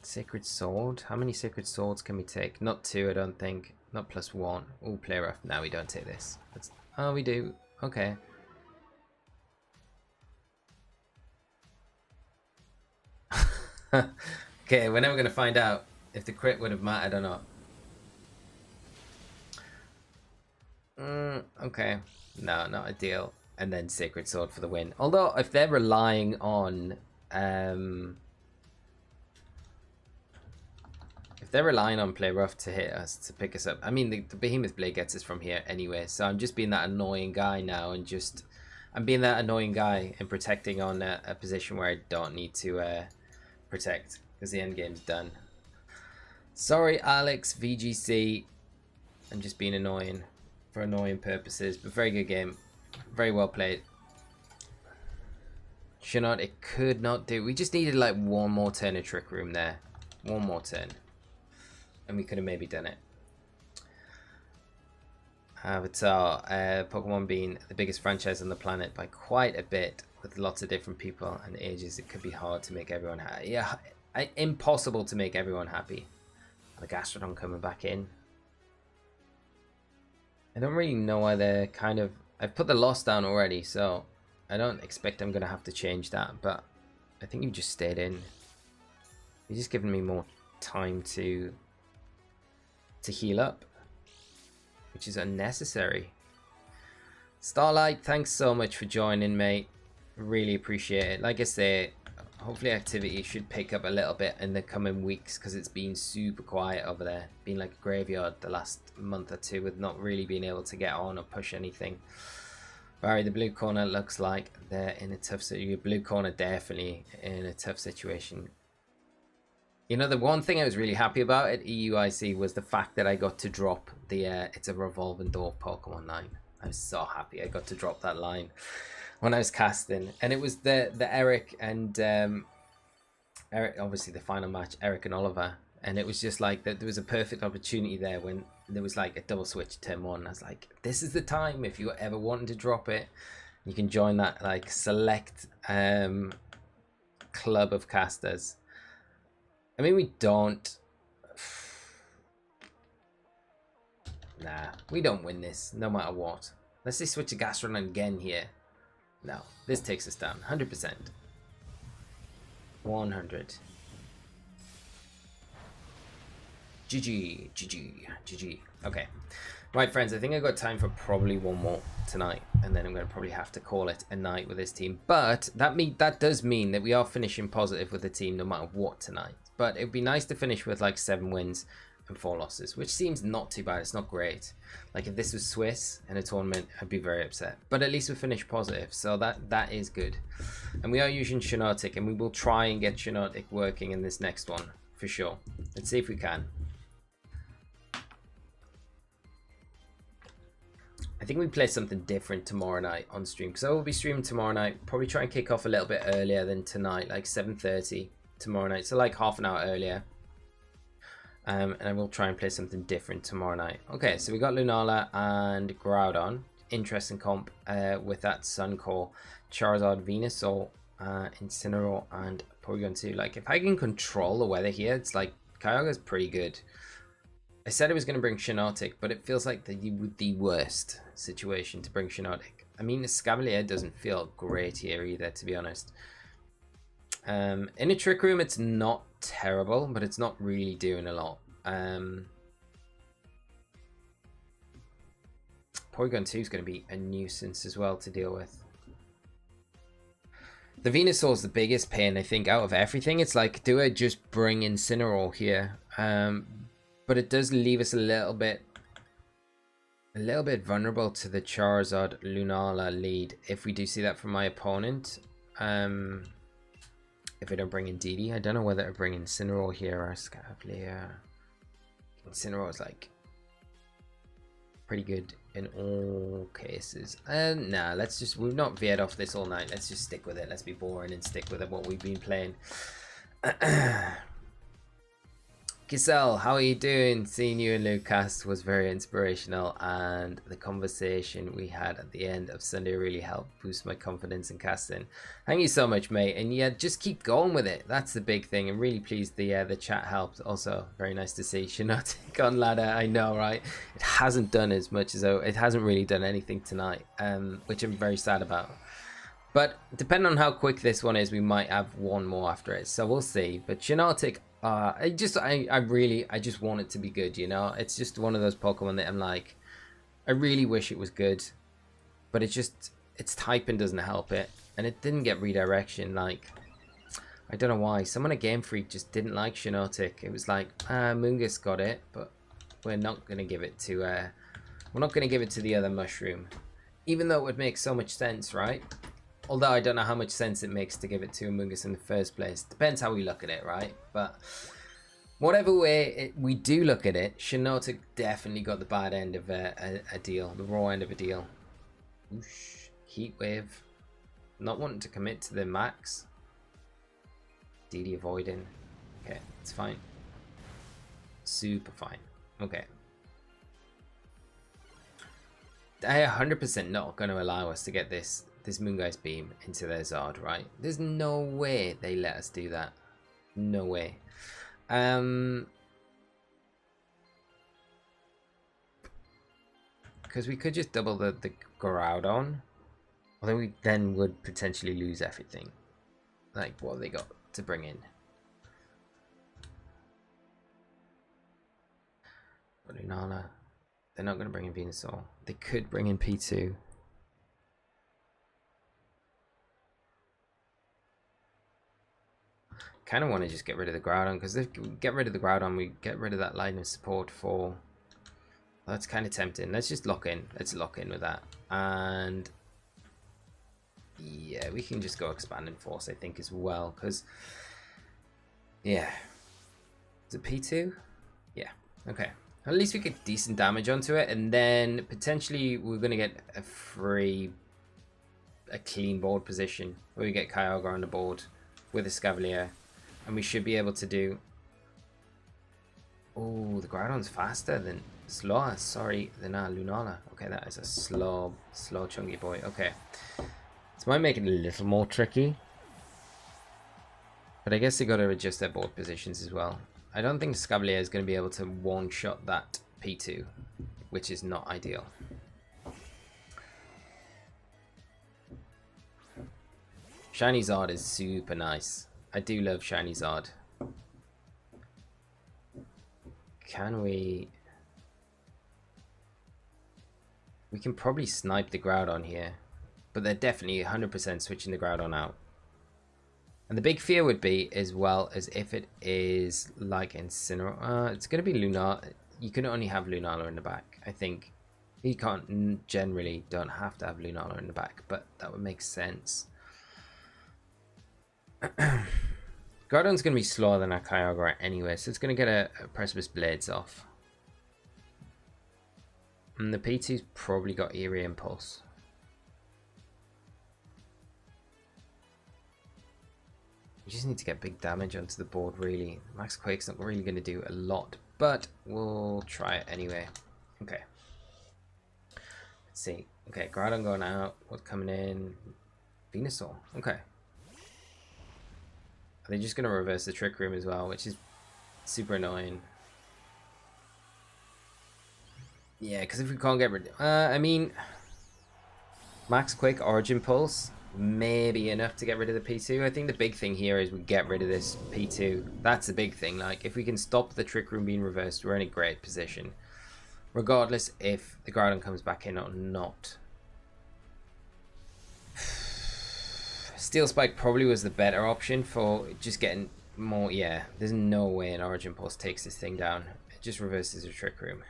Sacred Sword? How many Sacred Swords can we take? Not 2, I don't think. Not +1. Oh, play rough. Now we don't take this. Oh, we do. Okay. Okay, we're never going to find out if the crit would have mattered or not. Okay. No, not ideal. And then Sacred Sword for the win. Although, if they're relying on... if they're relying on Play Rough to hit us, to pick us up... I mean, the Behemoth Blade gets us from here anyway. So I'm just being that annoying guy now and just... I'm being that annoying guy and protecting on a position where I don't need to protect. Because the end game's done. Sorry, Alex, VGC. I'm just being annoying. For annoying purposes, but very good game, very well played. Shiinotic could not do. We just needed like one more turn of Trick Room there, one more turn, and we could have maybe done it. Avatar, Pokemon being the biggest franchise on the planet by quite a bit, with lots of different people and ages, it could be hard to make everyone happy. Yeah, impossible to make everyone happy. The Gastrodon coming back in. I don't really know why they're kind of... I've put the loss down already, so I don't expect I'm going to have to change that, but I think you just stayed in. You're just giving me more time to heal up, which is unnecessary. Starlight, thanks so much for joining, mate. Really appreciate it. Like I say, hopefully activity should pick up a little bit in the coming weeks because it's been super quiet over there. Been like a graveyard the last month or two with not really being able to get on or push anything. Barry, the blue corner looks like they're in a tough situation. Blue corner definitely in a tough situation. You know, the one thing I was really happy about at EUIC was the fact that I got to drop the it's a revolving door Pokemon line. I was so happy I got to drop that line when I was casting, and it was the Eric and Eric, obviously the final match, Eric and Oliver, and it was just like that. There was a perfect opportunity there when there was like a double switch turn one. I was like, this is the time. If you ever wanted to drop it, you can join that like select club of casters. I mean, we don't. Nah, we don't win this, no matter what. Let's just switch to Gastron again here. No, this takes us down, 100%. 100. GG, GG, GG. Okay. Right, friends, I think I've got time for probably one more tonight, and then I'm going to probably have to call it a night with this team. But that does mean that we are finishing positive with the team no matter what tonight. But it would be nice to finish with like 7 wins and 4 losses, which seems not too bad. It's not great. Like if this was Swiss in a tournament, I'd be very upset. But at least we finished positive, so that is good. And we are using Shiinotic, and we will try and get Shiinotic working in this next one for sure. Let's see if we can. I think we play something different tomorrow night on stream, because I will be streaming tomorrow night. Probably try and kick off a little bit earlier than tonight, like 7:30 tomorrow night, so like half an hour earlier. And I will try and play something different tomorrow night. Okay, so we got Lunala and Groudon. Interesting comp with that Suncore, Charizard, Venusaur, Incineroar, and Porygon 2. Like, if I can control the weather here, it's like Kyogre's pretty good. I said I was going to bring Shiinotic, but it feels like the worst situation to bring Shiinotic. I mean, the Escavalier doesn't feel great here either, to be honest. In a Trick Room, it's not terrible, but it's not really doing a lot. Porygon 2 is going to be a nuisance as well to deal with. The Venusaur is the biggest pain, I think, out of everything. It's like, do I just bring Incineroar here? But it does leave us a little bit vulnerable to the Charizard Lunala lead if we do see that from my opponent. If I don't bring Indeedee, I don't know whether I bring Incineroar here or Escavalier. Incineroar is like pretty good in all cases. Nah, let's just, we've not veered off this all night. Let's just stick with it. Let's be boring and stick with it, what we've been playing. Giselle, how are you doing? Seeing you and Lucas was very inspirational, and the conversation we had at the end of Sunday really helped boost my confidence in casting. Thank you so much, mate. And yeah, just keep going with it. That's the big thing. I'm really pleased the chat helped. Also, very nice to see Shiinotic on ladder. I know, right? It hasn't done as much as it hasn't really done anything tonight, which I'm very sad about. But depending on how quick this one is, we might have one more after it. So we'll see. But Shiinotic, I just want it to be good, you know? It's just one of those Pokemon that I'm like, I really wish it was good, but its typing doesn't help it, and it didn't get redirection. Like, I don't know why. Someone at Game Freak just didn't like Shiinotic. It was like, Mungus got it, but we're not gonna give it to the other mushroom, even though it would make so much sense, right? Although I don't know how much sense it makes to give it to Amoonguss in the first place. Depends how we look at it, right? But whatever way we do look at it, Shiinotic definitely got the bad end of a deal. The raw end of a deal. Whoosh. Heat Wave. Not wanting to commit to the max. DD avoiding. Okay, it's fine. Super fine. Okay. They are 100% not going to allow us to get this Moongeist Beam into their Zard, right? There's no way they let us do that. No way. Because we could just double the Groudon, although we then would potentially lose everything. Like what have they got to bring in? Lunala. They're not going to bring in Venusaur. They could bring in P2. kind of want to just get rid of the Groudon, because if we get rid of the Groudon, we get rid of that line of support for... That's kind of tempting. Let's just lock in. Let's lock in with that. And yeah, we can just go Expanding Force, I think, as well, because yeah. Is it P2? Yeah. Okay. At least we get decent damage onto it, and then potentially we're going to get a clean board position where we get Kyogre on the board with Escavalier, and we should be able to do... Oh, the Groudon's faster than... Slower, sorry, than our Lunala. Okay, that is a slow chunky boy. Okay. This might make it a little more tricky. But I guess they got to adjust their board positions as well. I don't think Escavalier is going to be able to one-shot that P2, which is not ideal. Shiny Zard is super nice. I do love Shiny Zard. Can we... We can probably snipe the Groudon here, but they're definitely 100% switching the Groudon out. And the big fear would be, as well, as if it is like Incineroar. It's going to be Lunala. You can only have Lunala in the back, I think. You generally don't have to have Lunala in the back, but that would make sense. Groudon's going to be slower than our Kyogre anyway, so it's going to get a Precipice Blades off. And the P2's probably got Eerie Impulse. We just need to get big damage onto the board, really. Max Quake's not really going to do a lot, but we'll try it anyway. Okay. Let's see. Okay, Groudon going out. What's coming in? Venusaur. Okay. Are they just going to reverse the Trick Room as well, which is super annoying. Yeah, because if we can't get rid... I mean... Max Quake, Origin Pulse, maybe enough to get rid of the P2. I think the big thing here is we get rid of this P2. That's the big thing. Like, if we can stop the Trick Room being reversed, we're in a great position. Regardless if the Groudon comes back in or not. Steel Spike probably was the better option for just getting more... Yeah, there's no way an Origin Pulse takes this thing down. It just reverses the Trick Room.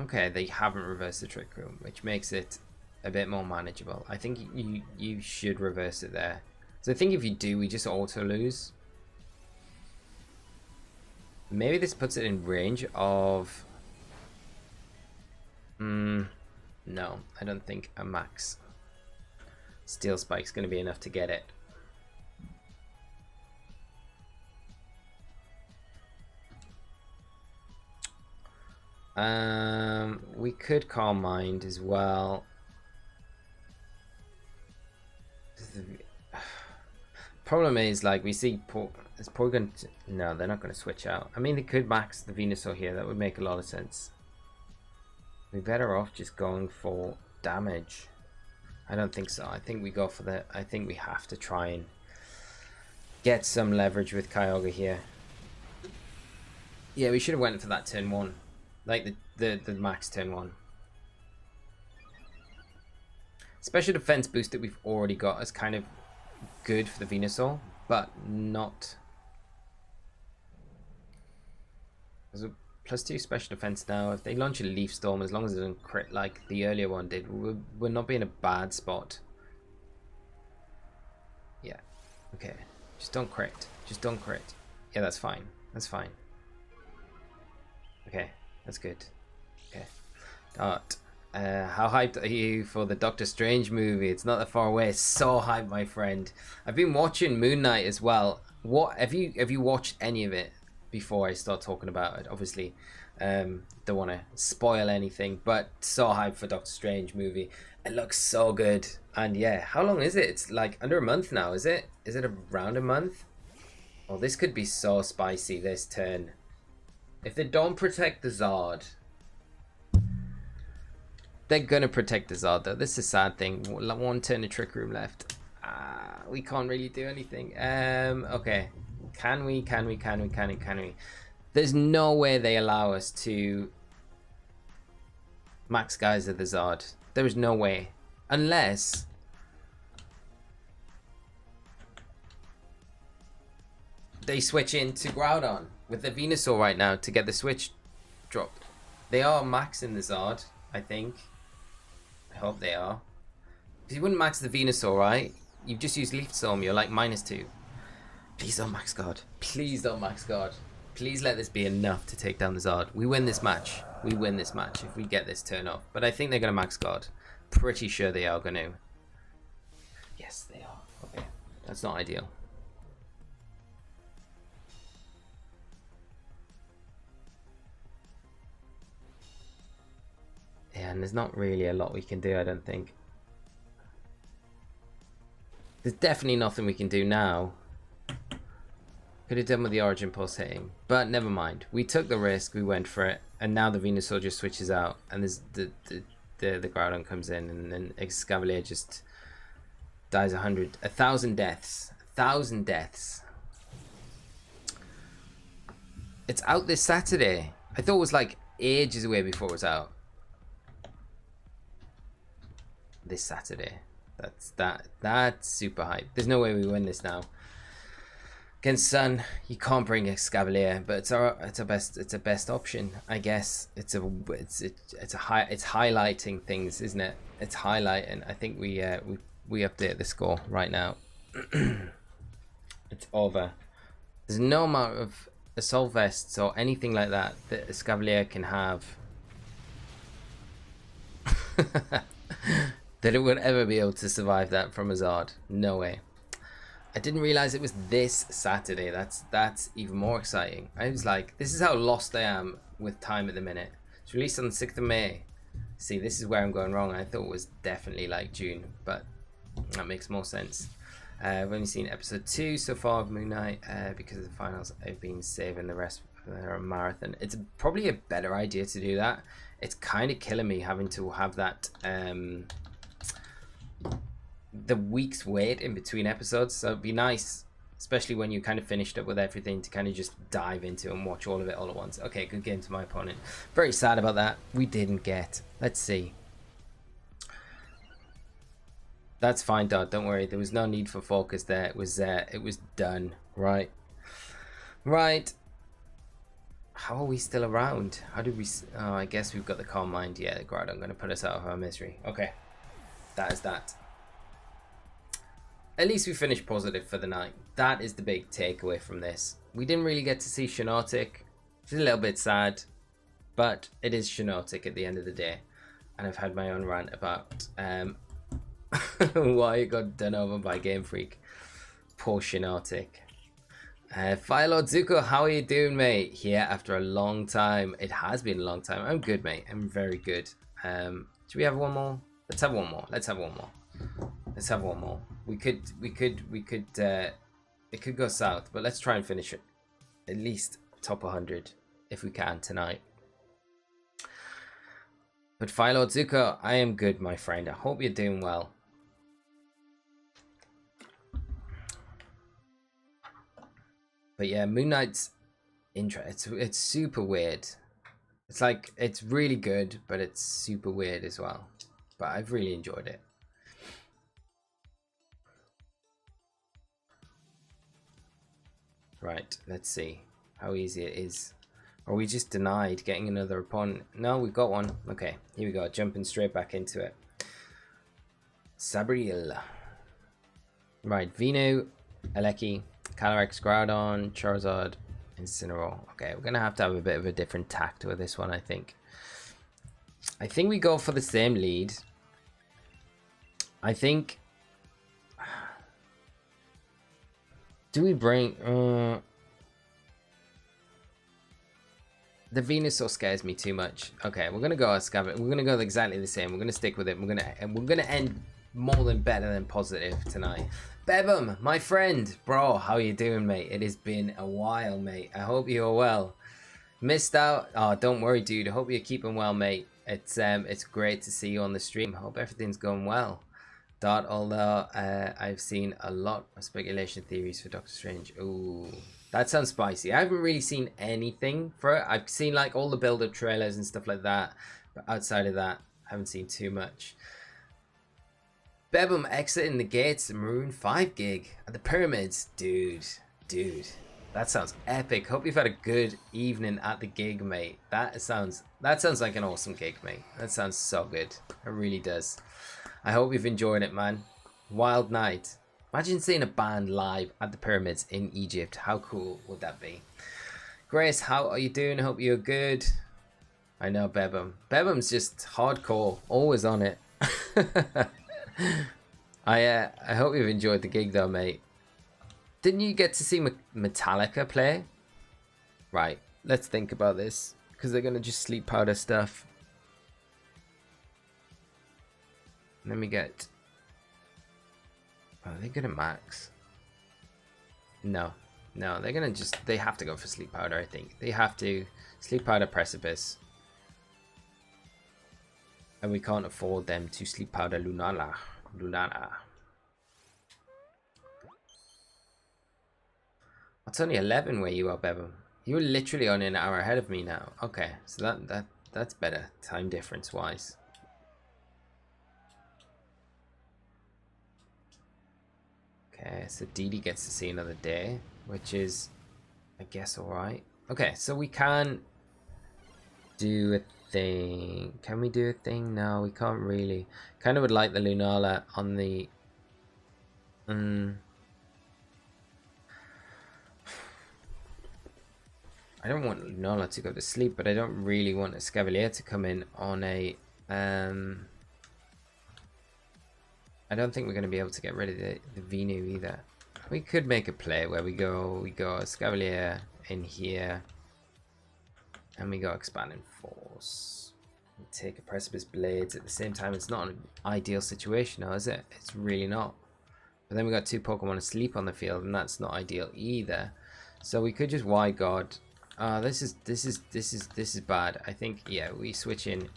Okay, they haven't reversed the Trick Room, which makes it a bit more manageable. I think you should reverse it there. So I think if you do, we just auto lose. Maybe this puts it in range of... no, I don't think a max Steel Spike's going to be enough to get it. We could Calm Mind as well. Problem is, like, we see is Porygon... No, they're not going to switch out. I mean, they could max the Venusaur here. That would make a lot of sense. We're better off just going for damage. I don't think so. I think we go for the... I think we have to try and get some leverage with Kyogre here. Yeah, we should have went for that turn 1. Like the max turn 1. Special defense boost that we've already got is kind of good for the Venusaur, but not... There's a +2 special defense now. If they launch a Leaf Storm, as long as it doesn't crit like the earlier one did, we're not be in a bad spot. Yeah. Okay. Just don't crit. Just don't crit. Yeah, that's fine. That's fine. Okay. That's good. Okay. Dart. How hyped are you for the Doctor Strange movie? It's not that far away. So hyped, my friend. I've been watching Moon Knight as well. What have you watched any of it before I start talking about it? Obviously, don't want to spoil anything, but so hyped for Doctor Strange movie. It looks so good. And yeah, how long is it? It's like under a month now, is it? Is it around a month? Oh, this could be so spicy this turn. If they don't protect the Zard, they're gonna protect the Zard though. This is a sad thing. One turn of Trick Room left. We can't really do anything. Okay. Can we? There's no way they allow us to max Geyser the Zard. There is no way. Unless they switch into Groudon with the Venusaur right now to get the switch drop? They are maxing the Zard, I think. I hope they are. Because you wouldn't max the Venusaur, right? You've just used Leaf Storm, you're like -2. Please don't max guard. Please don't max guard. Please let this be enough to take down the Zard. We win this match. We win this match if we get this turn off. But I think they're going to max guard. Pretty sure they are going to. Yes, they are. Okay. That's not ideal. Yeah, and there's not really a lot we can do, I don't think. There's definitely nothing we can do now. Could have done with the Origin Pulse hitting, but never mind. We took the risk, we went for it, and now the Venusaur just switches out, and there's the Groudon comes in, and then Escavalier just dies 1,000 deaths. 1,000 deaths. It's out this Saturday. I thought it was like ages away before it was out. This Saturday. That's super hype. There's no way we win this now. Against Sun, you can't bring Escavalier, but it's a best option, I guess. It's highlighting things, isn't it? It's highlighting. I think we update the score right now. It's over. There's no amount of Assault Vests or anything like that that Escavalier can have that it would ever be able to survive that from a Zard. No way. I didn't realize it was this Saturday. That's even more exciting. I was like, this is how lost I am with time at the minute. It's released on the 6th of May. See, this is where I'm going wrong. I thought it was definitely like June, but that makes more sense. I've only seen episode 2 so far of Moon Knight because of the finals. I've been saving the rest for a marathon. It's probably a better idea to do that. It's kind of killing me having to have that the week's wait in between episodes, so it'd be nice, especially when you kind of finished up with everything, to kind of just dive into and watch all of it all at once. Okay, good game to my opponent. Very sad about that. We didn't get. Let's see. That's fine, Dad. Don't worry. There was no need for focus there. It was done. Right. Right. How are we still around? How did we? Oh, I guess we've got the Calm Mind. Yeah, the Groudon going to put us out of our misery. Okay. That is that. At least we finished positive for the night. That is the big takeaway from this. We didn't really get to see Shiinotic. It's a little bit sad, but it is Shiinotic at the end of the day. And I've had my own rant about why it got done over by Game Freak. Poor Shiinotic. Firelord Zuko, how are you doing, mate? Here after a long time. It has been a long time. I'm good, mate. I'm very good. Should we have one more? Let's have one more. Let's have one more. Let's have one more. It could go south, but let's try and finish it at least top 100 if we can tonight. But Firelord Zuko, I am good, my friend. I hope you're doing well. But yeah, Moon Knight's intro, it's super weird. It's like, it's really good, but it's super weird as well. But I've really enjoyed it. Right, let's see how easy it is. Are we just denied getting another opponent? No, we've got one. Okay, here we go. Jumping straight back into it. Sabriel. Right, Venu, Aleki, Calyrex, Groudon, Charizard, Incineroar. Okay, we're going to have a bit of a different tact with this one, I think. I think we go for the same lead. I think... Do we bring... The Venusaur scares me too much. Okay, we're going to go Escavalier. We're going to go exactly the same. We're going to stick with it. We're going to end more than better than positive tonight. Bebum, my friend. Bro, how you doing, mate? It has been a while, mate. I hope you're well. Missed out? Oh, don't worry, dude. I hope you're keeping well, mate. It's great to see you on the stream. Hope everything's going well. Although I've seen a lot of speculation theories for Doctor Strange. Ooh, that sounds spicy. I haven't really seen anything for it. I've seen like all the build-up trailers and stuff like that, but outside of that, I haven't seen too much. Bebum exiting the gates, Maroon 5 gig at the pyramids. Dude. That sounds epic. Hope you've had a good evening at the gig, mate. That sounds like an awesome gig, mate. That sounds so good. It really does. I hope you've enjoyed it, man. Wild night. Imagine seeing a band live at the pyramids in Egypt. How cool would that be? Grace, how are you doing? Hope you're good. I know Bebum. Bebum's just hardcore, always on it. I hope you've enjoyed the gig though, mate. Didn't you get to see Metallica play? Right, let's think about this, because they're gonna just sleep powder stuff. Let me get. Are they gonna max? No, they're gonna just. They have to go for sleep powder. I think they have to sleep powder precipice, and we can't afford them to sleep powder Lunala. It's only 11 where you are, Bebum. You're literally only an hour ahead of me now. Okay, so that's better time difference wise. Okay, so Indeedee gets to see another day, which is, I guess, alright. Okay, so we can do a thing. Can we do a thing? No, we can't really. Kind of would like the Lunala on the... I don't want Lunala to go to sleep, but I don't really want Escavalier to come in on a... I don't think we're going to be able to get rid of the Venu either. We could make a play where we go Escavalier in here, and we go Expanding Force. We take a Precipice Blades at the same time. It's not an ideal situation now, is it? It's really not. But then we got 2 Pokemon asleep on the field, and that's not ideal either. So we could just Y-God. This is bad. I think, yeah, we switch in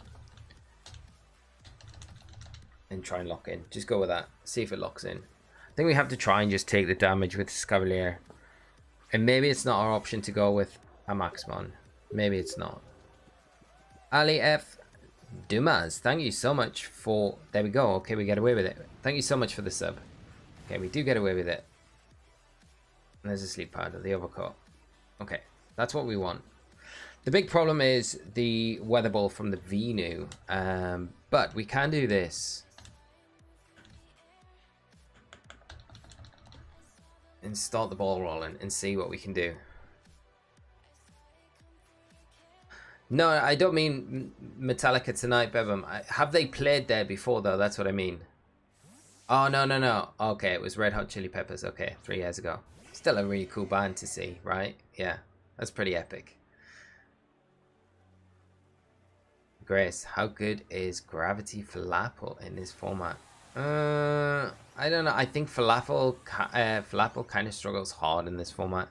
and try and lock in. Just go with that. See if it locks in. I think we have to try and just take the damage with Escavalier. And maybe it's not our option to go with a Maxmon. Maybe it's not. Ali F. Dumas, thank you so much for... There we go. Okay, we get away with it. Thank you so much for the sub. Okay, we do get away with it. And there's a sleep powder, the overcoat. Okay. That's what we want. The big problem is the Weather Ball from the Venu. But we can do this. And start the ball rolling and see what we can do. No, I don't mean Metallica tonight, Bebum. Have they played there before, though? That's what I mean. Oh, no. Okay, it was Red Hot Chili Peppers. Okay, 3 years ago. Still a really cool band to see, right? Yeah. That's pretty epic. Grace, how good is Gravity Falafel in this format? I don't know. I think Falafel kind of struggles hard in this format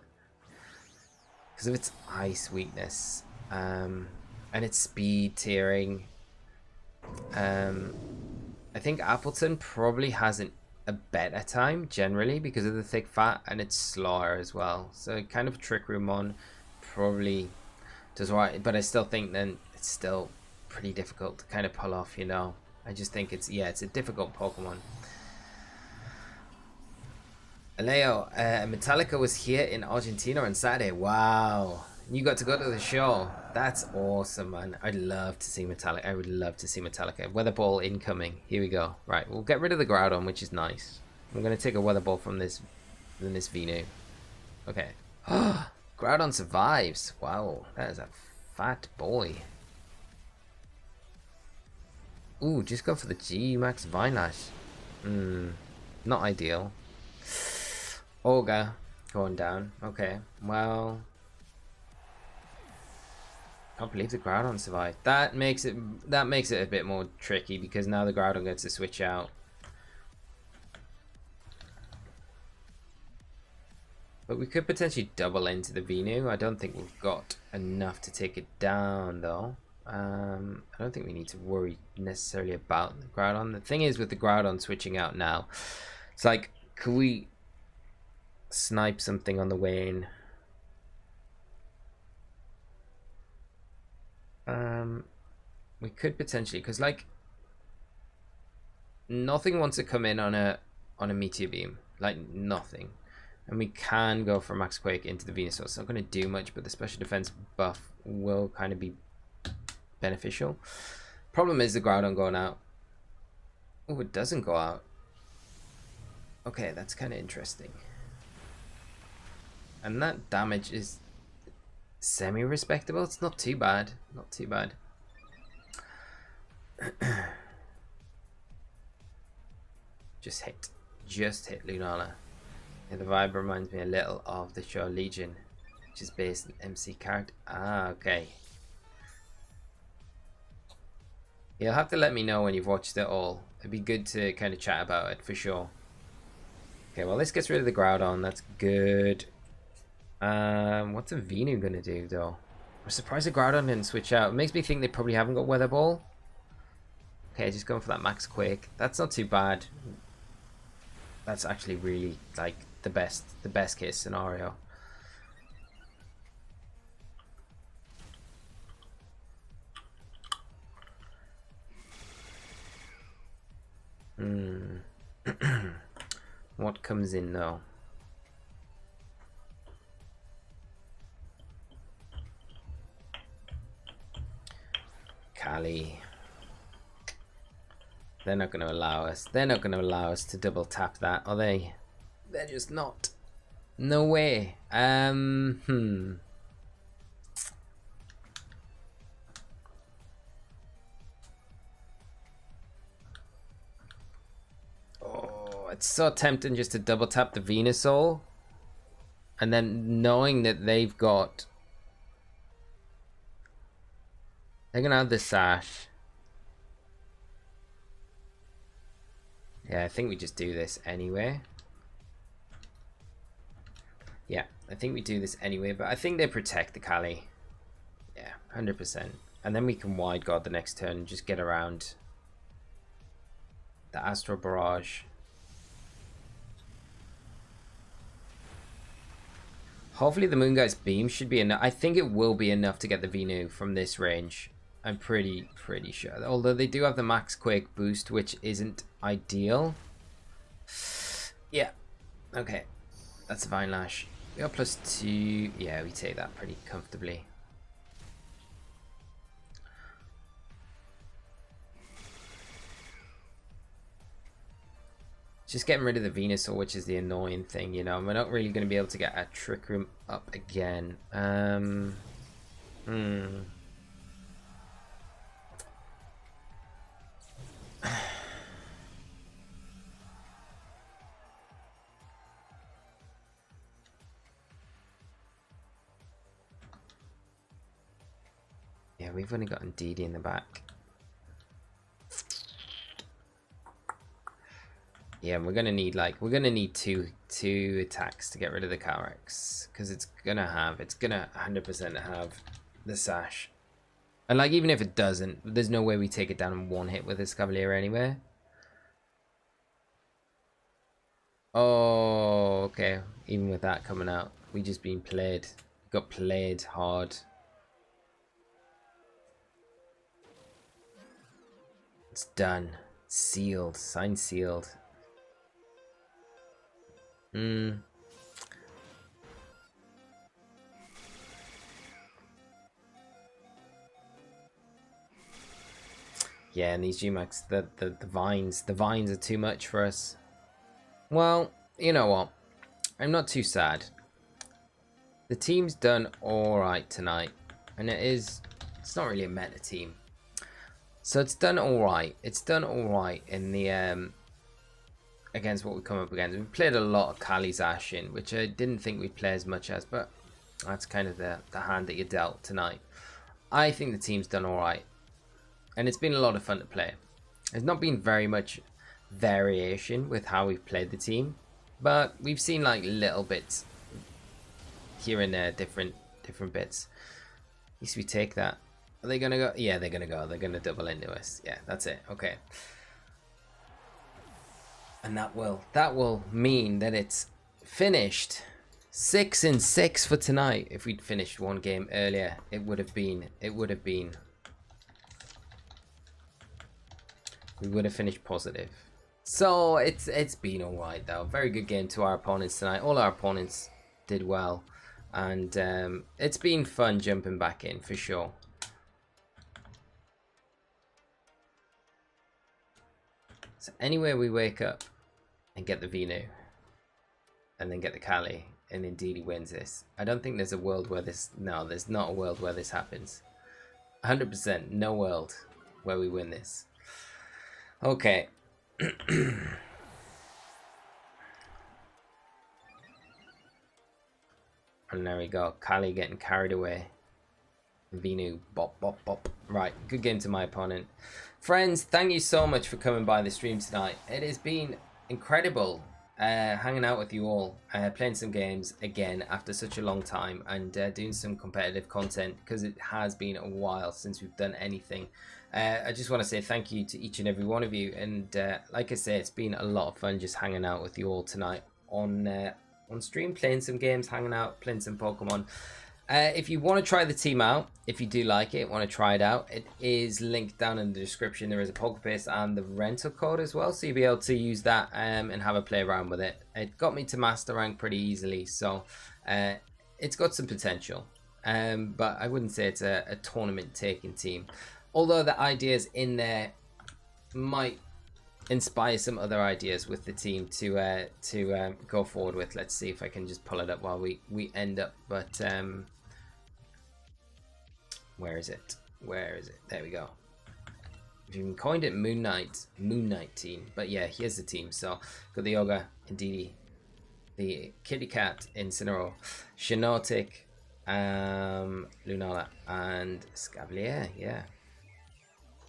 because of its ice weakness and its speed tiering. I think Appleton probably has a better time generally because of the thick fat, and it's slower as well. So kind of Trick Room on probably does right, but I still think then it's still pretty difficult to kind of pull off, you know. I just think it's a difficult Pokemon. Leo, Metallica was here in Argentina on Saturday. Wow, you got to go to the show. That's awesome, man. I'd love to see Metallica. I would love to see Metallica. Weather Ball incoming. Here we go. Right, we'll get rid of the Groudon, which is nice. I'm gonna take a Weather Ball from this Venu. Okay. Groudon survives. Wow, that is a fat boy. Ooh, just go for the G Max Vinelash. Not ideal. Olga going down. Okay, well, I can't believe the Groudon survived. That makes it a bit more tricky because now the Groudon gets to switch out. But we could potentially double into the Venu. I don't think we've got enough to take it down though. I don't think we need to worry necessarily about the Groudon. The thing is with the Groudon switching out now, it's like, could we snipe something on the way in? We could potentially, because like nothing wants to come in on a Meteor Beam, like nothing. And we can go for Max Quake into the Venusaur. It's not going to do much, but the special defense buff will kind of be beneficial. Problem is the Groudon going out. Oh, it doesn't go out. Okay, that's kind of interesting. And that damage is semi-respectable. It's not too bad. Not too bad. Just hit Lunala. Yeah, the vibe reminds me a little of the show Legion, which is based on MC character. Ah, okay. You'll have to let me know when you've watched it all. It'd be good to kind of chat about it for sure. Okay, well, this gets rid of the Groudon. That's good. What's a Venu gonna do though? I'm surprised the Groudon didn't switch out. It makes me think they probably haven't got Weather Ball. Okay, just going for that Max Quake. That's not too bad. That's actually really like the best case scenario. What comes in though? Kali. They're not going to allow us. They're not going to allow us to double tap that, are they? They're just not. No way. Oh, it's so tempting just to double tap the Venusaur. And then knowing that they've got... They're going to have the Sash. Yeah, I think we just do this anyway. Yeah, I think we do this anyway, but I think they protect the Kali. Yeah, 100%. And then we can Wide Guard the next turn and just get around the Astral Barrage. Hopefully the Moongeist Beam should be enough. I think it will be enough to get the Venu from this range. I'm pretty sure. Although they do have the Max Quake boost, which isn't ideal. Yeah. Okay. That's a Vine Lash. We got +2. Yeah, we take that pretty comfortably. Just getting rid of the Venusaur, which is the annoying thing, you know. We're not really going to be able to get a Trick Room up again. Yeah, we've only got Indeedee in the back. Yeah, we're gonna need two attacks to get rid of the Calyrex, because it's gonna 100% have the Sash. And like, even if it doesn't, there's no way we take it down in one hit with Escavalier anyway. Oh, okay. Even with that coming out, we just been played. Got played hard. It's done. Sealed. Signed, sealed. Yeah, and these Gmax, the vines are too much for us. Well, you know what? I'm not too sad. The team's done alright tonight. And it's not really a meta team. So it's done alright. It's done alright in the against what we come up against. We've played a lot of Kali's Ashen, which I didn't think we'd play as much as, but that's kind of the hand that you dealt tonight. I think the team's done alright. And it's been a lot of fun to play. There's not been very much variation with how we've played the team, but we've seen like little bits here and there, different bits. At least we take that. Are they gonna go? Yeah, they're gonna go. They're gonna double into us. Yeah, that's it. Okay. And that will mean that it's finished. 6-6 for tonight. If we'd finished one game earlier, it would have been. We would have finished positive. So it's been alright though. Very good game to our opponents tonight. All our opponents did well, and it's been fun jumping back in for sure. So anywhere we wake up and get the Venu, and then get the Kali, and Indeedee wins this. I don't think there's a world where this... No, there's not a world where this happens. 100%, no world where we win this. Okay. And there we go. Kali getting carried away. Venu, bop, bop, bop. Right, good game to my opponent. Friends, thank you so much for coming by the stream tonight. It has been incredible hanging out with you all, playing some games again after such a long time, and doing some competitive content, because it has been a while since we've done anything. I just want to say thank you to each and every one of you, and like I say, it's been a lot of fun just hanging out with you all tonight on stream, playing some games, hanging out, playing some Pokemon. If you want to try the team out, if you do like it, want to try it out, it is linked down in the description. There is a Pokepaste and the rental code as well, so you'll be able to use that and have a play around with it. It got me to master rank pretty easily, so it's got some potential, but I wouldn't say it's a tournament taking team, although the ideas in there might inspire some other ideas with the team to go forward with. Let's see if I can just pull it up while we end up, but where is it? There we go. We've even coined it Moon Knight team, but yeah, here's the team. So got the Yoga, Indeedee, the Kitty Cat, Incineroar, Shiinotic, Lunala, and Escavalier. Yeah,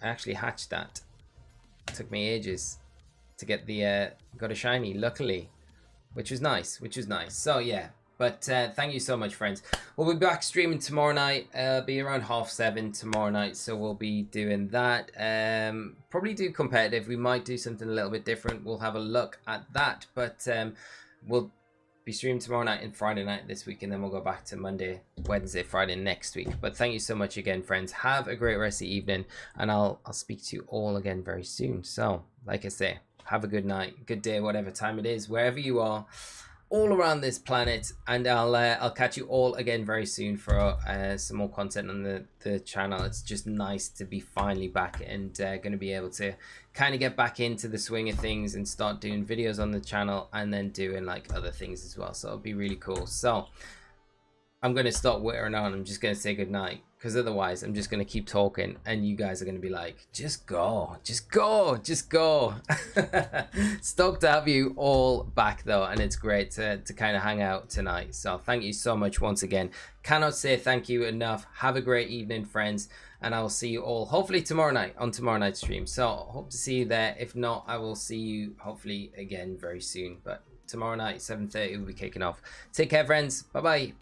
I actually hatched that. It took me ages to get the got a shiny, luckily, which was nice. So yeah, but thank you so much, friends. We'll be back streaming tomorrow night. Be around 7:30 tomorrow night, so we'll be doing that. Probably do competitive. We might do something a little bit different. We'll have a look at that, but we'll be streaming tomorrow night and Friday night this week, and then we'll go back to Monday, Wednesday, Friday next week. But thank you so much again, friends. Have a great rest of the evening, and I'll speak to you all again very soon. So like I say, have a good night, good day, whatever time it is, wherever you are, all around this planet, and I'll catch you all again very soon for some more content on the channel. It's just nice to be finally back and going to be able to kind of get back into the swing of things and start doing videos on the channel, and then doing like other things as well, so it'll be really cool. So I'm going to stop whittering on. I'm just going to say good night, because otherwise I'm just going to keep talking and you guys are going to be like, just go. Stoked to have you all back though, and it's great to kind of hang out tonight. So thank you so much once again. Cannot say thank you enough. Have a great evening, friends, and I will see you all hopefully tomorrow night on tomorrow night's stream. So hope to see you there. If not, I will see you hopefully again very soon, but tomorrow night 7:30 we'll be kicking off. Take care, friends. Bye.